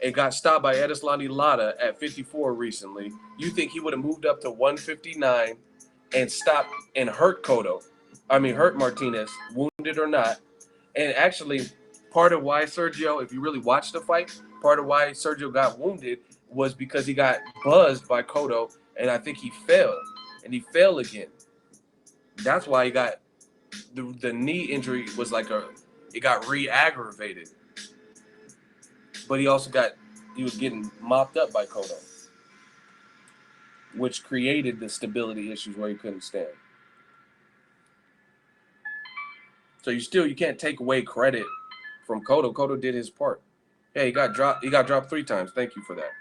S1: and got stopped by Edeslani Lara at 54 recently, you think he would have moved up to 159 and stopped and hurt Cotto? I mean, hurt Martinez, wounded or not. And actually, part of why Sergio, if you really watch the fight, part of why Sergio got wounded was because he got buzzed by Cotto, and I think he fell. And he fell again. That's why he got the knee injury was it got re-aggravated. But he was getting mopped up by Cotto, which created the stability issues where he couldn't stand. So you can't take away credit from Cotto. Cotto did his part. Yeah, he got dropped. He got dropped 3 times. Thank you for that.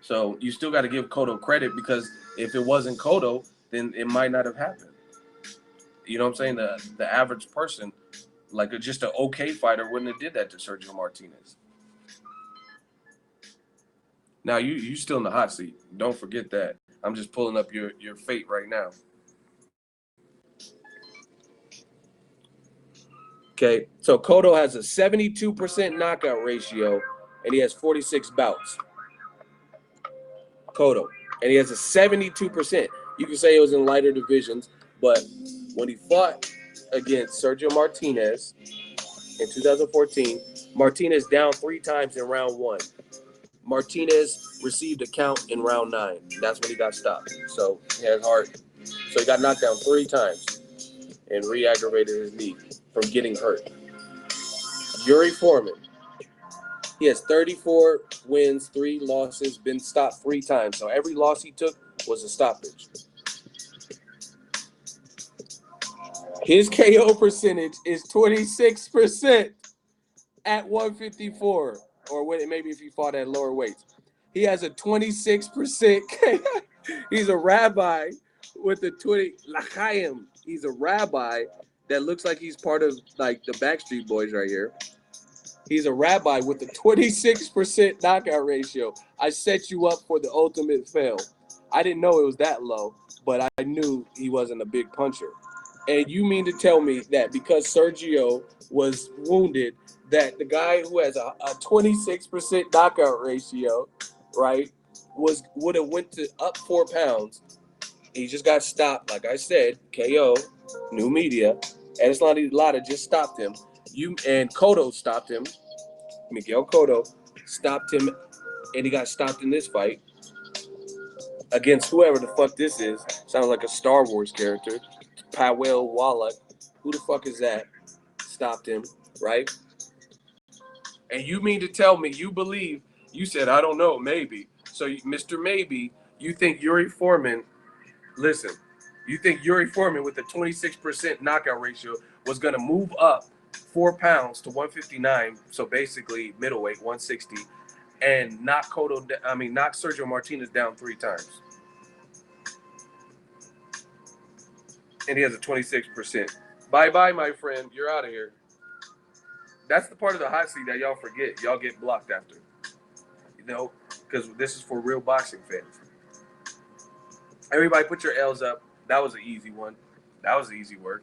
S1: So you still got to give Cotto credit, because if it wasn't Cotto, then it might not have happened. You know what I'm saying? The average person, like just an okay fighter, wouldn't have did that to Sergio Martinez. Now you still in the hot seat. Don't forget that. I'm just pulling up your fate right now. Okay, so Cotto has a 72% knockout ratio, and he has 46 bouts. Cotto, and he has a 72%. You can say it was in lighter divisions, but when he fought against Sergio Martinez in 2014, Martinez down 3 times in round 1. Martinez received a count in round 9. That's when he got stopped. So he had heart. So he got knocked down 3 times and re-aggravated his knee from getting hurt. Yuri Foreman, he has 34 wins, 3 losses, been stopped 3 times. So every loss he took was a stoppage. His KO percentage is 26% at 154, or maybe if he fought at lower weights. He has a 26% KO. He's a rabbi with a 20. L'chaim. He's a rabbi that looks like he's part of like the Backstreet Boys right here. He's a rabbi with a 26% knockout ratio. I set you up for the ultimate fail. I didn't know it was that low, but I knew he wasn't a big puncher. And you mean to tell me that because Sergio was wounded, that the guy who has a 26% knockout ratio, right, would have went to up 4 pounds. He just got stopped, like I said, KO, new media. Edeslani Lara just stopped him. And Cotto stopped him. Miguel Cotto stopped him, and he got stopped in this fight against whoever the fuck this is. Sounds like a Star Wars character. Powell Wallach. Who the fuck is that? Stopped him, right? And you mean to tell me you said, I don't know, maybe. So, Mr. Maybe, you think Yuri Foreman, listen, you think Yuri Foreman with a 26% knockout ratio was going to move up 4 pounds to 159, so basically middleweight, 160, and knock Sergio Martinez down 3 times? And he has a 26%. Bye-bye, my friend. You're out of here. That's the part of the hot seat that y'all forget. Y'all get blocked after. You know, because this is for real boxing fans. Everybody put your L's up. That was an easy one. That was easy work.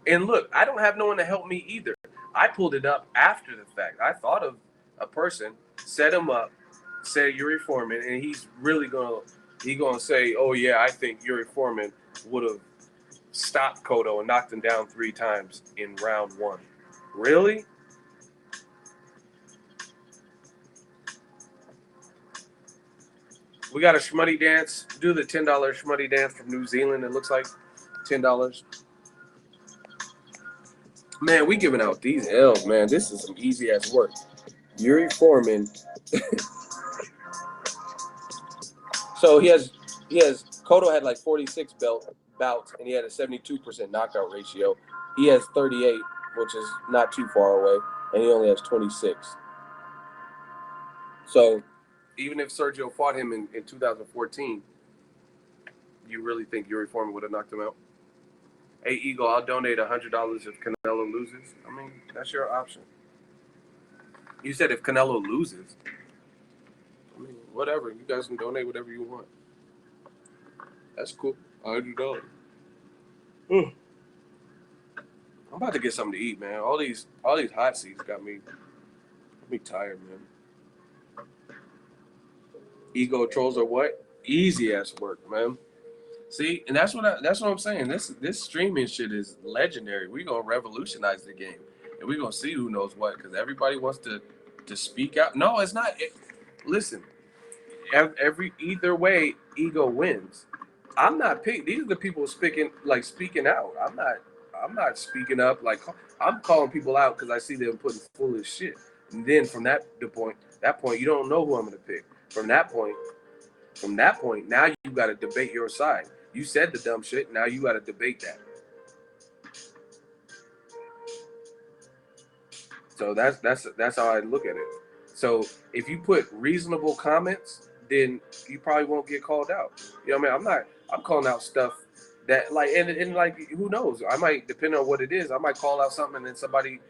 S1: And look, I don't have no one to help me either. I pulled it up after the fact. I thought of a person, set him up, said Yuri Foreman, and he's really gonna say, oh yeah, I think Yuri Foreman would have stopped Cotto and knocked him down 3 times in round 1. Really? We got a Schmuddy dance. Do the $10 Schmuddy dance from New Zealand. It looks like $10. Man, we giving out these L's, man. This is some easy ass work. Yuri Foreman. So he has Cotto had like 46 bouts and he had a 72% knockout ratio. He has 38, which is not too far away, and he only has 26. So even if Sergio fought him in 2014, you really think Yuri Foreman would have knocked him out? Hey, Eagle, I'll donate $100 if Canelo loses. I mean, that's your option. You said if Canelo loses. I mean, whatever. You guys can donate whatever you want. That's cool. $100. I'm about to get something to eat, man. All these hot seats got me tired, man. Ego trolls are what? Easy ass work, man. See, and that's what I'm saying. This streaming shit is legendary. We gonna revolutionize the game, and we gonna see who knows what, because everybody wants to speak out. No, it's not. Listen, either way, Ego wins. I'm not picking. These are the people speaking out. I'm not speaking up. Like, I'm calling people out because I see them putting foolish shit. And then from that point, you don't know who I'm gonna pick. From that point, now you got to debate your side. You said the dumb shit. Now you got to debate that. So that's how I look at it. So if you put reasonable comments, then you probably won't get called out. You know what I mean? I'm calling out stuff that like and like who knows? I might, depend on what it is, I might call out something and then somebody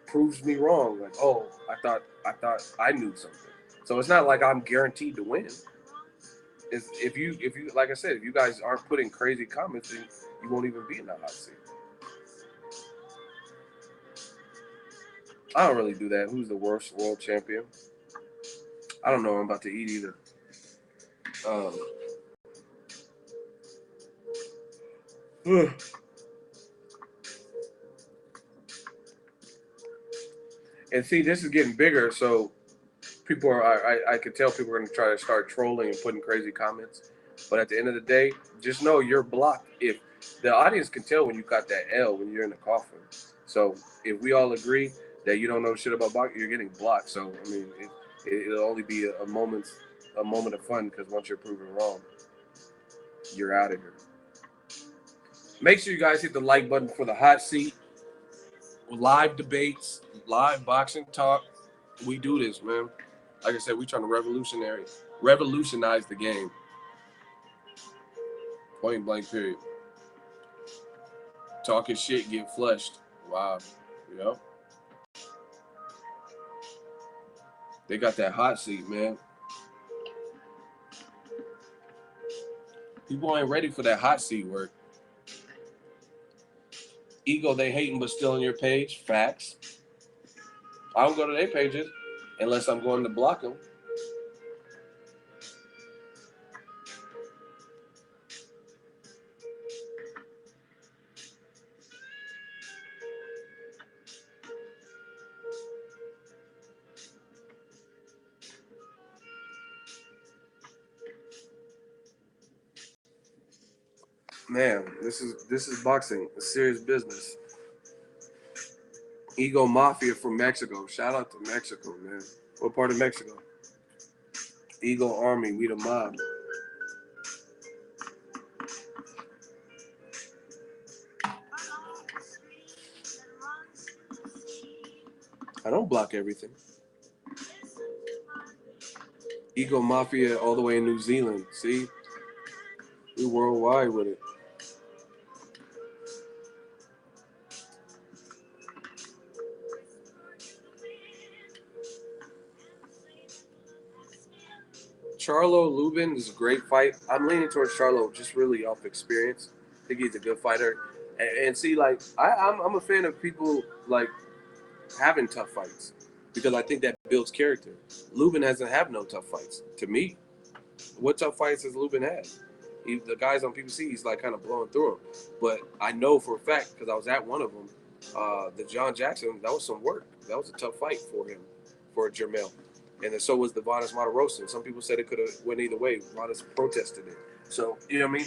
S1: proves me wrong. Like, oh, I thought I knew something. So it's not like I'm guaranteed to win. If you like I said, if you guys aren't putting crazy comments, then you won't even be in that hot seat. I don't really do that. Who's the worst world champion? I don't know what I'm about to eat either. And see, this is getting bigger, so people are. I could tell people are going to try to start trolling and putting crazy comments. But at the end of the day, just know you're blocked. If the audience can tell when you got that L when you're in the coffin. So if we all agree that you don't know shit about boxing, you're getting blocked. So I mean, it'll only be a moment of fun, because once you're proven wrong, you're out of here. Make sure you guys hit the like button for the hot seat. Live debates, live boxing talk. We do this, man. Like I said, we trying to revolutionize the game. Point blank, period. Talking shit, get flushed. Wow. Yep. They got that hot seat, man. People ain't ready for that hot seat work. Ego, they hating but still on your page. Facts. I don't go to their pages unless I'm going to block them. Man, this is boxing. It's serious business. Ego Mafia from Mexico. Shout out to Mexico, man. What part of Mexico? Ego Army, we the mob. I don't block everything. Ego Mafia all the way in New Zealand. See? We worldwide with it. Charlo Lubin is a great fight. I'm leaning towards Charlo just really off experience. I think he's a good fighter. And see, like, I'm a fan of people, like, having tough fights, because I think that builds character. Lubin hasn't had no tough fights, to me. What tough fights has Lubin had? The guys on PBC, he's, like, kind of blowing through them. But I know for a fact, because I was at one of them, the John Jackson, that was some work. That was a tough fight for him, for Jermell. And then so was the Vadas Matarosa. Some people said it could have went either way. Vadas protested it. So, you know what I mean?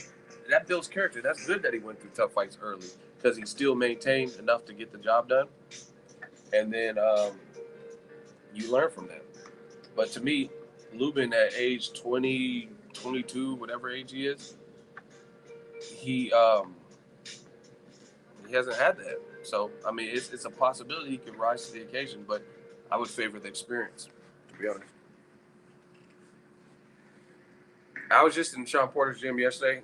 S1: That builds character. That's good that he went through tough fights early because he still maintained enough to get the job done. And then you learn from that. But to me, Lubin at age 20, 22, whatever age he is, he hasn't had that. So, I mean, it's a possibility he could rise to the occasion, but I would favor the experience, to be honest. I was just in Sean Porter's gym yesterday.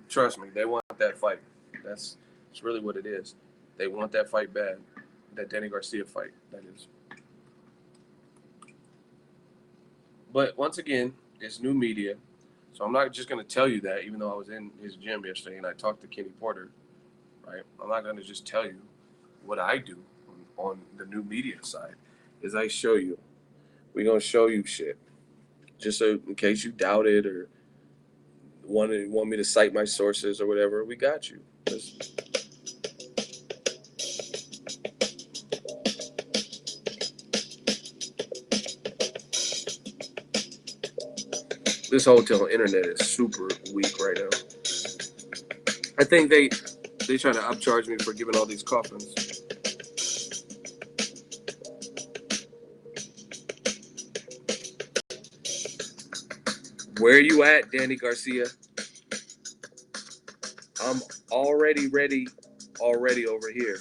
S1: Trust me, they want that fight. That's really what it is. They want that fight bad. That Danny Garcia fight, that is. But once again, it's new media. So I'm not just going to tell you that, even though I was in his gym yesterday and I talked to Kenny Porter, right? I'm not going to just tell you what I do on the new media side. Is I show you. We're going to show you shit. Just so in case you doubt it or want me to cite my sources or whatever, we got you. This hotel internet is super weak right now. I think they trying to upcharge me for giving all these coffins. Where you at, Danny Garcia? I'm already ready, already over here.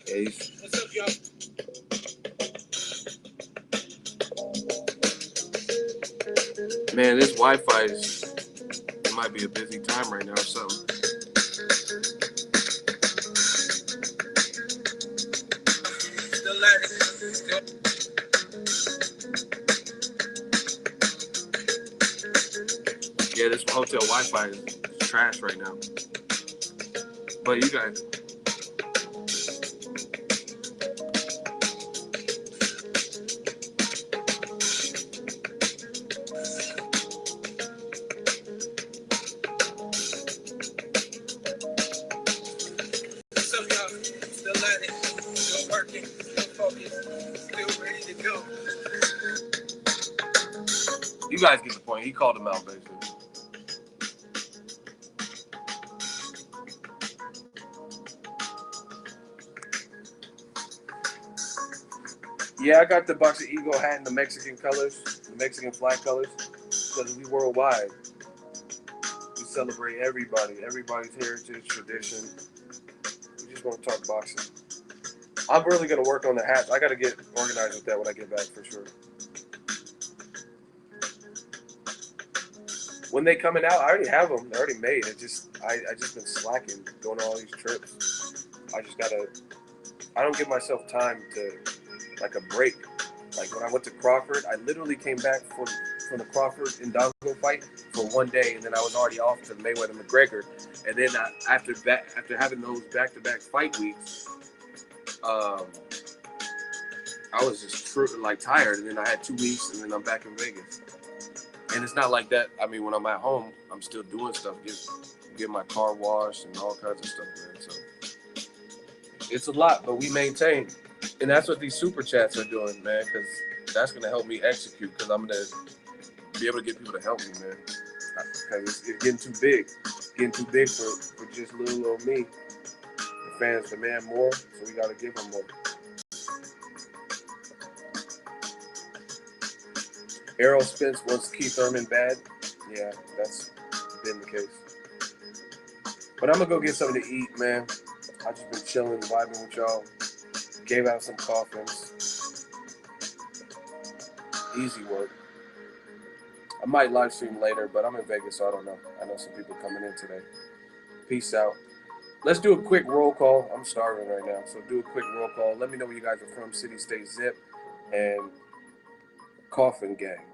S1: Hey. What's up, y'all? Man, this Wi-Fi it might be a busy time right now or something. Yeah, this hotel Wi-Fi is trash right now. But you guys. What's up, y'all? Still at it. Still working. Still focused. Still ready to go. You guys get the point. He called him out, basically. Yeah, I got the Boxingego hat in the Mexican colors, the Mexican flag colors, because we worldwide. We celebrate everybody's heritage, tradition. We just want to talk boxing. I'm really going to work on the hats. I got to get organized with that when I get back for sure. When they coming out, I already have them. They're already made. I just been slacking, going on all these trips. I don't give myself time to, like a break. Like when I went to Crawford, I literally came back from the Crawford Indongo fight for one day, and then I was already off to Mayweather McGregor. And then after having those back-to-back fight weeks, I was just tired. And then I had 2 weeks, and then I'm back in Vegas. And it's not like that. I mean, when I'm at home, I'm still doing stuff, get my car washed and all kinds of stuff, man. So it's a lot, but we maintain. And that's what these super chats are doing, man, because that's going to help me execute, because I'm going to be able to get people to help me, man. Because it's getting too big. It's getting too big for just little old me. The fans demand more, so we got to give them more. Errol Spence wants Keith Thurman bad. Yeah, that's been the case. But I'm going to go get something to eat, man. I've just been chilling, vibing with y'all. Gave out some coffins. Easy work. I might live stream later, but I'm in Vegas, so I don't know. I know some people coming in today. Peace out. Let's do a quick roll call. I'm starving right now, so do a quick roll call. Let me know where you guys are from. City, State, Zip, and Coffin Gang.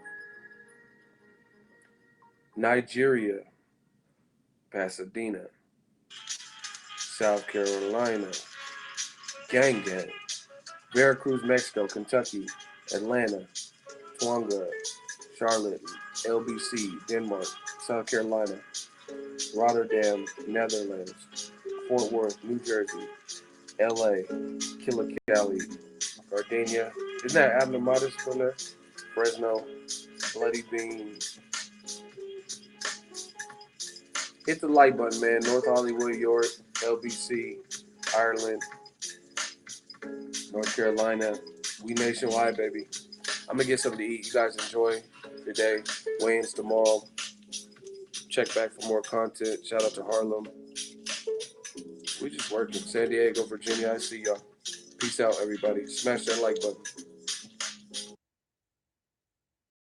S1: Nigeria, Pasadena, South Carolina, Gang Gang, Veracruz, Mexico, Kentucky, Atlanta, Twanga, Charlotte, LBC, Denmark, South Carolina, Rotterdam, Netherlands, Fort Worth, New Jersey, LA, Killer Cali, Gardenia. Isn't that Abner Modest from there? Fresno, Bloody Bean. Hit the like button, man. North Hollywood, York, LBC, Ireland, North Carolina. We nationwide, baby. I'm going to get something to eat. You guys enjoy your day. Weigh-ins tomorrow. Check back for more content. Shout out to Harlem. We just working. San Diego, Virginia. I see y'all. Peace out, everybody. Smash that like button.